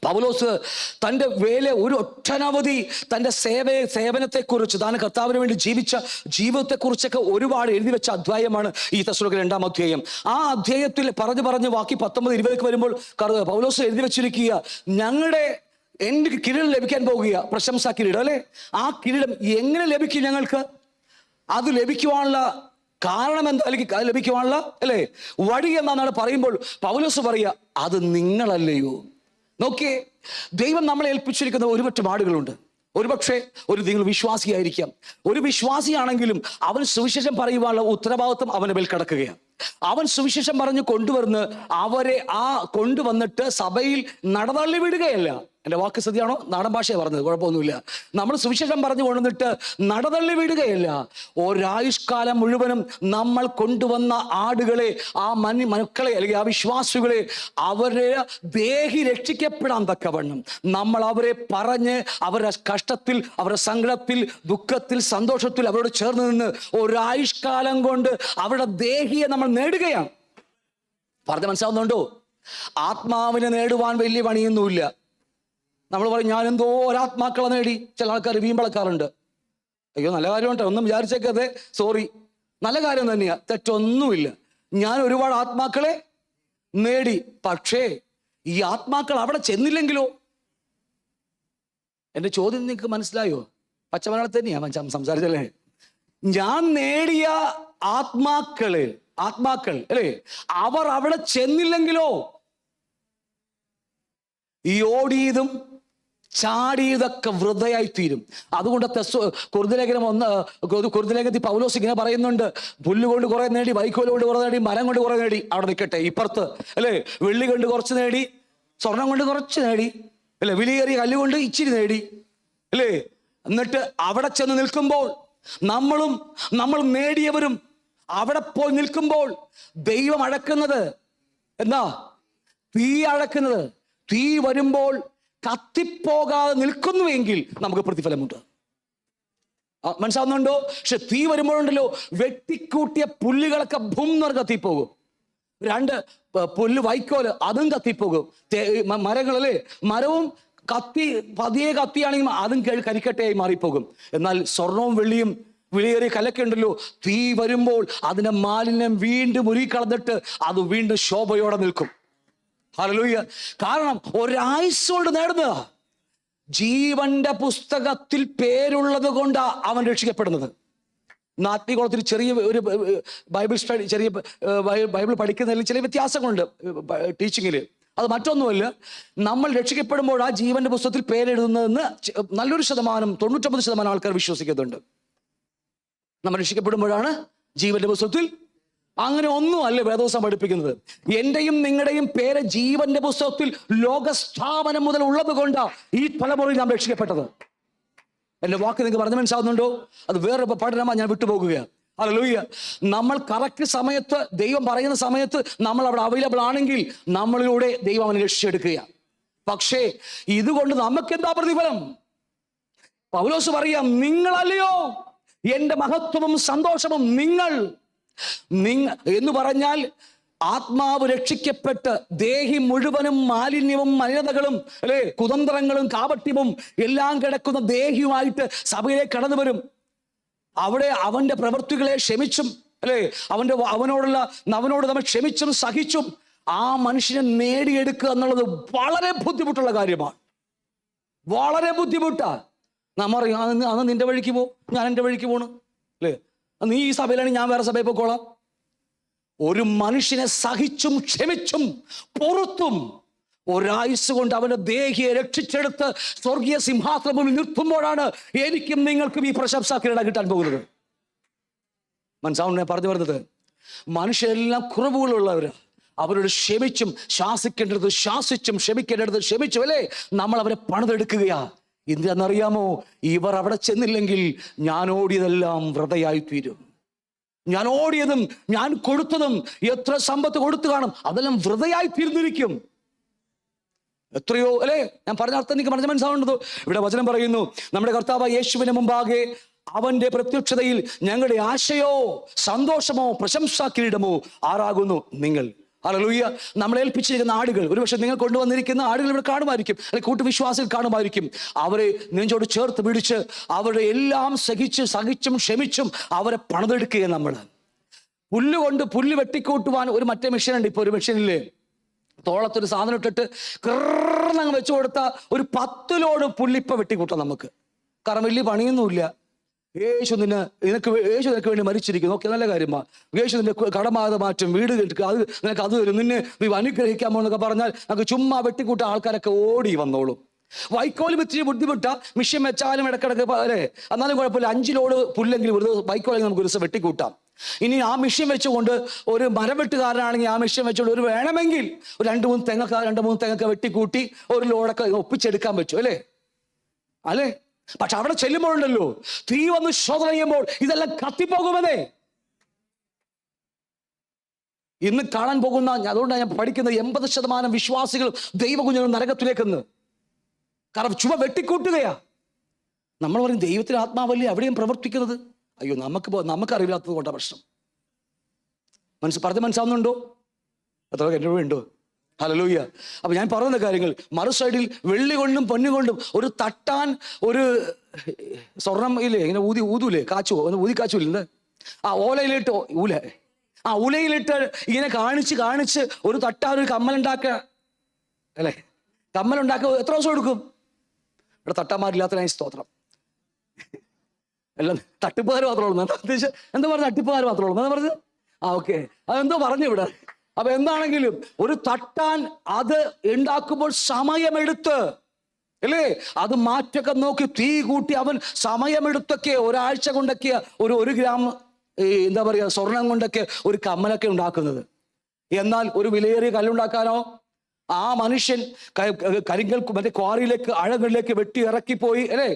പൗലോസ് തൻ്റെ ഒരു ഒട്ടനവധി തൻ്റെ സേവനത്തെക്കുറിച്ച്, താൻ കർത്താവിന് വേണ്ടി ജീവിച്ച ജീവിതത്തെക്കുറിച്ചൊക്കെ ഒരുപാട് എഴുതി വെച്ച അധ്യായമാണ് ഈ തെസ്സലോനിക്കർ 2-ാം അധ്യായം. ആ അധ്യായത്തിൽ പറഞ്ഞു വാക്കി 19-20 വരുമ്പോൾ പൗലോസ് എഴുതി വെച്ചിരിക്കുക, എനിക്ക് കിരീടം ലഭിക്കാൻ പോകുക, പ്രശംസാ കിരീടം, അല്ലെ? ആ കിരീടം എങ്ങനെ ലഭിക്കും ഞങ്ങൾക്ക്? അത് ലഭിക്കുവാനുള്ള കാരണം എന്താ ലഭിക്കുവാനുള്ള അല്ലേ വഴി എന്നാണ് പറയുമ്പോൾ പൗലോസ് പറയുക, അത് നിങ്ങളല്ലയോ. നോക്കിയേ, ദൈവം നമ്മളെ ഏൽപ്പിച്ചിരിക്കുന്ന ഒരുപറ്റം ആടുകളുണ്ട്. ഒരുപക്ഷെ നിങ്ങൾ വിശ്വാസിയായിരിക്കാം. ഒരു വിശ്വാസിയാണെങ്കിലും അവൻ സുവിശേഷം പറയുവാനുള്ള ഉത്തരവാദിത്വം അവന്റെ മേൽ കിടക്കുകയാണ്. അവൻ സുവിശേഷം പറഞ്ഞ് കൊണ്ടുവന്ന് അവരെ കൊണ്ടുവന്നിട്ട് സഭയിൽ നടതള്ളി വിടുകയല്ല. എൻ്റെ വാക്ക് ശ്രദ്ധയാണോ? നാടൻ ഭാഷയാണ് പറഞ്ഞത്, കുഴപ്പമൊന്നുമില്ല. നമ്മൾ സുവിശേഷം പറഞ്ഞു കൊണ്ടുവന്നിട്ട് നടതള്ളി വിടുകയല്ല. ഒരായുഷ്കാലം മുഴുവനും നമ്മൾ കൊണ്ടുവന്ന ആടുകളെ, ആ മക്കളെ അല്ലെങ്കിൽ ആ വിശ്വാസികളെ, അവരെ ദേഹി രക്ഷിക്കപ്പെടാൻ തക്കവണ്ണം നമ്മൾ അവരെ പറഞ്ഞ് അവരുടെ കഷ്ടത്തിൽ, അവരുടെ സങ്കടത്തിൽ, ദുഃഖത്തിൽ, സന്തോഷത്തിൽ അവരോട് ചേർന്ന് നിന്ന് ഒരായുഷ്കാലം കൊണ്ട് അവരുടെ ദേഹിയെ നമ്മൾ നേടുകയാണ്. പറഞ്ഞ മനസ്സിലാവുന്നുണ്ടോ? ആത്മാവിനെ നേടുവാൻ വലിയ പണിയൊന്നുമില്ല. നമ്മൾ പറയും ഞാൻ എന്തോ ഒരാത്മാക്കളെ നേടി. ചില ആൾക്കാർ വീമ്പളക്കാറുണ്ട്. അയ്യോ നല്ല കാര്യമുണ്ട്, ഒന്നും വിചാരിച്ചേക്കതെ, സോറി, നല്ല കാര്യം തന്നെയാ, തെറ്റൊന്നുമില്ല. ഞാൻ ഒരുപാട് ആത്മാക്കളെ നേടി. പക്ഷേ ഈ ആത്മാക്കൾ അവിടെ ചെന്നില്ലെങ്കിലോ? എൻ്റെ ചോദ്യം നിങ്ങൾക്ക് മനസ്സിലായോ? പച്ചമലയാളത്തിൽ തന്നെയാ സംസാരിച്ചല്ലേ. ഞാൻ നേടിയ ആത്മാക്കൾ അല്ലേ, അവർ അവിടെ ചെന്നില്ലെങ്കിലോ? ഈ ഓടിയതും ചാടിയതൊക്കെ വൃഥയായി തീരും. അതുകൊണ്ട് കുറുന്തലേഖനത്തിൽ പൗലോസ് ഇങ്ങനെ പറയുന്നുണ്ട്, പുല്ലുകൊണ്ട് കുറെ നേടി, വൈക്കോല് കൊണ്ട് കുറെ നേടി, മരം കൊണ്ട് കുറെ നേടി, അവിടെ നിൽക്കട്ടെ. ഇപ്പുറത്ത് അല്ലേ, വെള്ളി കൊണ്ട് കുറച്ച് നേടി, സ്വർണം കൊണ്ട് കുറച്ച് നേടി, അല്ലെ, വിലയേറിയ കല്ലുകൊണ്ട് ഇച്ചിരി നേടി, അല്ലേ. എന്നിട്ട് അവിടെ ചെന്ന് നിൽക്കുമ്പോൾ നമ്മൾ നേടിയവരും അവിടെ പോയി നിൽക്കുമ്പോൾ ദൈവം അളക്കുന്നത് എന്താ? തീ അളക്കുന്നത്. തീ വരുമ്പോൾ കത്തിപ്പോകാതെ നിൽക്കുന്നുവെങ്കിൽ നമുക്ക് പ്രതിഫലമുണ്ട്. മനസ്സിലാവുന്നുണ്ടോ? പക്ഷെ തീ വരുമ്പോഴുണ്ടല്ലോ, വെട്ടിക്കൂട്ടിയ പുല്ലുകളൊക്കെ ഭൂമിന്ന് കത്തിപ്പോകും. 2 പുല്ല് വൈക്കോല് അതും കത്തിപ്പോകും. മരങ്ങളല്ലേ, മരവും പതിയെ കത്തിയാണെങ്കിൽ അതും കരിക്കട്ടയായി മാറിപ്പോകും. എന്നാൽ സ്വർണവും വെള്ളിയും വിലയേറിയ കലൊക്കെ ഉണ്ടല്ലോ, തീ വരുമ്പോൾ അതിന്റെ മാലിന്യം വീണ്ടും ഉരുകിക്കളഞ്ഞിട്ട് അത് വീണ്ടും ശോഭയോടെ നിൽക്കും. ഹല്ലേലൂയ. കാരണം ഒരായുസ്സോട് നേടുന്ന ജീവന്റെ പുസ്തകത്തിൽ പേരുള്ളത് കൊണ്ടാ അവൻ രക്ഷിക്കപ്പെടുന്നത്. നാട്ടികുളത്തിൽ ചെറിയ ഒരു ബൈബിൾ സ്റ്റഡി, ചെറിയ ബൈബിൾ പഠിക്കുന്നതിൽ ചില വ്യത്യാസങ്ങളുണ്ട് ടീച്ചിങ്ങിൽ. അത് മറ്റൊന്നുമല്ല, നമ്മൾ രക്ഷിക്കപ്പെടുമ്പോൾ ആ ജീവന്റെ പുസ്തകത്തിൽ പേരെഴുതുന്നതെന്ന് നല്ലൊരു ശതമാനം, 99% ആൾക്കാർ വിശ്വസിക്കുന്നുണ്ട്. നമ്മൾ രക്ഷിക്കപ്പെടുമ്പോഴാണ് ജീവന്റെ പുസ്തകത്തിൽ. അങ്ങനെ ഒന്നും അല്ല വേദോസം പഠിപ്പിക്കുന്നത്. എന്റെയും നിങ്ങളുടെയും പേര് ജീവന്റെ പുസ്തകത്തിൽ ലോകസ്ഥാപനം മുതൽ ഉള്ളത് കൊണ്ടാണ് ഈ തലമുറയിൽ നാം രക്ഷിക്കപ്പെട്ടത്. എന്റെ വാക്ക് നിങ്ങൾക്ക് പറഞ്ഞു മനസ്സിലാവുന്നുണ്ടോ? അത് വേറെ പഠനമാണ്, ഞാൻ വിട്ടുപോകുകയാണ്. ഹല്ലേലൂയ. നമ്മൾ കറക്റ്റ് സമയത്ത്, ദൈവം പറയുന്ന സമയത്ത് നമ്മൾ അവിടെ അവൈലബിൾ ആണെങ്കിൽ നമ്മളിലൂടെ ദൈവം അവനെ രക്ഷിച്ചെടുക്കുകയാണ്. പക്ഷേ ഇതുകൊണ്ട് നമുക്ക് എന്താ പ്രതിഫലം? പൗലോസ് പറയാം, നിങ്ങളല്ലയോ എന്റെ മഹത്വവും സന്തോഷവും. നിങ്ങൾ എന്ന് പറഞ്ഞാൽ ആത്മാവ് രക്ഷിക്കപ്പെട്ട് ദേഹി മുഴുവനും മാലിന്യവും മലിനതകളും അല്ലെ, കുതന്ത്രങ്ങളും കാപട്യവും എല്ലാം കിടക്കുന്ന ദേഹിയുമായിട്ട് സഭയിലേക്ക് കടന്നു വരും. അവിടെ അവന്റെ പ്രവൃത്തികളെ ക്ഷമിച്ചും അല്ലെ, അവനോട് നമ്മൾ ക്ഷമിച്ചും സഹിച്ചും ആ മനുഷ്യനെ നേടിയെടുക്കുക എന്നുള്ളത് വളരെ ബുദ്ധിമുട്ടുള്ള കാര്യമാണ്. വളരെ ബുദ്ധിമുട്ടാണ്. നമ്മ പറയും, അന്ന് നിന്റെ വഴിക്ക് പോ, ഞാൻ എൻ്റെ വഴിക്ക് പോണു അല്ലേ, നീ ഈ സഭയിലാണെങ്കിൽ ഞാൻ വേറെ സഭയിൽ പോയിക്കോളാം. ഒരു മനുഷ്യനെ സഹിച്ചും ക്ഷമിച്ചും പുറത്തും ഒരായുസ് കൊണ്ട് അവന്റെ ദേഹിയെ രക്ഷിച്ചെടുത്ത് സ്വർഗീയ സിംഹാസനം നിർത്തുമ്പോഴാണ് എനിക്കും നിങ്ങൾക്കും ഈ പ്രശംസ കിരീടം കിട്ടാൻ പോകുന്നത്. മനസ്സിലാവുന്ന പറഞ്ഞു വരുന്നത്? മനുഷ്യരെല്ലാം കുറവുകളുള്ളവര്, അവരോട് ക്ഷമിച്ചും ശാസിക്കേണ്ടത് ശാസിച്ചും ക്ഷമിക്കേണ്ടത് ക്ഷമിച്ചും അല്ലേ നമ്മൾ അവരെ പണിതെടുക്കുകയാ. എന്തിനാണെന്നറിയാമോ? ഇവർ അവിടെ ചെന്നില്ലെങ്കിൽ ഞാൻ ഓടിയതെല്ലാം വൃഥയായി തീരും. ഞാൻ ഓടിയതും ഞാൻ കൊടുത്തതും എത്ര സമ്പത്ത് കൊടുത്തു കാണും, അതെല്ലാം വൃഥയായി തീർന്നിരിക്കും. എത്രയോ അല്ലേ, ഞാൻ പറഞ്ഞ അർത്ഥം എനിക്ക് പറഞ്ഞ മനസ്സിലാവുന്നത്. ഇവിടെ വചനം പറയുന്നു, നമ്മുടെ കർത്താവ് യേശുവിന് മുമ്പാകെ അവന്റെ പ്രത്യക്ഷതയിൽ ഞങ്ങളുടെ ആശയോ സന്തോഷമോ പ്രശംസാ കിരീടമോ ആരാകുന്നു നിങ്ങൾ. ഹല്ലേലൂയ. നമ്മളെ ഏൽപ്പിച്ചിരിക്കുന്ന ആടുകൾ, ഒരുപക്ഷെ നിങ്ങൾ കൊണ്ടുവന്നിരിക്കുന്ന ആടുകൾ ഇവിടെ കാണുമായിരിക്കും, അല്ലെങ്കിൽ കൂട്ടുവിശ്വാസികൾ കാണുമായിരിക്കും. അവരെ നെഞ്ചോട് ചേർത്ത് പിടിച്ച് അവരുടെ എല്ലാം സഹിച്ചും ക്ഷമിച്ചും അവരെ പണിതെടുക്കുക. നമ്മൾ പുല്ല് വെട്ടിക്കൂട്ടുവാൻ ഒരു മറ്റേ മെഷീനുണ്ട്. ഇപ്പൊ ഒരു മെഷീനില്ലേ, തോളത്തൊരു സാധനം ഇട്ടിട്ട് കിറന്നങ്ങ് വെച്ചു കൊടുത്ത ഒരു 10 ലോഡ് പുല്ലിപ്പ വെട്ടിക്കൂട്ടാം നമുക്ക്. കാരണം വലിയ പണിയൊന്നുമില്ല. യേശു നിനക്ക് വേണ്ടി മരിച്ചിരിക്കുന്നു. ഓക്കെ, നല്ല കാര്യമാ. യേശു നിന്റെ കടബാധ മാറ്റും, വീട് കിട്ടുക, അത് നിനക്ക് അത് തരും, നിന്നെ നീ അനുഗ്രഹിക്കാമോ എന്നൊക്കെ പറഞ്ഞാൽ നമുക്ക് ചുമ്മാ വെട്ടിക്കൂട്ട ആൾക്കാരൊക്കെ ഓടി വന്നോളും. വൈക്കോല് ഇത്തിരി ബുദ്ധിമുട്ടാ, മിഷ്യൻ വെച്ചാലും ഇടക്കിടക്ക് അല്ലേ, എന്നാലും കുഴപ്പമില്ല. 5 ലോഡ് പുല്ലെങ്കിലും ഒരു വൈക്കോലെങ്കിൽ നമുക്ക് ഒരു ദിവസം വെട്ടിക്കൂട്ടാം. ഇനി ആ മിഷ്യൻ വെച്ചുകൊണ്ട് ഒരു മരം വെട്ടുകാരനാണെങ്കിൽ ആ മിഷ്യൻ വെച്ചുകൊണ്ട് ഒരു വേണമെങ്കിൽ ഒരു 2-3 തെങ്ങൊക്കെ വെട്ടിക്കൂട്ടി ഒരു ലോഡൊക്കെ ഒപ്പിച്ചെടുക്കാൻ പറ്റും അല്ലേ അല്ലേ. പക്ഷെ അവിടെ ചെല്ലുമ്പോഴുണ്ടല്ലോ, തീ വന്ന് ശോധന ചെയ്യുമ്പോൾ ഇതെല്ലാം കത്തിപ്പോകുമെന്നേ. ഇന്ന് കാണാൻ പോകുന്ന, അതുകൊണ്ടാണ് ഞാൻ പഠിക്കുന്നത്, 80% വിശ്വാസികൾ ദൈവകുഞ്ഞുങ്ങൾ നരകത്തിലേക്കെന്ന്. കാരണം ചുമ വെട്ടിക്കൂട്ടുകയാ. നമ്മൾ പറയും ദൈവത്തിന് ആത്മാവല്ലേ എവിടെയും പ്രവർത്തിക്കുന്നത്. അയ്യോ, നമുക്കറിയില്ലാത്തത് കൊണ്ടാണ് പ്രശ്നം. മനസ്സാവുന്നുണ്ടോ? എത്ര എൻ്റെ ഉണ്ടോ? ഹല്ലേലൂയ. അപ്പൊ ഞാൻ പറയുന്ന കാര്യങ്ങൾ മറു സൈഡിൽ വെള്ളി കൊണ്ടും പൊന്നുകൊണ്ടും ഒരു തട്ടാൻ ഒരു സ്വർണം ഇല്ലേ, ഇങ്ങനെ ഊതൂലേ, കാച്ചോ, ഊതി കാച്ചൂല്ലേ, ആ ഓലയിലിട്ട് ഉലയിലിട്ട് ഇങ്ങനെ കാണിച്ച് ഒരു തട്ടാൻ ഒരു കമ്മലുണ്ടാക്കുക അല്ലേ. കമ്മലുണ്ടാക്കുക എത്ര ദിവസം എടുക്കും? ഇവിടെ തട്ടാന്മാരില്ലാത്തതിനായി സ്തോത്രം. എല്ലാം തട്ടിപ്പുകാർ മാത്രമേ ഉള്ളൂ. എന്താ പറഞ്ഞ? തട്ടിപ്പുകാർ മാത്രമേ ഉള്ളൂ. എന്താ പറഞ്ഞത്? ഓക്കെ, അതെന്തോ പറഞ്ഞു ഇവിടെ. അപ്പൊ എന്താണെങ്കിലും ഒരു തട്ടാൻ അത് ഉണ്ടാക്കുമ്പോൾ സമയമെടുത്ത് അല്ലേ, അത് മാറ്റൊക്കെ നോക്കി തീ കൂട്ടി അവൻ സമയമെടുത്തൊക്കെ ഒരാഴ്ച കൊണ്ടൊക്കെ ഒരു ഗ്രാം എന്താ പറയുക സ്വർണം കൊണ്ടൊക്കെ ഒരു കമ്മലൊക്കെ ഉണ്ടാക്കുന്നത്. എന്നാൽ ഒരു വിലയേറിയ കല്ലുണ്ടാക്കാനോ ആ മനുഷ്യൻ കരിങ്കൽ മറ്റേ ക്വാറിയിലേക്ക് ആഴങ്ങളിലേക്ക് വെട്ടി ഇറക്കിപ്പോയി അല്ലേ.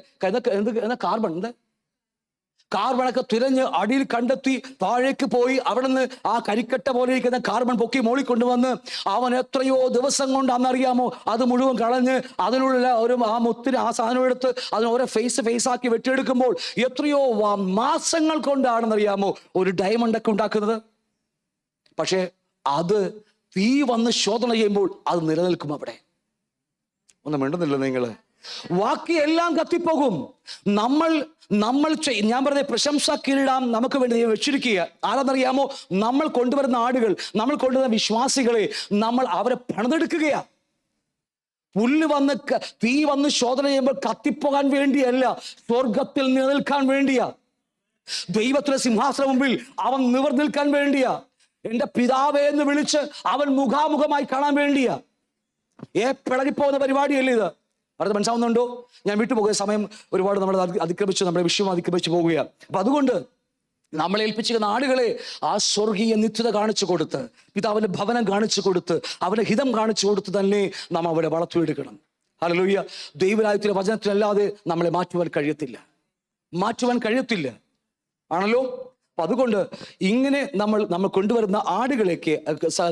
കാർബണൊക്കെ തിരഞ്ഞ് അടിയിൽ കണ്ടെത്തി താഴേക്ക് പോയി അവിടെ നിന്ന് ആ കരിക്കട്ട പോലെ ഇരിക്കുന്ന കാർബൺ പൊക്കി മോളിൽ കൊണ്ടുവന്ന് അവൻ എത്രയോ ദിവസം കൊണ്ടാണെന്നറിയാമോ അത് മുഴുവൻ കളഞ്ഞ് അതിനുള്ള ആ മുത്തിന് ആ സാധനം എടുത്ത് അതിന് ഓരോ ഫേസ് ആക്കി വെട്ടിയെടുക്കുമ്പോൾ എത്രയോ മാസങ്ങൾ കൊണ്ടാണെന്നറിയാമോ ഒരു ഡയമണ്ടൊക്കെ ഉണ്ടാക്കുന്നത്. പക്ഷെ അത് തീ വന്ന് ശോധന ചെയ്യുമ്പോൾ അത് നിലനിൽക്കും. അവിടെ ഒന്നും മിണ്ടുന്നില്ല നിങ്ങള്. ബാക്കി എല്ലാം കത്തിപ്പോകും. നമ്മൾ ഞാൻ പറഞ്ഞ പ്രശംസ കിരീടം നമുക്ക് വേണ്ടി വെച്ചിരിക്കുക. ആരാന്നറിയാമോ? നമ്മൾ കൊണ്ടുവരുന്ന ആടുകൾ, നമ്മൾ കൊണ്ടുവരുന്ന വിശ്വാസികളെ നമ്മൾ അവരെ പണിതെടുക്കുകയാ. തീ വന്ന് ശോധന ചെയ്യുമ്പോൾ കത്തിപ്പോകാൻ വേണ്ടിയല്ല, സ്വർഗത്തിൽ നിലനിൽക്കാൻ വേണ്ടിയാ. ദൈവത്തിന്റെ സിംഹാസന മുമ്പിൽ അവൻ നിവർന്നു നിൽക്കാൻ വേണ്ടിയാ. എന്റെ പിതാവേ എന്ന് വിളിച്ച് അവൻ മുഖാമുഖമായി കാണാൻ വേണ്ടിയാ. പിളകിപ്പോകുന്ന പരിപാടിയല്ലേ ഇത്. അടുത്ത് മനസ്സിലാവുന്നുണ്ടോ? ഞാൻ വിട്ടുപോകുക, സമയം ഒരുപാട് നമ്മൾ അതിക്രമിച്ചു, നമ്മുടെ വിഷയം അതിക്രമിച്ചു പോകുകയാണ്. അപ്പൊ അതുകൊണ്ട് നമ്മളെ ഏൽപ്പിച്ചിരിക്കുന്ന ആടുകളെ ആ സ്വർഗീയ നിത്യത കാണിച്ചു കൊടുത്ത്, പിതാവിന്റെ ഭവനം കാണിച്ചു കൊടുത്ത്, അവന്റെ ഹിതം കാണിച്ചു കൊടുത്ത് തന്നെ നാം അവിടെ വളർത്തിയെടുക്കണം. ഹല്ലേലൂയ. ദൈവരാജ്യത്തിന്റെ വചനത്തിലല്ലാതെ നമ്മളെ മാറ്റുവാൻ കഴിയത്തില്ല ആണല്ലോ. അപ്പൊ അതുകൊണ്ട് ഇങ്ങനെ നമ്മൾ കൊണ്ടുവരുന്ന ആടുകളേക്ക്,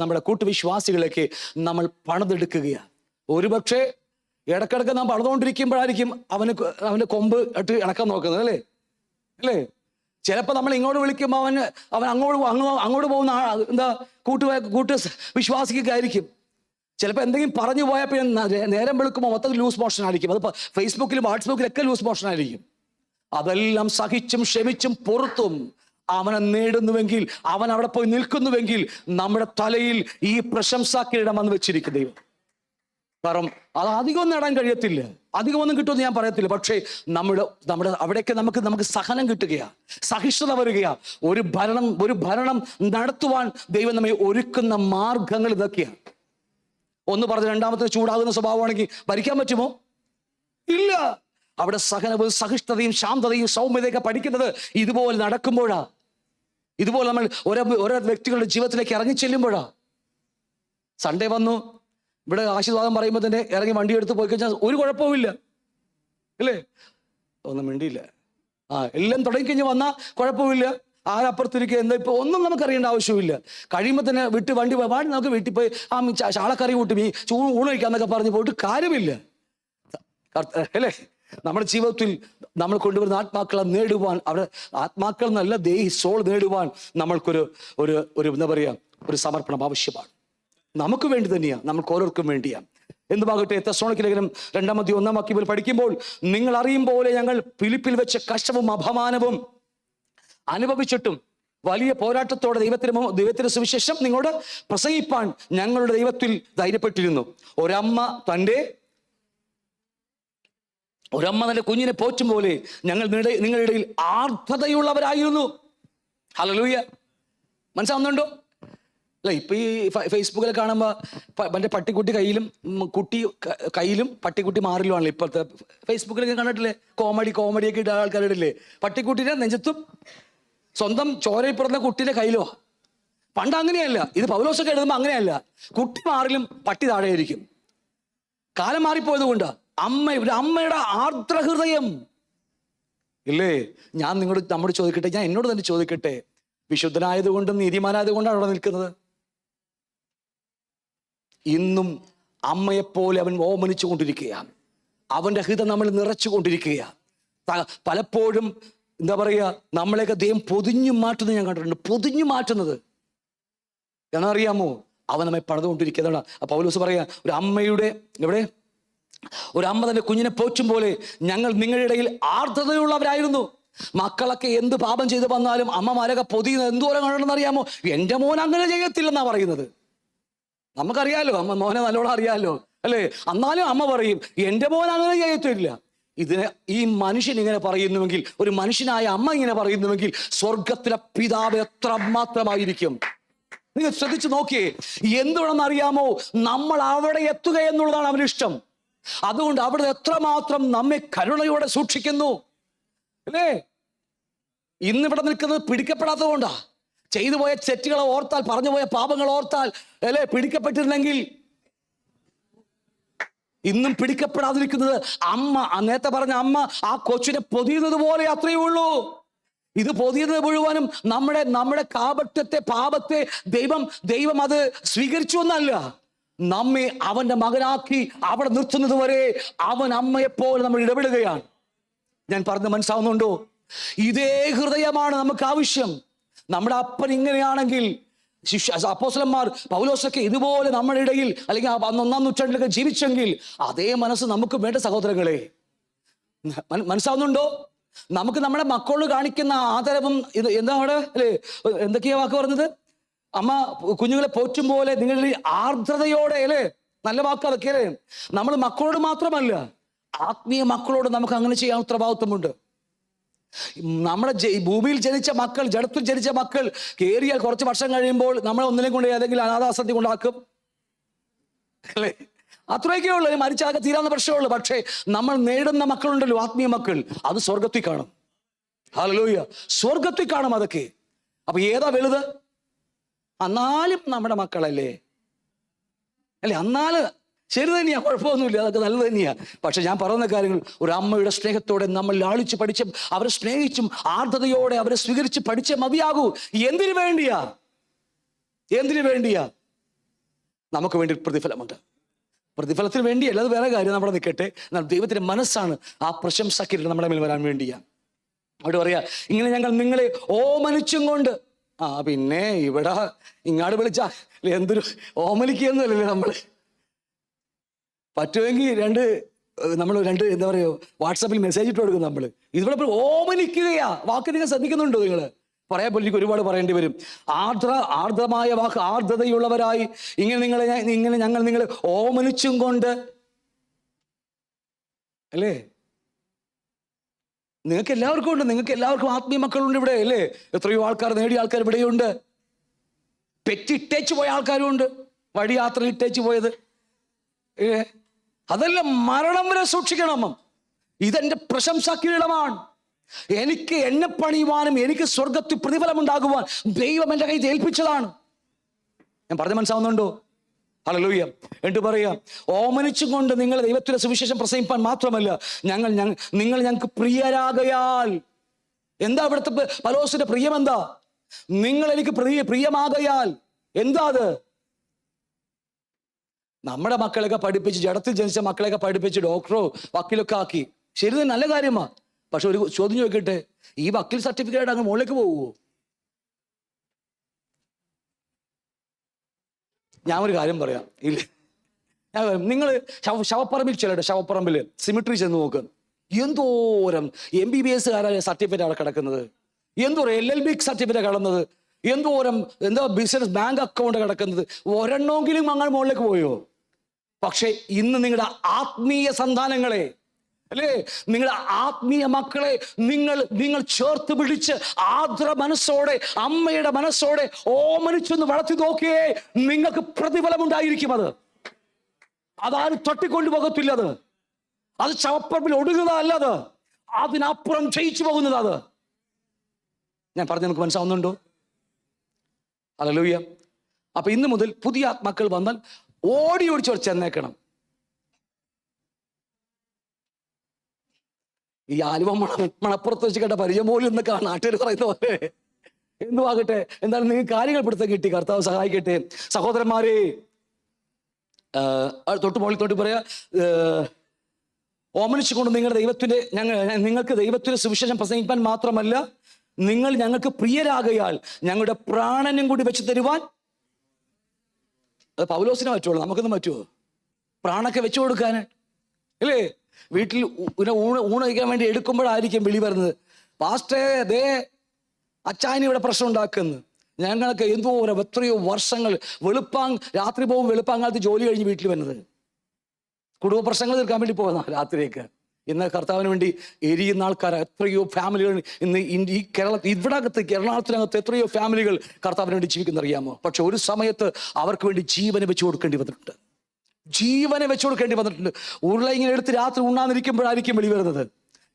നമ്മുടെ കൂട്ടുവിശ്വാസികളേക്ക് നമ്മൾ പണിതെടുക്കുകയാണ്. ഒരുപക്ഷെ ഇടക്കിടക്ക് നാം പണിതുകൊണ്ടിരിക്കുമ്പോഴായിരിക്കും അവന് കൊമ്പ് ഇട്ട് ഇണക്കാൻ നോക്കുന്നത് അല്ലേ. ചിലപ്പോൾ നമ്മൾ ഇങ്ങോട്ട് വിളിക്കുമ്പോൾ അവൻ അങ്ങോട്ട് പോകുന്ന എന്താ കൂട്ട് വിശ്വാസിക്കൊക്കെ ആയിരിക്കും. ചിലപ്പോൾ എന്തെങ്കിലും പറഞ്ഞു പോയാൽ പിന്നെ നേരം വെളുക്കുമ്പോൾ മൊത്തത്തിൽ ലൂസ് മോഷൻ ആയിരിക്കും. അതിപ്പോൾ ഫേസ്ബുക്കിലും വാട്സപ്പിലൊക്കെ ലൂസ് മോഷൻ ആയിരിക്കും. അതെല്ലാം സഹിച്ചും ക്ഷമിച്ചും പുറത്തും അവനെ നേടുന്നുവെങ്കിൽ, അവൻ അവിടെ പോയി നിൽക്കുന്നുവെങ്കിൽ നമ്മുടെ തലയിൽ ഈ പ്രശംസാ കിരീടം വന്ന് വെച്ചിരിക്കും ദൈവം. കാരണം അത് അധികമൊന്നും നേടാൻ കഴിയത്തില്ല, അധികമൊന്നും കിട്ടുമെന്ന് ഞാൻ പറയത്തില്ല. പക്ഷേ നമ്മുടെ അവിടെയൊക്കെ നമുക്ക് സഹനം കിട്ടുകയാ, സഹിഷ്ണുത വരികയാ. ഒരു ഭരണം നടത്തുവാൻ ദൈവം നമ്മെ ഒരുക്കുന്ന മാർഗങ്ങൾ ഇതൊക്കെയാണ്. ഒന്ന് പറഞ്ഞ് രണ്ടാമത്തെ ചൂടാകുന്ന സ്വഭാവമാണെങ്കിൽ ഭരിക്കാൻ പറ്റുമോ? ഇല്ല. അവിടെ സഹനവും സഹിഷ്ണുതയും ശാന്തതയും സൗമ്യതയൊക്കെ പഠിക്കുന്നത് ഇതുപോലെ നടക്കുമ്പോഴാ. ഇതുപോലെ നമ്മൾ ഓരോ വ്യക്തികളുടെ ജീവിതത്തിലേക്ക് ഇറങ്ങി ചെല്ലുമ്പോഴാ. സൺഡേ വന്നു, ഇവിടെ ആശീർവാദം പറയുമ്പോൾ തന്നെ ഇറങ്ങി വണ്ടി എടുത്ത് പോയി കഴിഞ്ഞാൽ ഒരു കുഴപ്പവുമില്ല അല്ലേ. ഒന്നും മിണ്ടിയില്ല. എല്ലാം തുടങ്ങിക്കഴിഞ്ഞ് വന്നാൽ കുഴപ്പമില്ല. ആരപ്പുറത്തിരിക്കുക എന്താ ഇപ്പൊ ഒന്നും നമുക്ക് അറിയേണ്ട ആവശ്യമില്ല. കഴിയുമ്പോൾ തന്നെ വണ്ടി പാടി നമുക്ക് വീട്ടിൽ പോയി ചാളക്കറി കൂട്ടും ഈ ഊണ് കഴിക്കാന്നൊക്കെ പറഞ്ഞ് പോയിട്ട് കാര്യമില്ല അല്ലേ. നമ്മുടെ ജീവിതത്തിൽ നമ്മൾ കൊണ്ടുവരുന്ന ആത്മാക്കളെ നേടുവാൻ, അവിടെ ആത്മാക്കൾ എന്നല്ല സോൾ നേടുവാൻ നമ്മൾക്കൊരു എന്താ പറയുക, ഒരു സമർപ്പണം ആവശ്യമാണ്. നമുക്ക് വേണ്ടി തന്നെയാണ്, നമുക്ക് ഓരോർക്കും വേണ്ടിയാണ്. എന്തുമാകട്ടെ, തെസ്സലോനിക്ക ലേഖനം 2:1 പഠിക്കുമ്പോൾ, നിങ്ങൾ അറിയും പോലെ ഞങ്ങൾ ഫിലിപ്പിൽ വെച്ച് കഷ്ടവും അപമാനവും അനുഭവിച്ചിട്ടും വലിയ പോരാട്ടത്തോടെ ദൈവത്തിന്റെ സുവിശേഷം നിങ്ങളോട് പ്രസംഗിപ്പാൻ ഞങ്ങളുടെ ദൈവത്തിൽ ധൈര്യപ്പെട്ടിരുന്നു. ഒരമ്മ തൻ്റെ ഒരമ്മ തന്റെ കുഞ്ഞിനെ പോറ്റും പോലെ ഞങ്ങൾ നിങ്ങളുടെ ഇടയിൽ ആർദ്രതയുള്ളവരായിരുന്നു. ഹല്ലേലൂയ. മനസ്സിലാവുന്നുണ്ടോ? അല്ല, ഇപ്പൊ ഈ ഫേസ്ബുക്കിൽ കാണുമ്പോൾ മറ്റേ പട്ടിക്കുട്ടി കുട്ടി കയ്യിലും പട്ടിക്കുട്ടി മാറിലുമാണല്ലോ ഇപ്പോഴത്തെ ഫേസ്ബുക്കിലൊക്കെ കണ്ടിട്ടില്ലേ? കോമഡിയൊക്കെ ഇട്ട ആൾക്കാരിടില്ലേ? പട്ടിക്കുട്ടിയുടെ നെഞ്ചത്തും സ്വന്തം ചോരയിൽ പിറന്ന കുട്ടിയുടെ കയ്യിലോ. പണ്ട് അങ്ങനെയല്ല. ഇത് പൗലോസൊക്കെ എഴുതുമ്പോൾ അങ്ങനെയല്ല. കുട്ടി മാറിലും പട്ടി താഴെയായിരിക്കും. കാലം മാറിപ്പോയത് കൊണ്ട് അമ്മയുടെ ആർദ്രഹൃദയം ഇല്ലേ? ഞാൻ നമ്മോട് ചോദിക്കട്ടെ, ഞാൻ എന്നോട് തന്നെ ചോദിക്കട്ടെ, വിശുദ്ധനായതുകൊണ്ടും നീതിമാനായതുകൊണ്ടാണ് അവിടെ നിൽക്കുന്നത്. ഇന്നും അമ്മയെപ്പോലെ അവൻ ഓമനിച്ചു കൊണ്ടിരിക്കുകയാണ്. അവൻ്റെ ഹൃദയം നമ്മൾ നിറച്ചുകൊണ്ടിരിക്കുകയാണ്. പലപ്പോഴും എന്താ പറയുക, നമ്മളെയൊക്കെ ദൈവം പൊതിഞ്ഞു മാറ്റുന്നത് ഞാൻ കണ്ടിട്ടുണ്ട്. പൊതിഞ്ഞു മാറ്റുന്നത് എന്നറിയാമോ? അവൻ നമ്മെ പണിതുകൊണ്ടിരിക്കുന്നതാണ്. പൗലോസ് പറയാ, ഒരു അമ്മയുടെ ഒരു അമ്മ തന്റെ കുഞ്ഞിനെ പോറ്റും പോലെ ഞങ്ങൾ നിങ്ങളുടെ ഇടയിൽ ആർദ്രതയുള്ളവരായിരുന്നു. മക്കളൊക്കെ എന്ത് പാപം ചെയ്ത് വന്നാലും അമ്മമാരൊക്കെ പൊതിയുന്നത് എന്തോരം കണ്ടെന്ന് അറിയാമോ? എൻ്റെ മോൻ അങ്ങനെ ചെയ്യത്തില്ലെന്നാ പറയുന്നത്. നമുക്കറിയാലോ, അമ്മ മോനെ നല്ലോണം അറിയാലോ അല്ലേ? എന്നാലും അമ്മ പറയും എൻ്റെ മോൻ അങ്ങനെ ചെയ്യത്തില്ല. ഈ മനുഷ്യൻ ഇങ്ങനെ പറയുന്നുവെങ്കിൽ, ഒരു മനുഷ്യനായ അമ്മ ഇങ്ങനെ പറയുന്നുവെങ്കിൽ, സ്വർഗത്തിലെ പിതാവ് എത്ര മാത്രമായിരിക്കും? നിങ്ങൾ ശ്രദ്ധിച്ചു നോക്കിയേ. എന്തുകൊണ്ടെന്ന് അറിയാമോ? നമ്മൾ അവിടെ എത്തുക എന്നുള്ളതാണ് അവന് ഇഷ്ടം. അതുകൊണ്ട് അവിടെ എത്രമാത്രം നമ്മെ കരുണയോടെ സൂക്ഷിക്കുന്നു അല്ലേ? ഇന്നിവിടെ നിൽക്കുന്നത് പിടിക്കപ്പെടാത്തത് കൊണ്ടാ. ചെയ്തു പോയ തെറ്റുകളെ ഓർത്താൽ, പറഞ്ഞു പോയ പാപങ്ങൾ ഓർത്താൽ അല്ലേ, പിടിക്കപ്പെട്ടിരുന്നെങ്കിൽ ഇന്നും പിടിക്കപ്പെടാതിരിക്കുന്നത് അമ്മ, നേരത്തെ പറഞ്ഞ അമ്മ ആ കൊച്ചിനെ പൊതിയുന്നത് പോലെ അത്രയേ ഉള്ളൂ. ഇത് പൊതിയുന്നത് മുഴുവനും നമ്മുടെ കാപട്യത്തെ, പാപത്തെ ദൈവം അത് സ്വീകരിച്ചു എന്നല്ല, നമ്മെ അവന്റെ മകനാക്കി അവിടെ നിർത്തുന്നത് വരെ അവൻ അമ്മയെപ്പോലെ നമ്മൾ ഇടപെടുകയാണ്. ഞാൻ പറഞ്ഞത് മനസ്സിലാവുന്നുണ്ടോ? ഇതേ ഹൃദയമാണ് നമുക്ക് ആവശ്യം. നമ്മുടെ അപ്പൻ ഇങ്ങനെയാണെങ്കിൽ, അപ്പോസ്തലന്മാർ പൗലോസൊക്കെ ഇതുപോലെ നമ്മുടെ ഇടയിൽ, അല്ലെങ്കിൽ 1-ാം നൂറ്റാണ്ടിലൊക്കെ ജീവിച്ചെങ്കിൽ അതേ മനസ്സ് നമുക്ക് വേണ്ട സഹോദരങ്ങളെ. മനസ്സിലാവുന്നുണ്ടോ? നമുക്ക് നമ്മുടെ മക്കളോട് കാണിക്കുന്ന ആദരവും ഇത് എന്താണ് അല്ലേ? എന്തൊക്കെയാ വാക്ക് പറഞ്ഞത്? അമ്മ കുഞ്ഞുങ്ങളെ പോറ്റും പോലെ നിങ്ങളുടെ ആർദ്രതയോടെ അല്ലേ? നല്ല വാക്ക് അതൊക്കെ അല്ലേ? നമ്മൾ മക്കളോട് മാത്രമല്ല, ആത്മീയ മക്കളോട് നമുക്ക് അങ്ങനെ ചെയ്യാൻ ഉത്തരവാദിത്വമുണ്ട്. നമ്മുടെ ഭൂമിയിൽ ജനിച്ച മക്കൾ, ജഡത്തിൽ ജനിച്ച മക്കൾ കേറിയാൽ കുറച്ച് വർഷം കഴിയുമ്പോൾ നമ്മളെ ഒന്നിനെ കൊണ്ട് ഏതെങ്കിലും അനാഥാശ്രമത്തിൽ കൊണ്ടാക്കും അല്ലേ? അത്രയൊക്കെ ഉള്ളൂ. മരിച്ചാകെ തീരാവുന്ന പ്രശ്നമുള്ളൂ. പക്ഷേ നമ്മൾ നേടുന്ന മക്കളുണ്ടല്ലോ, ആത്മീയ മക്കൾ, അത് സ്വർഗത്തിൽ കാണും. ഹല്ലേലൂയ. സ്വർഗത്തിൽ കാണും അതൊക്കെ. അപ്പൊ ഏതാ വലുത്? എന്നാലും നമ്മുടെ മക്കളല്ലേ അല്ലേ? എന്നാല് ശരി തന്നെയാ, കുഴപ്പമൊന്നുമില്ല, അതൊക്കെ നല്ലത് തന്നെയാ. പക്ഷെ ഞാൻ പറയുന്ന കാര്യങ്ങൾ ഒരു അമ്മയുടെ സ്നേഹത്തോടെ നമ്മൾ ലാളിച്ച് പഠിച്ചും അവരെ സ്നേഹിച്ചും ആർദ്രതയോടെ അവരെ സ്വീകരിച്ച് പഠിച്ചേ മതിയാകൂ. എന്തിനു വേണ്ടിയാ? നമുക്ക് വേണ്ടി പ്രതിഫലമുണ്ട്. പ്രതിഫലത്തിന് വേണ്ടിയല്ല, അത് വേറെ കാര്യം, നമ്മുടെ നിൽക്കട്ടെ. എന്നാൽ ദൈവത്തിന്റെ മനസ്സാണ് ആ പ്രശംസക്കിട്ട് നമ്മുടെ മേൽ വരാൻ വേണ്ടിയാ. അവിടെ പറയാ, ഇങ്ങനെ ഞങ്ങൾ നിങ്ങളെ ഓമനിച്ചും കൊണ്ട്. പിന്നെ ഇവിടെ ഇങ്ങാട് വിളിച്ച എന്തൊരു ഓമനിക്കുകയൊന്നുമല്ലേ നമ്മള്. പറ്റുമെങ്കിൽ നമ്മൾ എന്താ പറയുക, വാട്സാപ്പിൽ മെസ്സേജ് ഇട്ട് കൊടുക്കും നമ്മള്. ഇതിവിടെ ഓമനിക്കുകയാ. വാക്ക് നിങ്ങൾ ശ്രദ്ധിക്കുന്നുണ്ടോ? നിങ്ങള് പറയാൻ പോലെ എനിക്ക് ഒരുപാട് പറയേണ്ടി വരും. ആർദ്രമായ വാക്ക്, ആർദ്രതയുള്ളവരായി ഇങ്ങനെ ഞങ്ങൾ നിങ്ങളെ ഓമനിച്ചും കൊണ്ട് അല്ലേ? നിങ്ങൾക്ക് എല്ലാവർക്കും ആത്മീയ മക്കളുണ്ട് ഇവിടെ അല്ലേ? എത്രയോ ആൾക്കാർ, നേടിയ ആൾക്കാർ ഇവിടെയുണ്ട്. പെറ്റിട്ടേച്ചു പോയ ആൾക്കാരും ഉണ്ട്, വഴി യാത്ര ഇട്ടേച്ചു പോയത്. അതെല്ലാം മരണം വരെ സൂക്ഷിക്കണം. ഇതെന്റെ പ്രശംസാക്കിടമാണ്. എനിക്ക് എന്നെ പണിയുവാനും എനിക്ക് സ്വർഗത്തിൽ പ്രതിഫലമുണ്ടാകുവാൻ ദൈവം എൻ്റെ കയ്യിൽ ഏൽപ്പിച്ചതാണ്. ഞാൻ പറഞ്ഞ മനസ്സിലാവുന്നുണ്ടോ? ഹല്ലേലൂയ. എന്നിട്ട് പറയാ, ഓമനിച്ചും കൊണ്ട് നിങ്ങൾ ദൈവത്തിന്റെ സുവിശേഷം പ്രസംഗിപ്പാൻ മാത്രമല്ല, നിങ്ങൾ ഞങ്ങൾക്ക് പ്രിയരാകയാൽ. എന്താ ഇവിടുത്തെ പൗലോസിന്റെ പ്രിയം? എന്താ? നിങ്ങൾ എനിക്ക് പ്രിയമാകയാൽ. എന്താ അത്? നമ്മുടെ മക്കളെയൊക്കെ പഠിപ്പിച്ച്, ജഡത്തിൽ ജനിച്ച മക്കളെയൊക്കെ പഠിപ്പിച്ച് ഡോക്ടറോ വക്കീലൊക്കെ ആക്കി. ശരി, നല്ല കാര്യമാ. പക്ഷെ ഒരു ചോദ്യം ചോദിക്കട്ടെ, ഈ വക്കീൽ സർട്ടിഫിക്കറ്റ് അങ്ങ് മുകളിലേക്ക് പോകുമോ? ഞാൻ ഒരു കാര്യം പറയാം. ഇല്ല, നിങ്ങൾ ശവപ്പറമ്പിൽ ശവപ്പറമ്പിൽ സിമിട്രി ചെന്ന് നോക്ക്. എന്തോരം MBBS സർട്ടിഫിക്കറ്റ് അവിടെ കിടക്കുന്നത്, എന്തോരം LLB സർട്ടിഫിക്കറ്റ് കിടന്നത്, എന്തോരം ബിസിനസ് ബാങ്ക് അക്കൗണ്ട് കിടക്കുന്നത്. ഒരെണ്ണമെങ്കിലും അങ്ങനെ മുകളിലേക്ക് പോയോ? പക്ഷെ ഇന്ന് നിങ്ങളുടെ ആത്മീയ സന്താനങ്ങളെ അല്ലേ? നിങ്ങളുടെ ആത്മീയ മക്കളെ നിങ്ങൾ ചേർത്ത് പിടിച്ച് ആർദ്ര മനസ്സോടെ, അമ്മയുടെ മനസ്സോടെ ഓമനിച്ചൊന്ന് വളർത്തി നോക്കിയേ, നിങ്ങൾക്ക് പ്രതിഫലം ഉണ്ടായിരിക്കും. അതാരും തട്ടിക്കൊണ്ടു പോകത്തില്ല. അത് ചവപ്പറമ്പിൽ ഒടുങ്ങുന്നതല്ല, അതിനപ്പുറം ജയിച്ചു പോകുന്നത്. ഞാൻ പറഞ്ഞ നമുക്ക് മനസ്സിലാവുന്നുണ്ടോ? ഹല്ലേലൂയ. അപ്പൊ ഇന്ന് മുതൽ പുതിയ ആത്മാക്കൾ വന്നാൽ ഓടി ഓടിച്ചോട് ചെന്നേക്കണം. ഈ ആലുവ മണപ്പുറത്ത് വെച്ച് കേട്ട പരിചയം പോലും എന്നൊക്കെ നാട്ടുകാർ പറയുന്ന പോലെ എന്തുവാകട്ടെ, എന്തായാലും നിങ്ങൾക്ക് കാര്യങ്ങൾ പിടുത്തം കിട്ടി. കർത്താവ് സഹായിക്കട്ടെ. സഹോദരന്മാരെ, തൊട്ട് പറയാ, ഓമനിച്ചുകൊണ്ട് നിങ്ങൾക്ക് ദൈവത്തിന്റെ സുവിശേഷം പ്രസംഗിക്കാൻ മാത്രമല്ല, നിങ്ങൾ ഞങ്ങൾക്ക് പ്രിയരാകയാൽ ഞങ്ങളുടെ പ്രാണനും കൂടി വെച്ച് തരുവാൻ. അത് പൗലോസിനെ പറ്റുള്ളൂ, നമുക്കൊന്നും പറ്റുമോ? പ്രാണൊക്കെ വെച്ചു കൊടുക്കാൻ അല്ലേ? വീട്ടിൽ ഊണ് കഴിക്കാൻ വേണ്ടി എടുക്കുമ്പോഴായിരിക്കും വിളി വരുന്നത്, പാസ്റ്റേ ദേ അച്ചായന് ഇവിടെ പ്രശ്നം ഉണ്ടാക്കുന്നു. ഞങ്ങൾക്ക് എത്രയോ വർഷങ്ങൾ രാത്രി പോകും, വെളുപ്പാങ്കാലത്ത് ജോലി കഴിഞ്ഞ് വീട്ടിൽ വരുന്നത്, കുടുംബ പ്രശ്നങ്ങൾ തീർക്കാൻ വേണ്ടി പോകുന്ന രാത്രിയൊക്കെ. ഇന്ന് കർത്താവിന് വേണ്ടി എരിയുന്ന ആൾക്കാർ എത്രയോ ഫാമിലികൾ ഇന്ന് ഈ എറണാകുളത്തിനകത്ത് എത്രയോ ഫാമിലികൾ കർത്താവിന് വേണ്ടി ജീവിക്കുന്ന അറിയാമോ? പക്ഷെ ഒരു സമയത്ത് അവർക്ക് വേണ്ടി ജീവനെ വെച്ച് കൊടുക്കേണ്ടി വന്നിട്ടുണ്ട്. ഉരുള ഇങ്ങനെ എടുത്ത് രാത്രി ഉണ്ണാന്നിരിക്കുമ്പോഴായിരിക്കും വെളി വരുന്നത്.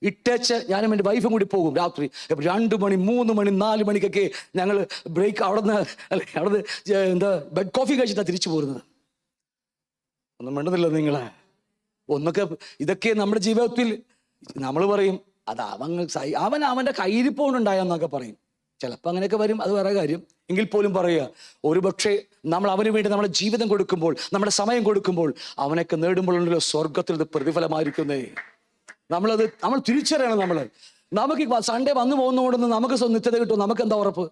ഇട്ടേച്ച് ഞാനും എൻ്റെ വൈഫും കൂടി പോകും രാത്രി 2 മണി 3 മണി 4 മണിക്കൊക്കെ ഞങ്ങൾ ബ്രേക്ക് അവിടുന്ന് ബെഡ് കോഫി കഴിച്ചിട്ടാണ് തിരിച്ചു പോരുന്നത്. ഒന്നും വേണ്ടതില്ല നിങ്ങളെ ഒന്നൊക്കെ. ഇതൊക്കെ നമ്മുടെ ജീവിതത്തിൽ നമ്മൾ പറയും അത് അവൻ്റെ കയ്യിരിപ്പോണ്ടുണ്ടായെന്നൊക്കെ പറയും. ചിലപ്പോൾ അങ്ങനെയൊക്കെ വരും, അത് വേറെ കാര്യം. എങ്കിൽ പോലും പറയുക, ഒരുപക്ഷെ നമ്മൾ അവന് വേണ്ടി നമ്മുടെ ജീവിതം കൊടുക്കുമ്പോൾ, നമ്മുടെ സമയം കൊടുക്കുമ്പോൾ, അവനൊക്കെ നേടുമ്പോഴുണ്ടല്ലോ സ്വർഗത്തിൽ ഇത് പ്രതിഫലമായിരിക്കുന്നേ. നമ്മൾ തിരിച്ചറിയണം. നമുക്ക് സൺഡേ വന്നു പോകുന്നതുകൊണ്ടൊന്നും നമുക്ക് നിത്യത കിട്ടും. നമുക്ക് എന്താ ഉറപ്പ്?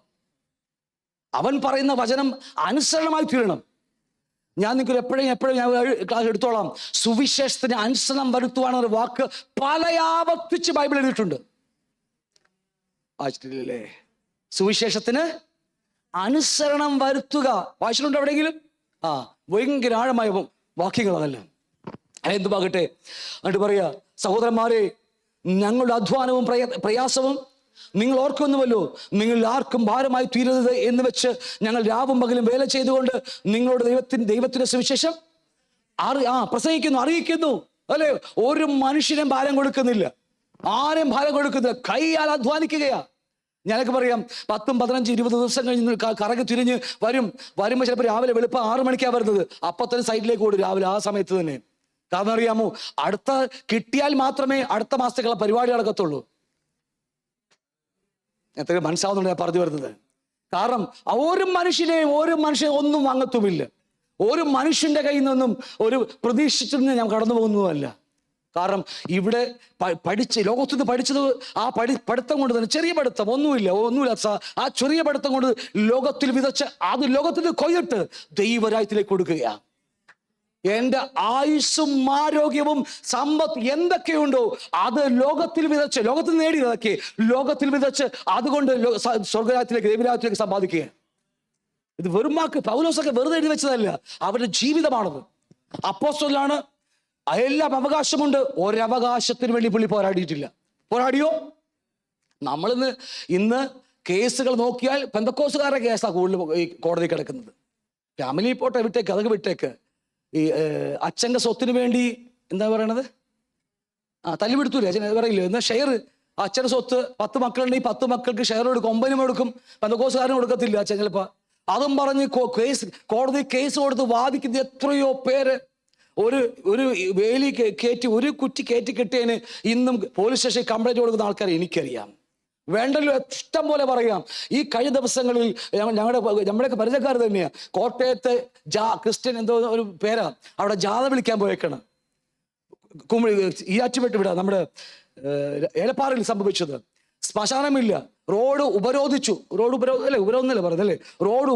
അവൻ പറയുന്ന വചനം അനുസരണമായി തീരണം. ഞാൻ നിങ്ങൾക്ക് എപ്പോഴും ഞാൻ ക്ലാസ് എടുത്തോളാം. സുവിശേഷത്തിന് അനുസരണം വരുത്തുവാണെന്നൊരു വാക്ക് പല ആവർത്തിച്ച് ബൈബിൾ എഴുതിയിട്ടുണ്ട്. വായിച്ചിട്ടില്ലേ? സുവിശേഷത്തിന് അനുസരണം വരുത്തുക. വായിച്ചിട്ടുണ്ടോ എവിടെയെങ്കിലും? ഭയങ്കര ആഴമായ വാക്യങ്ങൾ അതെല്ലാം. എന്തുമാകട്ടെ, എന്നിട്ട് പറയാ, സഹോദരന്മാരെ, ഞങ്ങളുടെ അധ്വാനവും പ്രയാസവും നിങ്ങൾ ഓർക്കുന്നുവല്ലോ. നിങ്ങൾ ആർക്കും ഭാരമായി തീരരുത് എന്ന് വെച്ച് ഞങ്ങൾ രാവും പകലും വേല ചെയ്തുകൊണ്ട് നിങ്ങളോട് ദൈവത്തിന്റെ സുവിശേഷം അറിയിക്കുന്നു അല്ലേ? ഒരു മനുഷ്യനും ഭാരം കൊടുക്കുന്നില്ല, ആരും ഭാരം കൊടുക്കുന്നില്ല, കൈയാൽ അധ്വാനിക്കുകയാ. ഞാനൊക്കെ പറയാം, 10, 15, 20 ദിവസം കഴിഞ്ഞ് കറങ്ങി തിരിഞ്ഞ് വരുമ്പോൾ ചിലപ്പോൾ രാവിലെ വെളുപ്പം 6 മണിക്കാണ് വരുന്നത്. അപ്പത്തന്നെ സൈഡിലേക്ക് ഓടും രാവിലെ ആ സമയത്ത് തന്നെ. കാരണം അറിയാമോ, അടുത്ത കിട്ടിയാൽ മാത്രമേ അടുത്ത മാസത്തേക്കുള്ള പരിപാടി നടക്കത്തുള്ളൂ. എത്ര മനസ്സിലാവുന്നുണ്ട് ഞാൻ പറഞ്ഞു വരുന്നത്? കാരണം ഒരു മനുഷ്യനെ ഒന്നും വാങ്ങത്തുമില്ല. ഒരു മനുഷ്യന്റെ കയ്യിൽ നിന്നും ഒരു പ്രതീക്ഷിച്ചെന്ന് ഞാൻ കടന്നു പോകുന്നതല്ല. കാരണം ഇവിടെ ലോകത്തിൽ നിന്ന് പഠിച്ചത് പഠിത്തം കൊണ്ട് തന്നെ, ചെറിയ പഠിത്തം ഒന്നുമില്ല, ആ ചെറിയ പഠിത്തം കൊണ്ട് ലോകത്തിൽ വിതച്ച് അത് ലോകത്തിൽ കൊയ്യിട്ട് ദൈവരാജ്യത്തിലേക്ക് കൊടുക്കുകയാണ്. എൻ്റെ ആയുസ്സും ആരോഗ്യവും സമ്പത്ത് എന്തൊക്കെയുണ്ടോ അത് ലോകത്തിൽ നേടിയതൊക്കെ ലോകത്തിൽ വിതച്ച് അതുകൊണ്ട് സ്വർഗരാജ്യത്തിലേക്ക്, ദൈവരാജ്യത്തിലേക്ക് സമ്പാദിക്കുക. ഇത് വെറും വാക്ക്. പൗലോസൊക്കെ വെറുതെ എഴുതി വെച്ചതല്ല, അവരുടെ ജീവിതമാണത്. അപ്പോസ്തലനാണ്, എല്ലാം അവകാശമുണ്ട്, ഒരവകാശത്തിന് വേണ്ടി പുള്ളി പോരാടിയിട്ടില്ല. പോരാടിയോ? ഇന്ന് കേസുകൾ നോക്കിയാൽ പെന്തക്കോസുകാരുടെ കേസാണ് കൂടുതൽ ഈ കോടതി കിടക്കുന്നത്. ഫാമിലി പോട്ടെ, വിട്ടേക്ക്, അതൊക്കെ വിട്ടേക്ക്. ഈ അച്ഛൻ്റെ സ്വത്തിന് വേണ്ടി എന്താ പറയണത്, തല്ലുപിടുത്തൂല്ലേ അച്ഛൻ, പറയില്ലേ എന്നാൽ ഷെയർ. അച്ഛൻ്റെ സ്വത്ത് 10 മക്കളുണ്ടെങ്കിൽ 10 മക്കൾക്ക് ഷെയർ കൊടുക്കും, 9 കൊടുക്കും, പെന്തക്കോസുകാരനും കൊടുക്കത്തില്ല അച്ഛൻ ചിലപ്പോൾ. അതും പറഞ്ഞ് കോടതി കേസ് കൊടുത്ത് വാദിക്കുന്ന എത്രയോ പേര്. ഒരു വേലി കയറ്റി, ഒരു കുറ്റി കയറ്റി കെട്ടിയതിന് ഇന്നും പോലീസ് സ്റ്റേഷനിൽ കംപ്ലൈൻറ്റ് കൊടുക്കുന്ന ആൾക്കാരെ എനിക്കറിയാം. വേണ്ടല്ലോ, ഇഷ്ടം പോലെ പറയാം. ഈ കഴിഞ്ഞ ദിവസങ്ങളിൽ നമ്മുടെയൊക്കെ പരിചയക്കാർ തന്നെയാണ്. കോട്ടയത്ത് ക്രിസ്ത്യൻ എന്തോ ഒരു പേരാ, അവിടെ ജാഥ വിളിക്കാൻ പോയേക്കാണ്. ഈയാറ്റുപെട്ട് വിടാ, നമ്മുടെ ഏലപ്പാറയിൽ സംഭവിച്ചത്. ശ്മശാനമില്ല, റോഡ് ഉപരോധിച്ചു. ഉപരോധമല്ലേ പറഞ്ഞല്ലേ, റോഡ്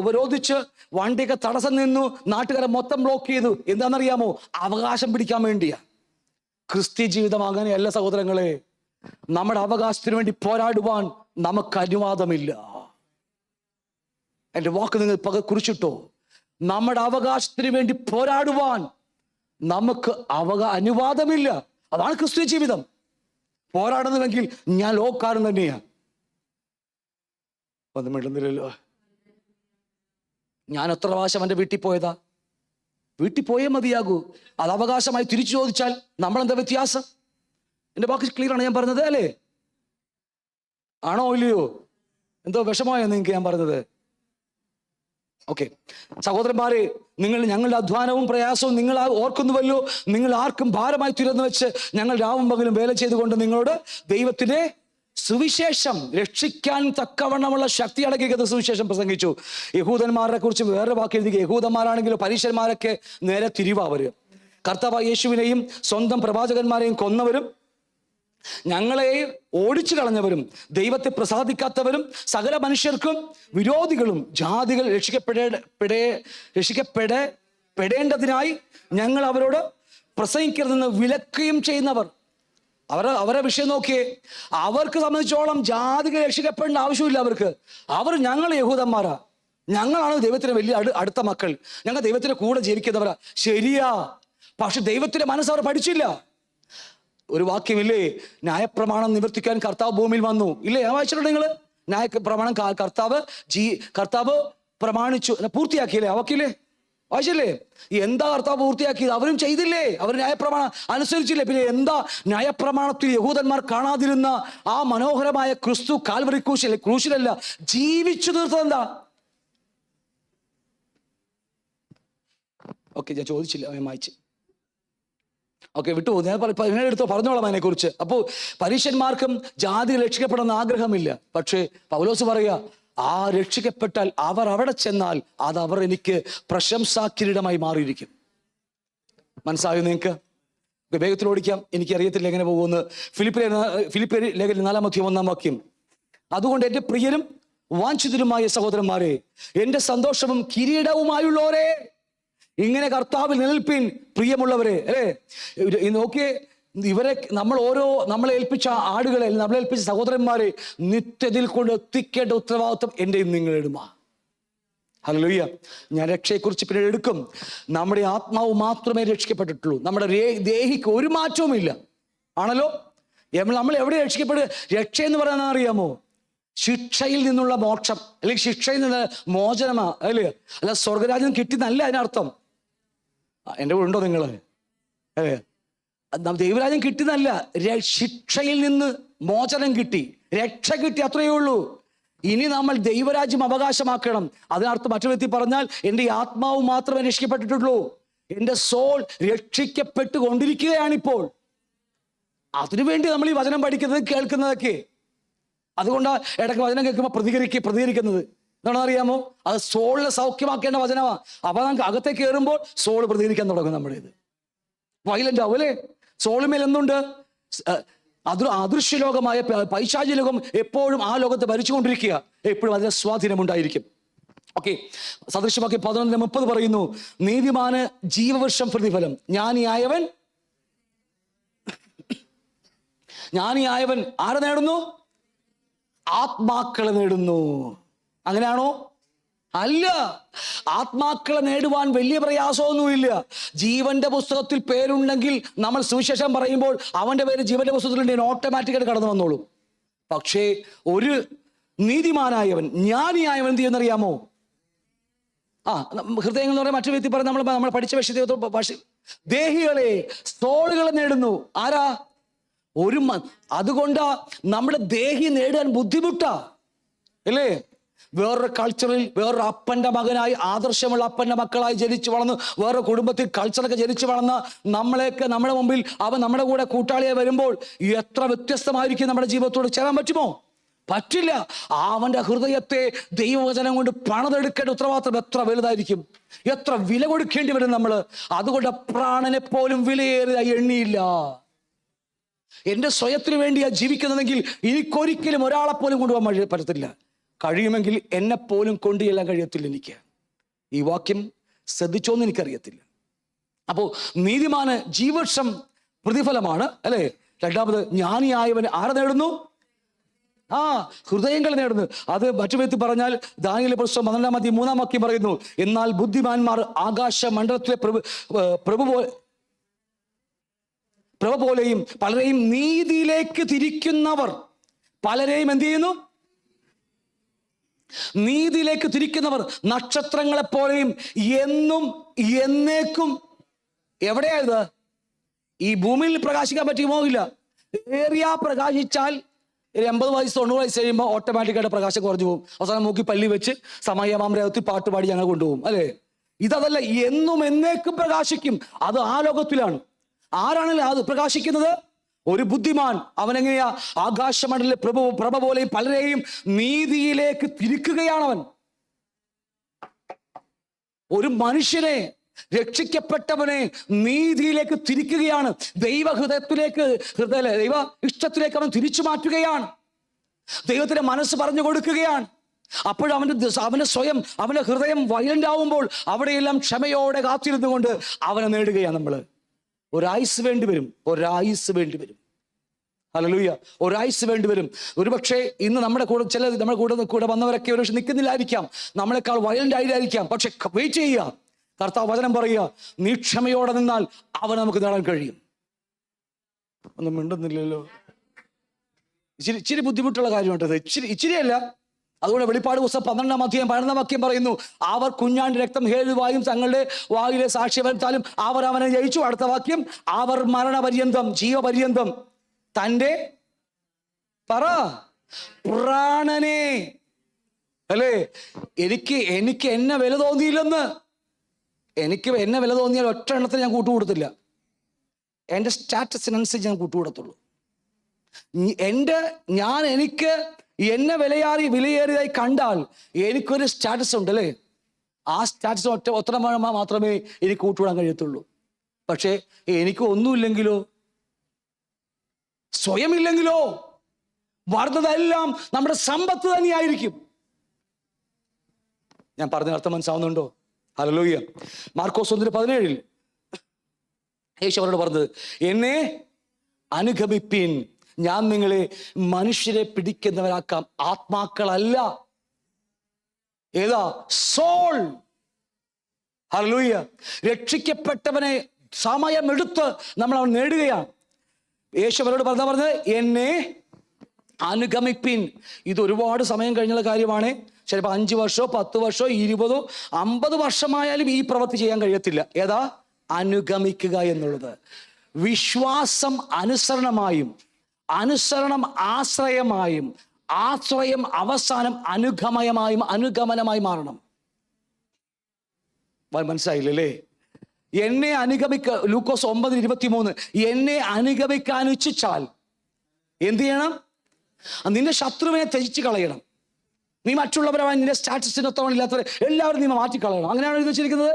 ഉപരോധിച്ച് വണ്ടിയൊക്കെ തടസ്സം നിന്നു, നാട്ടുകാരെ മൊത്തം ബ്ലോക്ക് ചെയ്തു. എന്താണെന്നറിയാമോ? അവകാശം പിടിക്കാൻ വേണ്ടിയാ. ക്രിസ്ത്യ ജീവിതം അങ്ങനെയല്ല സഹോദരങ്ങളെ. നമ്മുടെ അവകാശത്തിന് വേണ്ടി പോരാടുവാൻ നമുക്ക് അനുവാദമില്ല. എൻ്റെ വാക്ക് നിങ്ങൾ കുറിച്ചിട്ടോ. നമ്മുടെ അവകാശത്തിന് വേണ്ടി പോരാടുവാൻ നമുക്ക് അനുവാദമില്ല. അതാണ് ക്രിസ്തീയ ജീവിതം. പോരാടുന്നുവെങ്കിൽ ഞാൻ ലോകക്കാരൻ തന്നെയാണ്. ഒന്നും മിണ്ടുന്നില്ലല്ലോ. ഞാൻ എത്ര പ്രാവശ്യം എൻ്റെ വീട്ടിൽ പോയതാ? വീട്ടിൽ പോയേ മതിയാകൂ. അത് അവകാശമായി തിരിച്ചു ചോദിച്ചാൽ നമ്മളെന്താ വ്യത്യാസം? എൻ്റെ വാക്ക് ക്ലിയർ ആണ് ഞാൻ പറഞ്ഞത് അല്ലേ? ആണോ ഇല്ലയോ? എന്തോ വിഷമമായോ നിങ്ങൾക്ക് ഞാൻ പറഞ്ഞത്? ഓക്കെ സഹോദരന്മാരെ, ഞങ്ങളുടെ അധ്വാനവും പ്രയാസവും നിങ്ങൾ ഓർക്കുന്നുവല്ലോ. നിങ്ങൾ ആർക്കും ഭാരമായി തീരുന്നു വെച്ച് ഞങ്ങൾ രാവും പകലും വേല ചെയ്തുകൊണ്ട് നിങ്ങളോട് ദൈവത്തിന്റെ സുവിശേഷം രക്ഷിക്കാൻ തക്കവണ്ണമുള്ള ശക്തി അടക്കിയത് സുവിശേഷം പ്രസംഗിച്ചു. യഹൂദന്മാരെ കുറിച്ച് വേറെ വാക്ക് എഴുതി. യഹൂദന്മാരാണെങ്കിലും പരീശന്മാരൊക്കെ നേരെ തിരിവാവര്. കർത്താവ് യേശുവിനെയും സ്വന്തം പ്രവാചകന്മാരെയും കൊന്നവരും ഞങ്ങളെ ഓടിച്ചു കളഞ്ഞവരും ദൈവത്തെ പ്രസാദിക്കാത്തവരും സകല മനുഷ്യർക്കും വിരോധികളും ജാതികൾ രക്ഷിക്കപ്പെടേണ്ടതിനായി ഞങ്ങൾ അവരോട് പ്രസംഗിക്കരുതെന്ന് വിലക്കുകയും ചെയ്യുന്നവർ. അവരെ വിഷയം നോക്കിയേ. അവർക്ക് സംബന്ധിച്ചോളം ജാതികൾ രക്ഷിക്കപ്പെടേണ്ട ആവശ്യമില്ല. അവർ ഞങ്ങൾ യഹൂദന്മാരാ, ഞങ്ങളാണ് ദൈവത്തിന് വലിയ അടുത്ത മക്കൾ, ഞങ്ങൾ ദൈവത്തിന്റെ കൂടെ ജീവിക്കുന്നവരാ. ശരിയാ, പക്ഷെ ദൈവത്തിന്റെ മനസ്സ് അവർ പഠിച്ചില്ല. ഒരു വാക്യമില്ലേ, ന്യായപ്രമാണം നിവർത്തിക്കാൻ കർത്താവ് ഭൂമിയിൽ വന്നു. ഇല്ലേ? ഞാൻ വായിച്ചിട്ടുണ്ട്. നിങ്ങൾ ന്യായപ്രമാണം കർത്താവ് പ്രമാണിച്ചു, പൂർത്തിയാക്കിയില്ലേ? വാക്കില്ലേ? വായിച്ചില്ലേ? എന്താ കർത്താവ് പൂർത്തിയാക്കിയത്? അവരും ചെയ്തില്ലേ? അവർ ന്യായപ്രമാണം അനുസരിച്ചില്ലേ? പിന്നെ എന്താ ന്യായപ്രമാണത്തിൽ യഹൂദന്മാർ കാണാതിരുന്ന ആ മനോഹരമായ ക്രിസ്തു കാൽവറി ക്രൂശിലല്ല ജീവിച്ചു തീർത്തതെന്താ? ഓക്കെ, ഞാൻ ചോദിച്ചില്ല, ഞാൻ വായിച്ചു. ഓക്കെ, വിട്ടുപോകും. ഞാൻ എടുത്തോ പറഞ്ഞോളാം അതിനെക്കുറിച്ച്. അപ്പോൾ പരീശന്മാർക്കും ജാതി രക്ഷിക്കപ്പെടുന്ന ആഗ്രഹമില്ല. പക്ഷേ പൗലോസ് പറയുക, ആ രക്ഷിക്കപ്പെട്ടാൽ അവർ അവിടെ ചെന്നാൽ അത് അവർ എനിക്ക് പ്രശംസാക്കിരീടമായി മാറിയിരിക്കും. മനസ്സായോ നിങ്ങൾക്ക്? വേഗത്തിൽ ഓടിക്കാം, എനിക്കറിയത്തില്ല എങ്ങനെ പോകുമെന്ന്. ഫിലിപ്പിയർ ലേഖനം 4:1 അതുകൊണ്ട് എൻ്റെ പ്രിയരും വാഞ്ചിതരുമായ സഹോദരന്മാരെ, എൻ്റെ സന്തോഷവും കിരീടവുമായുള്ളവരെ, ഇങ്ങനെ കർത്താവിൽ നിലനിൽപ്പിൻ പ്രിയമുള്ളവരെ. അല്ലേ? നോക്കിയേ, നമ്മളെ ഏൽപ്പിച്ച ആടുകളെ, നമ്മളെ ഏൽപ്പിച്ച സഹോദരന്മാരെ നിത്യത്തിൽ കൊണ്ട് എത്തിക്കേണ്ട ഉത്തരവാദിത്വം എൻ്റെയും നിങ്ങളുടെയുമാ. ഹല്ലേലൂയ. ഞാൻ രക്ഷയെക്കുറിച്ച് പിന്നീട് എടുക്കും. നമ്മുടെ ആത്മാവ് മാത്രമേ രക്ഷിക്കപ്പെട്ടിട്ടുള്ളൂ. നമ്മുടെ ദേഹിക്ക് ഒരു മാറ്റവുമില്ല. ആണല്ലോ? നമ്മൾ എവിടെ രക്ഷിക്കപ്പെടുക? രക്ഷ എന്ന് പറയുന്നത് അറിയാമോ? ശിക്ഷയിൽ നിന്നുള്ള മോക്ഷം, അല്ലെങ്കിൽ ശിക്ഷയിൽ നിന്ന് മോചനമാ, അല്ലേ? അല്ല സ്വർഗരാജ്യം കിട്ടിയെന്നല്ല അതിനർത്ഥം. എൻ്റെ കൂടെ ഉണ്ടോ നിങ്ങൾ? ദൈവരാജ്യം കിട്ടിയെന്നല്ല, ശിക്ഷയിൽ നിന്ന് മോചനം കിട്ടി, രക്ഷ കിട്ടി, അത്രയേ ഉള്ളൂ. ഇനി നമ്മൾ ദൈവരാജ്യം അവകാശമാക്കണം. അതിനർത്ഥം മറ്റൊരു വ്യക്തി പറഞ്ഞാൽ എൻ്റെ ആത്മാവ് മാത്രമേ രക്ഷിക്കപ്പെട്ടിട്ടുള്ളൂ, എൻ്റെ സോൾ രക്ഷിക്കപ്പെട്ടുകൊണ്ടിരിക്കുകയാണിപ്പോൾ. അതിനുവേണ്ടി നമ്മൾ ഈ വചനം പഠിക്കുന്നത് കേൾക്കുന്നതൊക്കെ. അതുകൊണ്ടാണ് ഇടയ്ക്ക് വചനം കേൾക്കുമ്പോൾ പ്രതികരിക്കുന്നത്. എന്താണെന്ന് അറിയാമോ? അത് സോളിനെ സൗഖ്യമാക്കേണ്ട വചനമാണ്. അപ്പൊ നമുക്ക് അകത്തേക്ക് കയറുമ്പോൾ സോള് പ്രതികരിക്കാൻ തുടങ്ങും. നമ്മുടേത് വയലന്റ് ആവും അല്ലേ? സോളുമേൽ എന്തുണ്ട്? അദൃശ്യലോകമായ പൈശാചി ലോകം എപ്പോഴും ആ ലോകത്ത് ഭരിച്ചുകൊണ്ടിരിക്കുക. എപ്പോഴും അതിന് സ്വാധീനമുണ്ടായിരിക്കും. ഓക്കെ, സദൃശ്യവാക്യം 11:30 പറയുന്നു, നീതിമാന് ജീവവൃക്ഷം പ്രതിഫലം, ജ്ഞാനിയായവൻ ആരെ നേടുന്നു? ആത്മാക്കളെ നേടുന്നു. അങ്ങനെയാണോ? അല്ല. ആത്മാക്കളെ നേടുവാൻ വലിയ പ്രയാസമൊന്നുമില്ല. ജീവന്റെ പുസ്തകത്തിൽ പേരുണ്ടെങ്കിൽ നമ്മൾ സുവിശേഷം പറയുമ്പോൾ അവന്റെ പേര് ജീവന്റെ പുസ്തകത്തിൽ ഓട്ടോമാറ്റിക്കായിട്ട് കടന്നു വന്നോളും. പക്ഷേ ഒരു നീതിമാനായവൻ, ജ്ഞാനിയായവൻ എന്ത് ചെയ്യുന്നറിയാമോ? ഹൃദയങ്ങൾ എന്ന് പറയാൻ മറ്റു വ്യക്തി പറഞ്ഞ് നമ്മൾ പഠിച്ച ഭാഷ ദേഹികളെ, സോളുകളെ നേടുന്നു. ആരാ? അതുകൊണ്ടാ നമ്മുടെ ദേഹി നേടാൻ ബുദ്ധിമുട്ടാ, അല്ലേ? വേറൊരു കൾച്ചറിൽ വേറൊരു അപ്പൻ്റെ മകനായി, ആദർശമുള്ള അപ്പൻ്റെ മക്കളായി ജനിച്ചു വളർന്ന്, വേറെ കുടുംബത്തിൽ കൾച്ചറൊക്കെ ജനിച്ചു വളർന്ന നമ്മുടെ മുമ്പിൽ അവൻ നമ്മുടെ കൂടെ കൂട്ടാളിയായി വരുമ്പോൾ എത്ര വ്യത്യസ്തമായിരിക്കും നമ്മുടെ ജീവിതത്തോട് ചേരാൻ പറ്റുമോ? പറ്റില്ല. അവൻ്റെ ഹൃദയത്തെ ദൈവവചനം കൊണ്ട് പണിതെടുക്കേണ്ട ഉത്തരവാദിത്വം എത്ര വലുതായിരിക്കും, എത്ര വില കൊടുക്കേണ്ടി വരും നമ്മൾ. അതുകൊണ്ട് പ്രാണനെ പോലും വിലയേറിയ എണ്ണിയില്ല. എൻ്റെ സ്വയത്തിന് വേണ്ടിയാ ജീവിക്കുന്നതെങ്കിൽ എനിക്കൊരിക്കലും ഒരാളെപ്പോലും കൊണ്ടുപോകാൻ പറ്റത്തില്ല. കഴിയുമെങ്കിൽ എന്നെപ്പോലും കൊണ്ടുചെല്ലാൻ കഴിയത്തില്ല എനിക്ക്. ഈ വാക്യം ശ്രദ്ധിച്ചോന്ന് എനിക്കറിയത്തില്ല. അപ്പോൾ നീതിമാന് ജീവവൃക്ഷം പ്രതിഫലമാണ്, അല്ലേ? രണ്ടാമത് ജ്ഞാനിയായവന് ആരെ നേടുന്നു? ഹൃദയങ്ങൾ നേടുന്നു. അത് മറ്റു വ്യക്തി പറഞ്ഞാൽ ദാനിയേൽ പുസ്തകം 12:3 വാക്യം പറയുന്നു, എന്നാൽ ബുദ്ധിമാന്മാർ ആകാശ മണ്ഡലത്തിലെ പ്രഭ പോലെയും പലരെയും നീതിയിലേക്ക് തിരിക്കുന്നവർ. പലരെയും എന്ത് ചെയ്യുന്നു? നീതിയിലേക്ക് തിരിക്കുന്നവർ നക്ഷത്രങ്ങളെപ്പോലെയും എന്നും എന്നേക്കും. എവിടെയായത്? ഈ ഭൂമിയിൽ പ്രകാശിക്കാൻ പറ്റുമോ? ഇല്ല. ഏറിയ പ്രകാശിച്ചാൽ 80 വയസ്സ് 90 വയസ്സ് കഴിയുമ്പോൾ ഓട്ടോമാറ്റിക്കായിട്ട് പ്രകാശം കുറഞ്ഞു പോകും. അവസാനം മൂക്കി പല്ലി വെച്ച് സമയമാമരത്തിൽ പാട്ട് പാടി ഞങ്ങൾ കൊണ്ടുപോകും, അല്ലേ? ഇതല്ല, എന്നും എന്നേക്കും പ്രകാശിക്കും. അത് ആ ലോകത്തിലാണ്. ആരാണല്ലോ അത് പ്രകാശിക്കുന്നത്? ഒരു ബുദ്ധിമാൻ. അവനെങ്ങനെയാ? ആകാശമണ്ഡലിലെ പ്രഭ പോലെയും പലരെയും നീതിയിലേക്ക് തിരിക്കുകയാണവൻ. ഒരു മനുഷ്യനെ, രക്ഷിക്കപ്പെട്ടവനെ നീതിയിലേക്ക് തിരിക്കുകയാണ്. ദൈവ ഇഷ്ടത്തിലേക്ക് അവൻ തിരിച്ചു മാറ്റുകയാണ്. ദൈവത്തിന്റെ മനസ്സ് പറഞ്ഞു കൊടുക്കുകയാണ്. അപ്പോഴവന്റെ സ്വയം, അവന്റെ ഹൃദയം വയലന്റ് ആവുമ്പോൾ അവിടെയെല്ലാം ക്ഷമയോടെ കാത്തിരുന്നു കൊണ്ട് അവനെ നേടുകയാണ്. നമ്മൾ ഒരായുസ് വേണ്ടി വരും. ഹല്ലേലൂയ. ഒരായുസ് വേണ്ടി വരും. ഒരുപക്ഷെ ഇന്ന് നമ്മുടെ കൂടെ വന്നവരൊക്കെ ഒരു പക്ഷെ നിൽക്കുന്നില്ലായിരിക്കാം, നമ്മളെക്കാൾ വയലന്റ് ആയിരിക്കാം. പക്ഷെ വെയിറ്റ് ചെയ്യുക. കർത്താവ് വചനം പറയുക, നീ ക്ഷമയോടെ നിന്നാൽ അവൻ നമുക്ക് നേടാൻ കഴിയും. ഒന്നും മിണ്ടുന്നില്ലല്ലോ. ഇച്ചിരി ബുദ്ധിമുട്ടുള്ള കാര്യമായിട്ടത്. ഇച്ചിരിയല്ല. അതുകൊണ്ട് വെളിപ്പാട് പുസ്തകം 12-ാം അധ്യായം 11-ാം വാക്യം പറയുന്നു, അവർ കുഞ്ഞാന്റെ രക്തം ഹേതുവായും തങ്ങളുടെ വായിലെ സാക്ഷ്യവത്താലും അവർ അവനെ ജയിച്ചു. അടുത്ത വാക്യം, അവർ മരണപര്യന്തം, ജീവപര്യന്തം തൻ്റെ പ്രാണനെ, അല്ലേ? എനിക്ക് എന്നെ വില തോന്നിയില്ലെന്ന്. എനിക്ക് എന്നെ വില തോന്നിയാൽ ഒറ്റ എണ്ണത്തിന് ഞാൻ കൂട്ടുകൊടുത്തില്ല. എൻ്റെ സ്റ്റാറ്റസിനനുസരിച്ച് ഞാൻ കൂട്ടുകൊടുത്തുള്ളൂ. എനിക്ക് എന്നെ വിലയേറിയതായി കണ്ടാൽ എനിക്കൊരു സ്റ്റാറ്റസ് ഉണ്ട്, അല്ലേ? ആ സ്റ്റാറ്റസ് ഒറ്റ മാത്രമേ എനിക്ക് കൂട്ടുവിടാൻ കഴിയത്തുള്ളൂ. പക്ഷേ എനിക്ക് ഒന്നുമില്ലെങ്കിലോ, സ്വയമില്ലെങ്കിലോ, വരുന്നതെല്ലാം നമ്മുടെ സമ്പത്ത് തന്നെയായിരിക്കും. ഞാൻ പറഞ്ഞ അർത്ഥം മനസ്സിലാവുന്നുണ്ടോ? ഹല്ലേലൂയ. മാർക്കോസ് 1:17 യേശു അവരോട് പറഞ്ഞത്, എന്നെ അനുഗമിപ്പിൻ, ഞാൻ നിങ്ങളെ മനുഷ്യരെ പിടിക്കുന്നവരാക്കാം, ആത്മാക്കളല്ല. ഏതാ? സോൾ. ഹല്ലേലൂയ. രക്ഷിക്കപ്പെട്ടവനെ സമയമെടുത്ത് നമ്മൾ അവൻ നേടുകയാണ്. യേശു അവരോട് പറഞ്ഞത്, എന്നെ അനുഗമിപ്പിൻ. ഇത് ഒരുപാട് സമയം കഴിഞ്ഞുള്ള കാര്യമാണ്. ചിലപ്പോൾ 5 വർഷമോ 10 വർഷമോ 20 50 വർഷമായാലും ഈ പ്രവൃത്തി ചെയ്യാൻ കഴിയത്തില്ല. ഏതാ? അനുഗമിക്കുക എന്നുള്ളത്. വിശ്വാസം അനുസരണമായും, അനുസരണം ആശ്രയമായും, ആശ്രയം അവസാനം അനുഗമനമായി മാറണം. മനസ്സിലായില്ലേ? എന്നെ ലൂക്കോസ് 9:23, എന്നെ അനുഗമിക്കാൻ ഇച്ഛിച്ചാൽ എന്ത് ചെയ്യണം? നിന്റെ ശത്രുവിനെ ത്യജിച്ച് കളയണം. നീ മറ്റുള്ളവരായി നിന്റെ സ്റ്റാറ്റസിനൊത്തവണ്ണം ഇല്ലാത്തവരെ എല്ലാവരും നീ മാറ്റിക്കളയണം. അങ്ങനെയാണ് എഴുതി വെച്ചിരിക്കുന്നത്?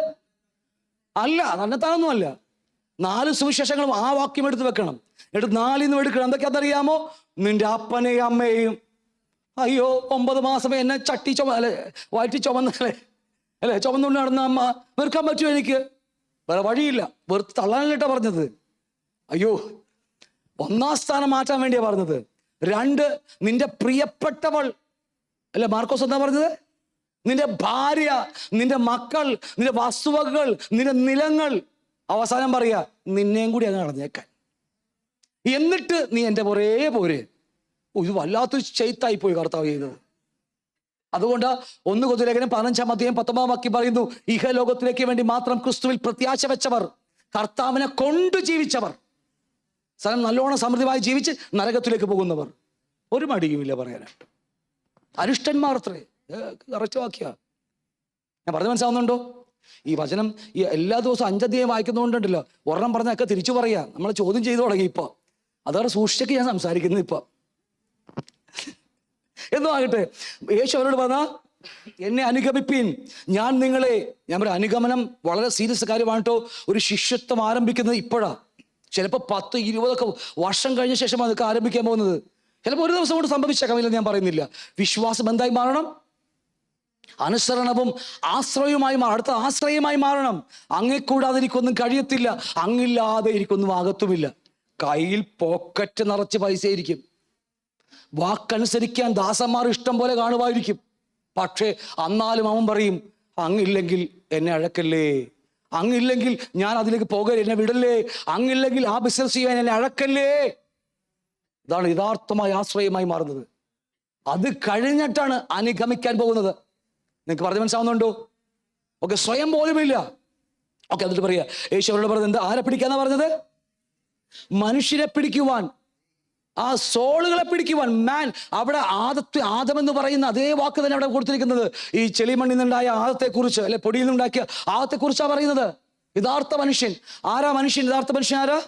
അല്ല, തന്നെത്താനൊന്നുമല്ല. 4 സുവിശേഷങ്ങളും ആ വാക്യം എടുത്ത് വെക്കണം. എടുത്ത് 4 എടുക്കണം. എന്തൊക്കെയാണെന്നറിയാമോ? നിന്റെ അപ്പനെയും അമ്മയെയും. അയ്യോ, 9 മാസം എന്നെ വയറ്റി ചുമന്നുകൊണ്ട് നടന്ന അമ്മ വെറുക്കാൻ പറ്റുമോ? എനിക്ക് വേറെ വഴിയില്ല. വെറുത്ത് തള്ളാനല്ലേട്ടാ പറഞ്ഞത്. അയ്യോ, 1-ാം സ്ഥാനം മാറ്റാൻ വേണ്ടിയാ പറഞ്ഞത്. 2, നിന്റെ പ്രിയപ്പെട്ടവൾ, അല്ലെ മാർക്കോസ് എന്താ പറഞ്ഞത്? നിന്റെ ഭാര്യ, നിന്റെ മക്കൾ, നിന്റെ വസ്തുവകകൾ, നിന്റെ നിലങ്ങൾ. അവസാനം പറയാ, നിന്നെയും കൂടി അങ്ങ് നടന്നേക്കാൻ. എന്നിട്ട് നീ എൻ്റെ പോരെ. ഇത് വല്ലാത്തൊരു ചെയ്ത്തായി പോയി കർത്താവ് ചെയ്തത്. അതുകൊണ്ട് 1 കൊരിന്ത്യർ 15-ാം അധ്യായം 19-ാം വാക്യം പറയുന്നു, ഇഹലോകത്തിലേക്ക് വേണ്ടി മാത്രം ക്രിസ്തുവിൽ പ്രത്യാശ വെച്ചവർ, കർത്താവിനെ കൊണ്ട് ജീവിച്ചവർ, നല്ലോണം സമൃദ്ധിയായി ജീവിച്ച് നരകത്തിലേക്ക് പോകുന്നവർ, ഒരു മടിയുമില്ല പറയാനായിട്ട്. അരിഷ്ടന്മാർ അത്രേ. കറക്റ്റ് വാക്യ. ഞാൻ പറഞ്ഞു മനസ്സിലാവുന്നുണ്ടോ? ഈ വചനം എല്ലാ ദിവസവും 5 അധ്യായം വായിക്കുന്നതുകൊണ്ടുണ്ടല്ലോ, ഒരെണ്ണം പറഞ്ഞൊക്കെ തിരിച്ചു പറയാ. നമ്മൾ ചോദ്യം ചെയ്തു തുടങ്ങി ഇപ്പൊ. അതവിടെ സൂക്ഷിച്ചൊക്കെ ഞാൻ സംസാരിക്കുന്നത് ഇപ്പൊ. എന്നും ആകട്ടെ, യേശു അവരോട് പറഞ്ഞ, എന്നെ അനുഗമിപ്പിൻ, ഞാൻ പറയാം, അനുഗമനം വളരെ സീരിയസ് കാര്യമാണ് കേട്ടോ. ഒരു ശിഷ്യത്വം ആരംഭിക്കുന്നത് ഇപ്പോഴാണ്. ചിലപ്പോൾ 10-20 വർഷം കഴിഞ്ഞ ശേഷമാണ് അതൊക്കെ ആരംഭിക്കാൻ പോകുന്നത്. ചിലപ്പോൾ ഒരു ദിവസം കൊണ്ട് സംഭവിച്ചേക്കാമില്ലെന്ന് ഞാൻ പറയുന്നില്ല. വിശ്വാസം എന്തായി മാറണം? അനുസരണവും ആശ്രയവുമായി അടുത്ത ആശ്രയമായി മാറണം. അങ്ങേ കൂടാതെ എനിക്കൊന്നും കഴിയത്തില്ല, അങ്ങില്ലാതെ എനിക്കൊന്നും ആകത്തുമില്ല. കയ്യിൽ പോക്കറ്റ് നിറച്ച് പൈസ ഇരിക്കും, വാക്കനുസരിക്കാൻ ദാസന്മാർ ഇഷ്ടം പോലെ കാണുമായിരിക്കും. പക്ഷേ എന്നാലും അവൻ പറയും, അങ്ങില്ലെങ്കിൽ എന്നെ അഴക്കല്ലേ, അങ്ങില്ലെങ്കിൽ ഞാൻ അതിലേക്ക് പോകരുത്, എന്നെ വിടല്ലേ, അങ്ങില്ലെങ്കിൽ ആ ബിസിനസ് ചെയ്യാൻ എന്നെ അഴക്കല്ലേ. ഇതാണ് യഥാർത്ഥമായ ആശ്രയമായി മാറുന്നത്. അത് കഴിഞ്ഞിട്ടാണ് അനുഗമിക്കാൻ പോകുന്നത്. നിങ്ങൾക്ക് പറഞ്ഞ് മനസ്സിലാവുന്നുണ്ടോ? ഓക്കെ, സ്വയം പോലുമില്ല. ഓക്കെ, എന്നിട്ട് പറയാ യേശു അവരോട് പറഞ്ഞത് എന്താ? ആരെ പിടിക്കാന്നാ പറഞ്ഞത്? മനുഷ്യരെ പിടിക്കുവാൻ, ആ സോളുകളെ പിടിക്കുവാൻ. മാൻ, അവിടെ ആദം എന്ന് പറയുന്ന അതേ വാക്ക് തന്നെ അവിടെ കൊടുത്തിരിക്കുന്നത്. ഈ ചെളിമണ്ണിൽ നിന്നുണ്ടായ ആദത്തെ കുറിച്ച്, അല്ലെ പൊടിയിൽ നിന്നുണ്ടാക്കിയ ആദത്തെ കുറിച്ചാണ് പറയുന്നത്. യഥാർത്ഥ മനുഷ്യൻ ആരാ? മനുഷ്യൻ, യഥാർത്ഥ മനുഷ്യൻ ആരാ?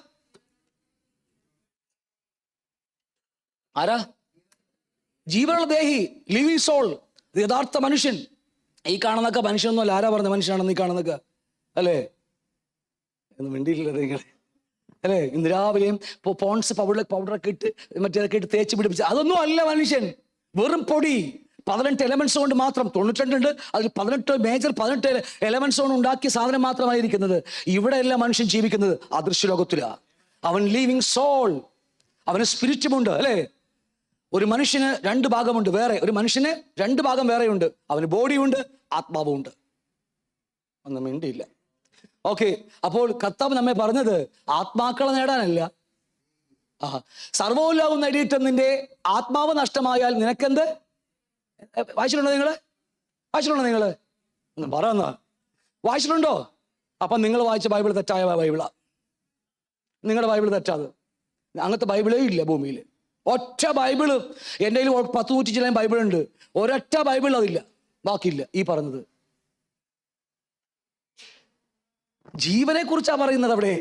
ആരാ? ജീവനുള്ള ദേഹി, ലിവിങ് സോൾ, യഥാർത്ഥ മനുഷ്യൻ. ഈ കാണുന്നൊക്കെ മനുഷ്യനൊന്നുമല്ല. ആരാ പറഞ്ഞ മനുഷ്യനാണെന്ന് ഈ കാണുന്നൊക്കെ? അല്ലേ? ഒന്നും മിണ്ടിയില്ല നിങ്ങൾ, അല്ലേ? ഇന്ന് രാവിലെയും പോൺസ് പൗഡറൊക്കെ ഇട്ട് മറ്റേതൊക്കെ ഇട്ട് തേച്ച് പിടിപ്പിച്ച് അതൊന്നും അല്ല മനുഷ്യൻ. വെറും പൊടി. 18 എലമെന്റ്സ് കൊണ്ട് മാത്രം, 92 ഉണ്ട്, അതിൽ 18 എലമെന്റ്സ് കൊണ്ട് ഉണ്ടാക്കിയ സാധനം മാത്രമായിരിക്കുന്നത്. ഇവിടെ എല്ലാം മനുഷ്യൻ ജീവിക്കുന്നത് അദൃശ്യ ലോകത്തിലാണ്. അവൻ ലിവിങ് സോൾ, അവന് സ്പിരിറ്റുമുണ്ട്, അല്ലേ? ഒരു മനുഷ്യന് 2 ഭാഗമുണ്ട് വേറെ, ഒരു മനുഷ്യന് 2 ഭാഗം വേറെയുണ്ട്. അവന് ബോഡിയുണ്ട്, ആത്മാവും ഉണ്ട്. ഒന്നും മിണ്ടിയില്ല. ഓക്കെ, അപ്പോൾ കർത്താവ് നമ്മെ പറഞ്ഞത് ആത്മാക്കളെ നേടാനല്ല. സർവോല്ലാവും നേടിയിട്ട് നിന്റെ ആത്മാവ് നഷ്ടമായാൽ നിനക്കെന്ത്? വായിച്ചിട്ടുണ്ടോ നിങ്ങള്? ഒന്നും പറയുന്ന വായിച്ചിട്ടുണ്ടോ? അപ്പം നിങ്ങൾ വായിച്ച ബൈബിൾ തെറ്റായ ബൈബിളാ. നിങ്ങളുടെ ബൈബിൾ തെറ്റാത്. അങ്ങനത്തെ ബൈബിളേ ഇല്ല ഭൂമിയിൽ. ഒറ്റ ബൈബിള് എൻ്റെ കയ്യിൽ 10 ചില ബൈബിളുണ്ട്. ഒരൊറ്റ ബൈബിൾ അതില്ല, ബാക്കിയില്ല. ഈ പറഞ്ഞത് ജീവനെ കുറിച്ചാ പറയുന്നത്. അവിടെ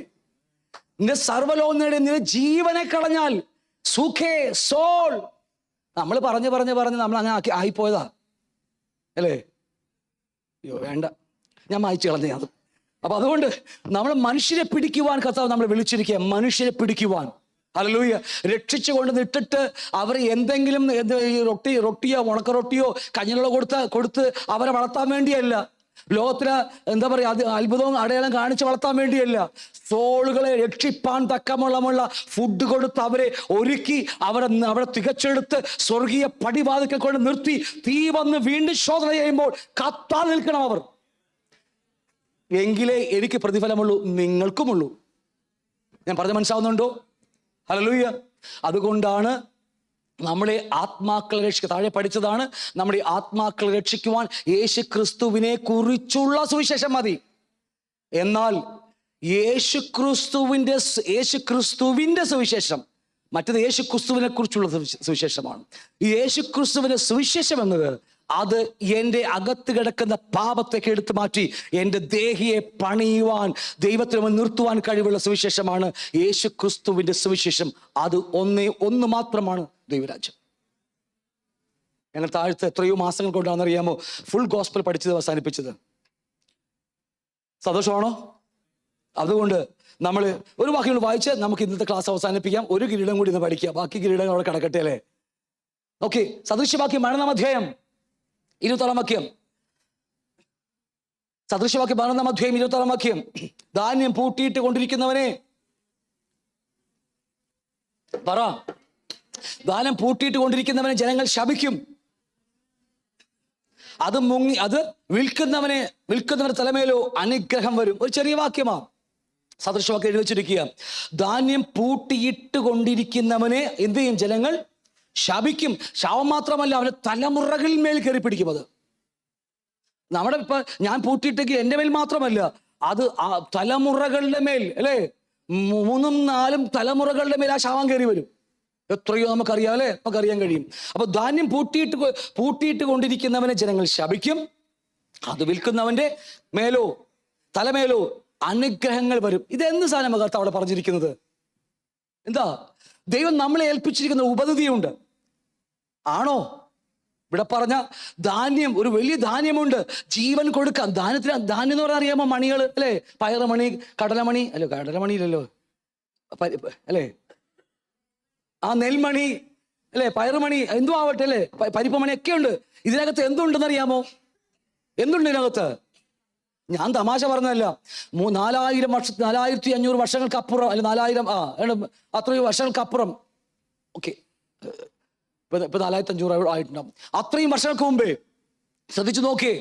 നിന്റെ സർവ്വലോകം നേടി നിന്റെ ജീവനെ കളഞ്ഞാൽ സുഖേ സോൾ. നമ്മൾ പറഞ്ഞ് നമ്മൾ അങ്ങനെ ആയിപ്പോയതാ, അല്ലേ? അയ്യോ വേണ്ട, ഞാൻ മായ്ച്ചു കളഞ്ഞ അത്. അപ്പൊ അതുകൊണ്ട് നമ്മൾ മനുഷ്യരെ പിടിക്കുവാൻ കർത്താവ് നമ്മളെ വിളിച്ചിരിക്കുക. മനുഷ്യരെ പിടിക്കുവാൻ. ഹല്ലേലൂയ. രക്ഷിച്ചു കൊണ്ട് ഇട്ടിട്ട് അവർ എന്തെങ്കിലും റൊട്ടിയോ ഉണക്കറൊട്ടിയോ കഞ്ഞിലുള്ള കൊടുത്ത് അവരെ വളർത്താൻ വേണ്ടിയല്ല. ലോകത്തില് എന്താ പറയാ, അത് അത്ഭുതവും അടയാളം കാണിച്ച് വളർത്താൻ വേണ്ടിയല്ല. സോളുകളെ രക്ഷിപ്പാൻ തക്കമുള്ള ഫുഡ് കൊടുത്ത് അവരെ ഒരുക്കി അവരെ തികച്ചെടുത്ത് സ്വർഗീയ പടിവാതിക്കൽ കൊണ്ട് നിർത്തി തീ വന്ന് വീണ്ടും ശോധന ചെയ്യുമ്പോൾ കത്താൻ നിൽക്കണം അവർ. എങ്കിലേ എനിക്ക് പ്രതിഫലമുള്ളൂ, നിങ്ങൾക്കുമുള്ളൂ. ഞാൻ പറഞ്ഞ മനസ്സിലാവുന്നുണ്ടോ? ഹല്ലേലൂയ. അതുകൊണ്ടാണ് നമ്മുടെ ആത്മാക്കളെ രക്ഷിക്കുക. താഴെ പഠിച്ചതാണ്, നമ്മുടെ ആത്മാക്കളെ രക്ഷിക്കുവാൻ യേശു ക്രിസ്തുവിനെ കുറിച്ചുള്ള സുവിശേഷം മതി. എന്നാൽ യേശു ക്രിസ്തുവിന്റെ സുവിശേഷം, മറ്റത് യേശു ക്രിസ്തുവിനെ കുറിച്ചുള്ള സുവിശേഷമാണ്. ഈ യേശു ക്രിസ്തുവിന്റെ സുവിശേഷം എന്നത് അത് എൻ്റെ അകത്ത് കിടക്കുന്ന പാപത്തേക്ക് എടുത്തു മാറ്റി എൻ്റെ ദേഹിയെ പണിയുവാൻ, ദൈവത്തിന് നിർത്തുവാൻ കഴിവുള്ള സുവിശേഷമാണ് യേശു ക്രിസ്തുവിന്റെ സുവിശേഷം. അത് ഒന്ന് മാത്രമാണ് ദൈവരാജ്യം. ഞങ്ങൾ താഴത്തെ എത്രയോ മാസങ്ങൾ കൊണ്ടാണെന്നറിയാമോ ഫുൾ ഗോസ്പൽ പഠിച്ചത് അവസാനിപ്പിച്ചത്. സന്തോഷമാണോ? അതുകൊണ്ട് നമ്മൾ ഒരു വാക്യങ്ങൾ വായിച്ച് നമുക്ക് ഇന്നത്തെ ക്ലാസ് അവസാനിപ്പിക്കാം. ഒരു കിരീടം കൂടി ഇന്ന് പഠിക്കാം, ബാക്കി കിരീടങ്ങൾ അവിടെ കിടക്കട്ടെ, അല്ലേ? ഓക്കെ, സദൃശ്യവാക്യം 12-ാം അധ്യായം 20-ാം വാക്യം. സദൃശ്യവാക്യം 12-ാം അധ്യായം 20-ാം വാക്യം. ധാന്യം പൂട്ടിയിട്ട് കൊണ്ടിരിക്കുന്നവനെ പറ, ധാന്യം പൂട്ടിയിട്ട് കൊണ്ടിരിക്കുന്നവനെ ജനങ്ങൾ ശപിക്കും. അത് വിൽക്കുന്നവന്റെ തലമേലോ അനുഗ്രഹം വരും. ഒരു ചെറിയ വാക്യമാ, സദൃശവാക്യം എഴുതി വെച്ചിരിക്കുക. ധാന്യം പൂട്ടിയിട്ട് കൊണ്ടിരിക്കുന്നവനെ എന്ത് ചെയ്യും? ജനങ്ങൾ ശപിക്കും. ശാപം മാത്രമല്ല, അവന്റെ തലമുറകളിൽ മേൽ കയറി പിടിക്കും. അത് നമ്മുടെ ഇപ്പൊ ഞാൻ പൂട്ടിയിട്ടെങ്കിൽ എൻ്റെ മേൽ മാത്രമല്ല, അത് ആ തലമുറകളുടെ മേൽ, അല്ലേ? 3-4 തലമുറകളുടെ മേൽ ആ ശാപം കയറി വരും. എത്രയോ നമുക്കറിയാം, അല്ലേ? നമുക്കറിയാൻ കഴിയും. അപ്പൊ ധാന്യം പൂട്ടിയിട്ട് കൊണ്ടിരിക്കുന്നവനെ ജനങ്ങൾ ശപിക്കും. അത് വിൽക്കുന്നവന്റെ തലമേലോ അനുഗ്രഹങ്ങൾ വരും. ഇതെന്ത് സാധനം കർത്താവ് അവിടെ പറഞ്ഞിരിക്കുന്നത്? എന്താ? ദൈവം നമ്മളെ ഏൽപ്പിച്ചിരിക്കുന്ന ഉപനിധിയുണ്ട്. ആണോ? ഇവിടെ പറഞ്ഞ ധാന്യം, ഒരു വലിയ ധാന്യമുണ്ട്, ജീവൻ കൊടുക്കാം. ധാന്യം എന്ന് പറഞ്ഞാൽ അറിയാമോ? മണികൾ, അല്ലേ? പയറുമണി, കടലമണി, അല്ലോ കടലമണിയിലല്ലോ, അല്ലേ? ആ നെൽമണി, അല്ലേ? പയറുമണി, എന്തും ആവട്ടെ, അല്ലേ? പരിപ്പമണി ഒക്കെ ഉണ്ട്. ഇതിനകത്ത് എന്തുണ്ടെന്ന് അറിയാമോ? എന്തുണ്ട് ഇതിനകത്ത്? ഞാൻ തമാശ പറഞ്ഞതല്ല. 4500 വർഷങ്ങൾക്കപ്പുറം, അല്ലെ 4000 അത്രയും വർഷങ്ങൾക്കപ്പുറം, ഓക്കെ, ഇപ്പൊ 4500 ആയിട്ടുണ്ടാവും. അത്രയും വർഷങ്ങൾക്ക് മുമ്പേ ശ്രദ്ധിച്ചു നോക്കിയേ,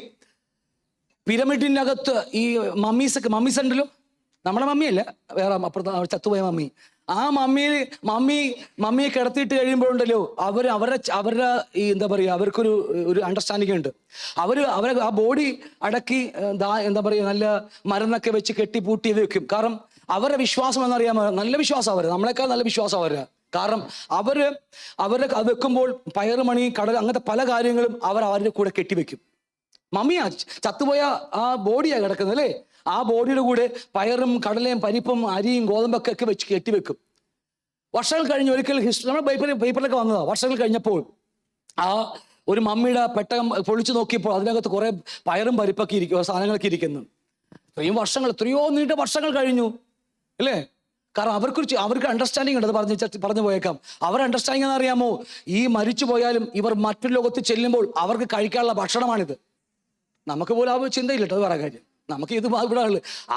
പിരമിഡിനകത്ത് ഈ മമ്മീസ് ഉണ്ടല്ലോ, നമ്മുടെ മമ്മിയല്ല, വേറെ അപ്പുറത്ത് ചത്തുപോയ മമ്മി. ആ മമ്മിയെ കിടത്തിയിട്ട് കഴിയുമ്പോഴുണ്ടല്ലോ അവരുടെ ഈ എന്താ പറയുക, അവർക്കൊരു അണ്ടർസ്റ്റാൻഡിങ് ഉണ്ട്. അവരെ ആ ബോഡി അടക്കി എന്താ പറയുക, നല്ല മരുന്നൊക്കെ വെച്ച് കെട്ടിപ്പൂട്ടി വെക്കും. കാരണം അവരുടെ വിശ്വാസം എന്നറിയാമോ, നല്ല വിശ്വാസം അവര്, നമ്മളെക്കാൾ നല്ല വിശ്വാസം അവര്. കാരണം അവരുടെ വെക്കുമ്പോൾ പയറുമണി, കടൽ, അങ്ങനത്തെ പല കാര്യങ്ങളും അവരുടെ കൂടെ കെട്ടിവെക്കും. മമ്മിയാ ചത്തുപോയ ആ ബോഡിയാ കിടക്കുന്നത് അല്ലേ, ആ ബോഡിയുടെ കൂടെ പയറും കടലയും പരിപ്പും അരിയും ഗോതമ്പൊക്കെ വെച്ച് കെട്ടിവെക്കും. വർഷങ്ങൾ കഴിഞ്ഞ് ഒരിക്കൽ ഹിസ്റ്ററി നമ്മുടെ പേപ്പറിലൊക്കെ വന്നതാ. വർഷങ്ങൾ കഴിഞ്ഞപ്പോൾ ആ ഒരു മമ്മിയുടെ പെട്ടകം പൊളിച്ചു നോക്കിയപ്പോൾ അതിനകത്ത് കുറെ പയറും പരിപ്പൊക്കെ സാധനങ്ങളൊക്കെ ഇരിക്കുന്നു. എത്രയോ നീണ്ട വർഷങ്ങൾ കഴിഞ്ഞു അല്ലേ. കാരണം അവർക്ക് അണ്ടർസ്റ്റാൻഡിങ് ഉണ്ട്. അത് പറഞ്ഞു പോയേക്കാം. അവരുടെ അണ്ടർസ്റ്റാൻഡിങ് എന്ന് അറിയാമോ, ഈ മരിച്ചു പോയാലും ഇവർ മറ്റൊരു ലോകത്ത് ചെല്ലുമ്പോൾ അവർക്ക് കഴിക്കാനുള്ള ഭക്ഷണമാണിത്. നമുക്ക് പോലും ആ ചിന്തയില്ല കേട്ടോ, അത് പറയാൻ കാര്യം. നമുക്ക് ഇത് ഇവിടെ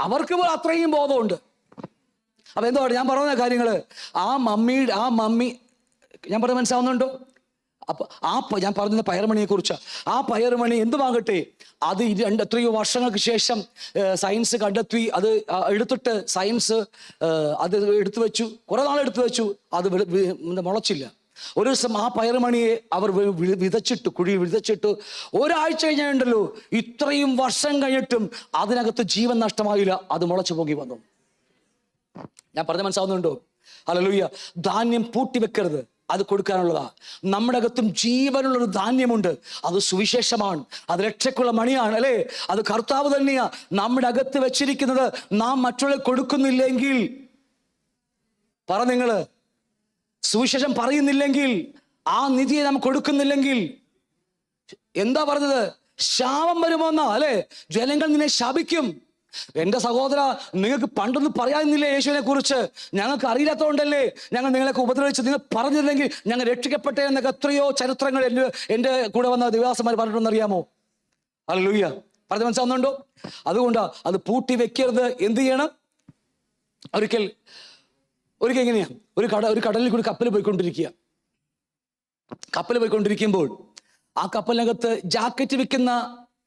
അവർക്ക് പോലും അത്രയും ബോധമുണ്ട്. അപ്പൊ എന്തുവാണ് ഞാൻ പറയുന്ന കാര്യങ്ങള്, ആ മമ്മി ഞാൻ പറഞ്ഞ മനസ്സിലാവുന്നുണ്ടോ? അപ്പൊ ഞാൻ പറഞ്ഞ പയറുമണിയെ കുറിച്ച്, ആ പയറുമണി എന്തുമാകട്ടെ, അത് എത്രയോ വർഷങ്ങൾക്ക് ശേഷം സയൻസ് കണ്ടെത്തി. അത് എടുത്തിട്ട് സയൻസ് അത് എടുത്തു വെച്ചു, കുറെ നാൾ എടുത്തു വെച്ചു. അത് മുളച്ചില്ല. ഒരു ദിവസം ആ പയറുമണിയെ അവർ കുഴി വിതച്ചിട്ട് ഒരാഴ്ച കഴിഞ്ഞുണ്ടല്ലോ, ഇത്രയും വർഷം കഴിഞ്ഞിട്ടും അതിനകത്ത് ജീവൻ നഷ്ടമായില്ല, അത് മുളച്ചു പൊങ്ങി വന്നു. ഞാൻ പറഞ്ഞ മനസ്സിലാവുന്നുണ്ടോ? ഹല്ലേലൂയ. ധാന്യം പൂട്ടിവെക്കരുത്, അത് കൊടുക്കാനുള്ളതാ. നമ്മുടെ അകത്തും ജീവനുള്ളൊരു ധാന്യമുണ്ട്, അത് സുവിശേഷമാണ്, അത് രക്ഷയ്ക്കുള്ള മണിയാണ് അല്ലേ. അത് കർത്താവ് തന്നെയാ നമ്മുടെ അകത്ത് വെച്ചിരിക്കുന്നത്. നാം മറ്റുള്ള കൊടുക്കുന്നില്ലെങ്കിൽ, പറ നിങ്ങള്, സുവിശേഷം പറയുന്നില്ലെങ്കിൽ, ആ നിധിയെ നാം കൊടുക്കുന്നില്ലെങ്കിൽ, എന്താ പറഞ്ഞത്? ശാപം വരുമോന്നാ അല്ലെ. ജനങ്ങൾ നിന്നെ ശപിക്കും. എന്റെ സഹോദര, നിങ്ങൾക്ക് പണ്ടൊന്നും പറയാനില്ലേ യേശുവിനെ കുറിച്ച്? ഞങ്ങൾക്ക് അറിയാത്തതുകൊണ്ടല്ലേ ഞങ്ങൾ നിങ്ങളൊക്കെ ഉപദ്രവിച്ച്. നിങ്ങൾ പറഞ്ഞില്ലെങ്കിൽ ഞങ്ങൾ രക്ഷിക്കപ്പെട്ടെ എന്നൊക്കെ എത്രയോ ചരിത്രങ്ങൾ എൻ്റെ കൂടെ വന്ന ദിവസമാർ പറഞ്ഞിട്ടൊന്നും അറിയാമോ? ഹല്ലേലൂയ. പറഞ്ഞ് മനസ്സിലാവുന്നുണ്ടോ? അതുകൊണ്ടാ അത് പൂട്ടി വെക്കരുത്. എന്ത് ചെയ്യണം? ഒരിക്കൽ എങ്ങനെയാ, ഒരു കടലിൽ കൂടി കപ്പൽ പോയിക്കൊണ്ടിരിക്കുമ്പോൾ ആ കപ്പലിനകത്ത് ജാക്കറ്റ് വിൽക്കുന്ന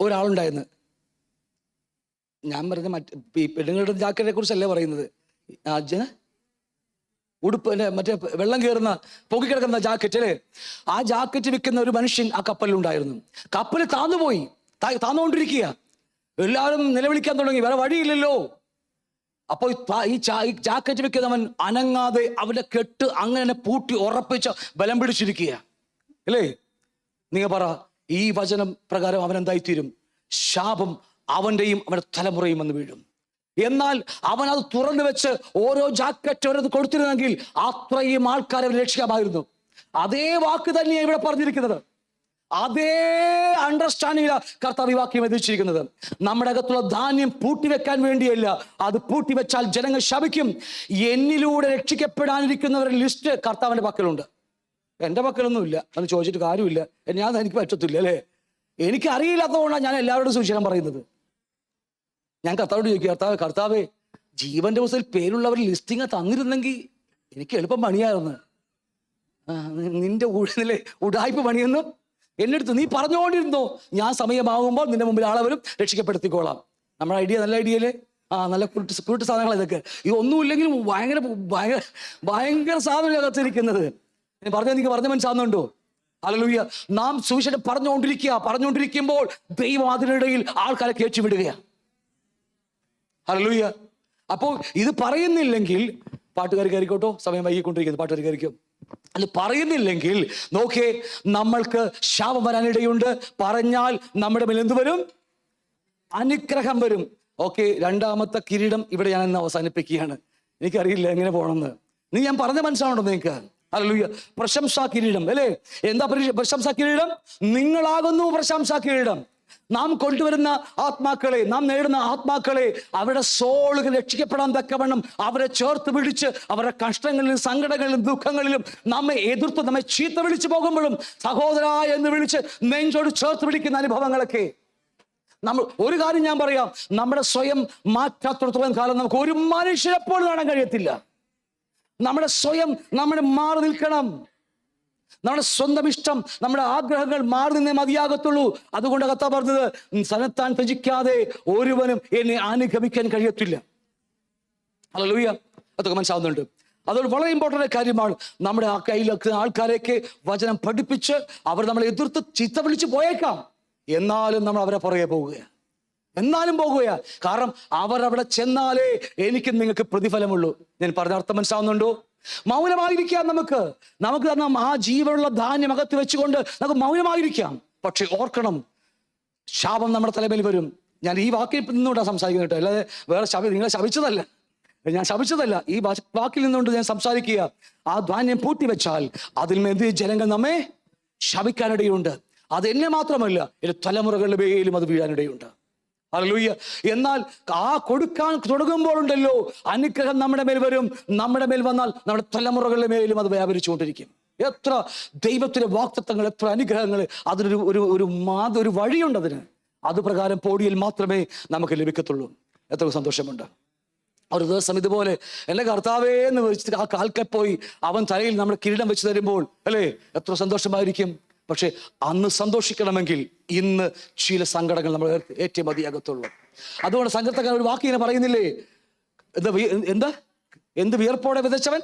ഒരാളുണ്ടായിരുന്നു. ഞാൻ പറഞ്ഞ പെണ്ണുങ്ങളുടെ ജാക്കറ്റിനെ കുറിച്ചല്ലേ പറയുന്നത്, ഉടുപ്പ് മറ്റേ വെള്ളം കയറുന്ന പൊക്കിക്കിടക്കുന്ന ജാക്കറ്റ് അല്ലേ. ആ ജാക്കറ്റ് വിൽക്കുന്ന ഒരു മനുഷ്യൻ ആ കപ്പലിലുണ്ടായിരുന്നു. കപ്പൽ താന്നുകൊണ്ടിരിക്കുക. എല്ലാവരും നിലവിളിക്കാൻ തുടങ്ങി, വേറെ വഴിയില്ലല്ലോ. അപ്പോൾ ഈ ജാക്കറ്റ് വെക്കുന്നവൻ അനങ്ങാതെ അവന്റെ കെട്ട് അങ്ങനെ പൂട്ടി ഉറപ്പിച്ച് ബലം പിടിച്ചിരിക്കുക അല്ലേ. നിങ്ങൾ പറ, ഈ വചനം പ്രകാരം അവൻ എന്തായിത്തീരും? ശാപം അവന്റെയും അവന്റെ തലമുറയും വന്ന് വീഴും. എന്നാൽ അവൻ അത് തുറന്നു വെച്ച് ഓരോ ജാക്കറ്റ് അവരത് കൊടുത്തിരുന്നെങ്കിൽ അത്രയും ആൾക്കാരെ അവർ രക്ഷിക്കാമായിരുന്നു. അതേ വാക്ക് തന്നെയാണ് ഇവിടെ പറഞ്ഞിരിക്കുന്നത്. അതേ അണ്ടർസ്റ്റാൻഡിംഗിലാണ് കർത്താവ് ഈ വാക്യം എത്തിച്ചിരിക്കുന്നത്. നമ്മുടെ അകത്തുള്ള ധാന്യം പൂട്ടിവെക്കാൻ വേണ്ടിയല്ല, അത് പൂട്ടിവെച്ചാൽ ജനങ്ങൾ ശപിക്കും. എന്നിലൂടെ രക്ഷിക്കപ്പെടാനിരിക്കുന്നവരുടെ ലിസ്റ്റ് കർത്താവിന്റെ പക്കലുണ്ട്. എൻ്റെ പക്കലൊന്നുമില്ല, അത് ചോദിച്ചിട്ട് കാര്യമില്ല. എനിക്ക് പറ്റത്തില്ല അല്ലേ. എനിക്ക് അറിയില്ലാത്തതുകൊണ്ടാണ് ഞാൻ എല്ലാവരോടും സുവിശേഷം പറയുന്നത്. ഞാൻ കർത്താവോട് ചോദിക്കും, കർത്താവേ ജീവന്റെ പുസ്തകത്തിൽ പേരുള്ളവർ ലിസ്റ്റിങ് തന്നിരുന്നെങ്കിൽ എനിക്ക് എളുപ്പം പണിയായിരുന്നു. നിന്റെ ഉടായ്പ പണിയൊന്നും എൻ്റെ അടുത്ത് നീ പറഞ്ഞുകൊണ്ടിരുന്നോ, ഞാൻ സമയമാകുമ്പോൾ നിന്റെ മുമ്പിൽ ആളെ വരും, രക്ഷിക്കപ്പെടുത്തിക്കോളാം. നമ്മുടെ ഐഡിയ നല്ല ഐഡിയയിലെ നല്ല കുരുട്ട് സാധനങ്ങൾ ഇതൊക്കെ. ഇതൊന്നുമില്ലെങ്കിലും ഭയങ്കര സാധനം അകത്തിരിക്കുന്നത്. എനിക്ക് പറഞ്ഞ മനസ്സിലാവുന്നുണ്ടോ? ഹല്ലേലൂയ. നാം സുവിശേഷം പറഞ്ഞുകൊണ്ടിരിക്കുമ്പോൾ ദൈവം അതിനിടയിൽ ആൾക്കാരെ കയറ്റി വിടുകയാണ്. ഹല്ലേലൂയ. അപ്പോൾ ഇത് പറയുന്നില്ലെങ്കിൽ, പാട്ടുകാർ കയറിക്കോട്ടോ, സമയം വൈകിക്കൊണ്ടിരിക്കുന്നത്, പാട്ടുകാർ കയറിക്കോ. അത് പറയുന്നില്ലെങ്കിൽ നോക്കിയേ, നമ്മൾക്ക് ശാപം വരാനിടയുണ്ട്. പറഞ്ഞാൽ നമ്മുടെ മേൽ എന്ത് വരും? അനുഗ്രഹം വരും. ഓക്കെ, രണ്ടാമത്തെ കിരീടം ഇവിടെ ഞാൻ ഇന്ന് അവസാനിപ്പിക്കുകയാണ്. എനിക്കറിയില്ല എങ്ങനെ പോകണമെന്ന്. ഞാൻ പറഞ്ഞ മനസ്സിലാവണോ നിങ്ങൾക്ക്? ഹല്ലേലൂയ. പ്രശംസാ കിരീടം അല്ലേ. എന്താ പ്രശംസാ കിരീടം? നിങ്ങളാകുന്നു പ്രശംസാ കിരീടം. നാം കൊണ്ടുവരുന്ന ആത്മാക്കളെ, നാം നേടുന്ന ആത്മാക്കളെ, അവരുടെ സോളുകൾ രക്ഷിക്കപ്പെടാൻ തക്കവണ്ണം അവരെ ചേർത്ത് പിടിച്ച് അവരുടെ കഷ്ടങ്ങളിലും സങ്കടങ്ങളിലും ദുഃഖങ്ങളിലും നമ്മെ എതിർത്ത് നമ്മെ ചീത്ത വിളിച്ചു പോകുമ്പോഴും സഹോദര എന്ന് വിളിച്ച് നെഞ്ചോട് ചേർത്ത് പിടിക്കുന്ന അനുഭവങ്ങളൊക്കെ നമ്മൾ. ഒരു കാര്യം ഞാൻ പറയാം, നമ്മുടെ സ്വയം മാറ്റാത്തോളം കാലം നമുക്ക് ഒരു മനുഷ്യരെപ്പോഴും കാണാൻ കഴിയത്തില്ല. നമ്മുടെ സ്വയം മാറി നിൽക്കണം. നമ്മുടെ സ്വന്തം ഇഷ്ടം, നമ്മുടെ ആഗ്രഹങ്ങൾ മാറി നിന്നേ മതിയാകത്തുള്ളൂ. അതുകൊണ്ട് കർത്താവ് പറഞ്ഞത്, തന്നെത്താൻ ത്യജിക്കാതെ ഒരുവനും എന്നെ അനുഗമിക്കാൻ കഴിയത്തില്ല. ഹല്ലേലൂയ. അതൊക്കെ മനസ്സിലാവുന്നുണ്ട്. അതുകൊണ്ട് വളരെ ഇമ്പോർട്ടൻ്റ് കാര്യമാണ്. നമ്മുടെ ആ കയ്യിലൊക്കെ ആൾക്കാരെയൊക്കെ വചനം പഠിപ്പിച്ച് അവർ നമ്മളെ എതിർത്ത് ചീത്ത വിളിച്ച് പോയേക്കാം, എന്നാലും നമ്മൾ അവരെ പുറകെ പോകുകയാണ്, എന്നാലും പോകുകയാണ്. കാരണം അവരവിടെ ചെന്നാലേ എനിക്ക് നിങ്ങൾക്ക് പ്രതിഫലമുള്ളൂ. ഞാൻ പറഞ്ഞ അർത്ഥം മനസ്സിലാവുന്നുണ്ടോ? മൗനമായിരിക്കാം. നമുക്ക് തന്ന ആ ജീവനുള്ള ധാന്യം അകത്ത് വെച്ചുകൊണ്ട് നമുക്ക് മൗനമായിരിക്കാം. പക്ഷെ ഓർക്കണം, ശാപം നമ്മുടെ തലമേൽ വരും. ഞാൻ ഈ വാക്കിൽ നിന്നുകൊണ്ടാണ് സംസാരിക്കുന്നത് കേട്ടോ, അല്ലാതെ വേറെ നിങ്ങളെ ശപിച്ചതല്ല, ഞാൻ ശപിച്ചതല്ല. ഈ വാക്കിൽ നിന്നുകൊണ്ട് ഞാൻ സംസാരിക്കുക. ആ ധാന്യം പൂട്ടിവെച്ചാൽ അതിൽ മേൽ ജനങ്ങൾ നമ്മെ ശപിക്കാനിടയുണ്ട്. അത് എന്നെ മാത്രമല്ല, എന്റെ തലമുറകളുടെ മേലും അത് വീഴാനിടയുണ്ട്. ഹല്ലേലൂയ. എന്നാൽ ആ കൊടുക്കാൻ തുടങ്ങുമ്പോഴുണ്ടല്ലോ, അനുഗ്രഹം നമ്മുടെ മേൽ വരും. നമ്മുടെ മേൽ വന്നാൽ നമ്മുടെ തലമുറകളുടെ മേലും അത് വ്യാപരിച്ചുകൊണ്ടിരിക്കും. എത്ര ദൈവത്തിന്റെ വാഗ്ദത്തങ്ങൾ, എത്ര അനുഗ്രഹങ്ങൾ! അതിനൊരു ഒരു വഴിയുണ്ട് അതിന്. അത് പ്രകാരം പോടിയിൽ മാത്രമേ നമുക്ക് ലഭിക്കത്തുള്ളൂ. എത്ര സന്തോഷമുണ്ട്! ഒരു ദിവസം ഇതുപോലെ എന്നെ കർത്താവേ എന്ന് വെച്ചിട്ട് ആ കാൽക്കൽ പോയി അവൻ തലയിൽ നമ്മുടെ കിരീടം വെച്ച് തരുമ്പോൾ അല്ലേ, എത്ര സന്തോഷമായിരിക്കും. പക്ഷെ അന്ന് സന്തോഷിക്കണമെങ്കിൽ ഇന്ന് ചില സങ്കടങ്ങൾ നമ്മൾ ഏറ്റവും മതിയാകത്തുള്ളൂ. അതുകൊണ്ട് സങ്കടക്കാരൻ ഒരു വാക്ക് ഇങ്ങനെ പറയുന്നില്ലേ, എന്ത് വിയർപ്പോടെ വിതച്ചവൻ,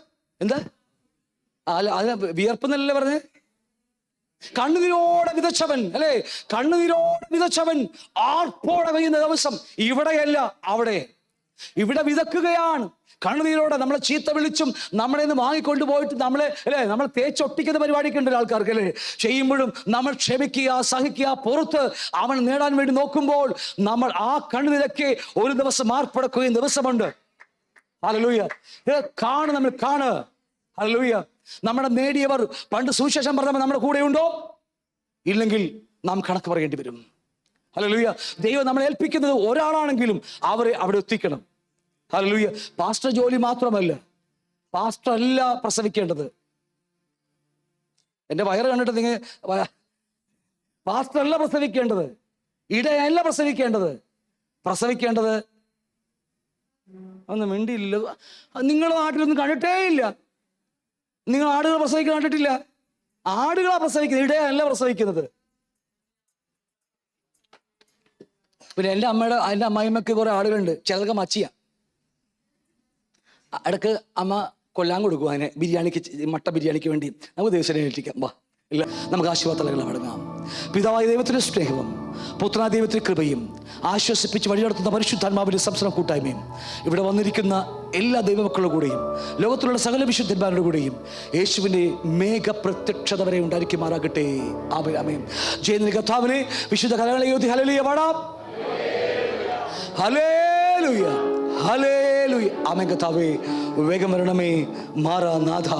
വിയർപ്പെന്നല്ലേ പറഞ്ഞേ, കണ്ണുനീരോടെ വിതച്ചവൻ അല്ലേ, കണ്ണുനീരോടെ വിതച്ചവൻ ആർപ്പോടെ പെയ്യുന്ന ദിവസം ഇവിടെയല്ല അവിടെ. ഇവിടെ വിതക്കുകയാണ് കണ്ണുനീരോടെ. നമ്മളെ ചീത്ത വിളിച്ചും നമ്മളെ നിന്ന് വാങ്ങിക്കൊണ്ടു പോയിട്ട് നമ്മളെ തേച്ചൊട്ടിക്കുന്ന പരിപാടിയൊക്കെ ഉണ്ട് ആൾക്കാർക്ക് അല്ലേ. ചെയ്യുമ്പോഴും നമ്മൾ ക്ഷമിക്കുക, സഹിക്കുക, പുറത്ത് അവൻ നേടാൻ വേണ്ടി നോക്കുമ്പോൾ നമ്മൾ ആ കണ്ണുനീരൊക്കെ ഒരു ദിവസം മാർപ്പടക്കുകയും ദിവസമുണ്ട്. ഹല്ലേലൂയ. നമ്മൾ കാണ്. ഹല്ലേലൂയ. നമ്മുടെ നേടിയവർ പണ്ട് സുവിശേഷം പറഞ്ഞവർ നമ്മുടെ കൂടെ ഉണ്ടോ? ഇല്ലെങ്കിൽ നാം കണക്ക് പറയേണ്ടി വരും. ഹല്ലേലൂയ. ദൈവം നമ്മളെ ഏൽപ്പിക്കുന്നത് ഒരാളാണെങ്കിലും അവരെ അവിടെ എത്തിക്കണം. ഹല്ലേലൂയ. പാസ്റ്റർ ജോലി മാത്രമല്ല, പാസ്റ്റർ അല്ല പ്രസവിക്കേണ്ടത്. എന്റെ വയറ് കണ്ടിട്ട് നിങ്ങൾ പാസ്റ്റർ അല്ല പ്രസവിക്കേണ്ടത്, ഇടയല്ല പ്രസവിക്കേണ്ടത് ഒന്നും മിണ്ടിയില്ല. നിങ്ങളുടെ നാട്ടിലൊന്നും കണ്ടിട്ടേ ഇല്ല. നിങ്ങൾ ആടുകൾ പ്രസവിക്കാൻ കണ്ടിട്ടില്ല. ആടുകളാ പ്രസവിക്കുന്നത്, ഇടയല്ല പ്രസവിക്കുന്നത്. പിന്നെ എൻ്റെ അമ്മായിമ്മക്ക് കുറെ ആടുകളുണ്ട്. ചിലർക്ക് മച്ചിയ. ഇടക്ക് അമ്മ കൊല്ലാൻ കൊടുക്കും അതിനെ, ബിരിയാണിക്ക്, മട്ട ബിരിയാണിക്ക് വേണ്ടി. നമുക്ക് ദിവസം ഏൽപ്പിക്കാം. വാ, ഇല്ല, നമുക്ക് ആശീർവാദങ്ങൾ മടങ്ങാം. പിതാവായ ദൈവത്തിന്റെ സ്നേഹവും പുത്രാ ദൈവത്തിന്റെ കൃപയും ആശ്വസിപ്പിച്ച് വഴിനടത്തുന്ന പരിശുദ്ധാത്മാവിന്റെ സംസർഗ കൂട്ടായ്മയും ഇവിടെ വന്നിരിക്കുന്ന എല്ലാ ദൈവമക്കളുടെ കൂടെയും ലോകത്തിലുള്ള സകല വിശുദ്ധന്മാരുടെ കൂടെയും യേശുവിന്റെ മേഘ പ്രത്യക്ഷത വരെ ഉണ്ടായിരിക്കുമാറാകട്ടെ. ആമേൻ, ആമേൻ. ജയ കർത്താവിനെ വിശുദ്ധ കലകളെ യോതി ഹല്ലേലൂയ പാടാം. ഹല്ലേലൂയ, ഹല്ലേലൂയ. ആമേൻ. കർത്താവേ വേഗം വരണമേ, മാറാനാഥ.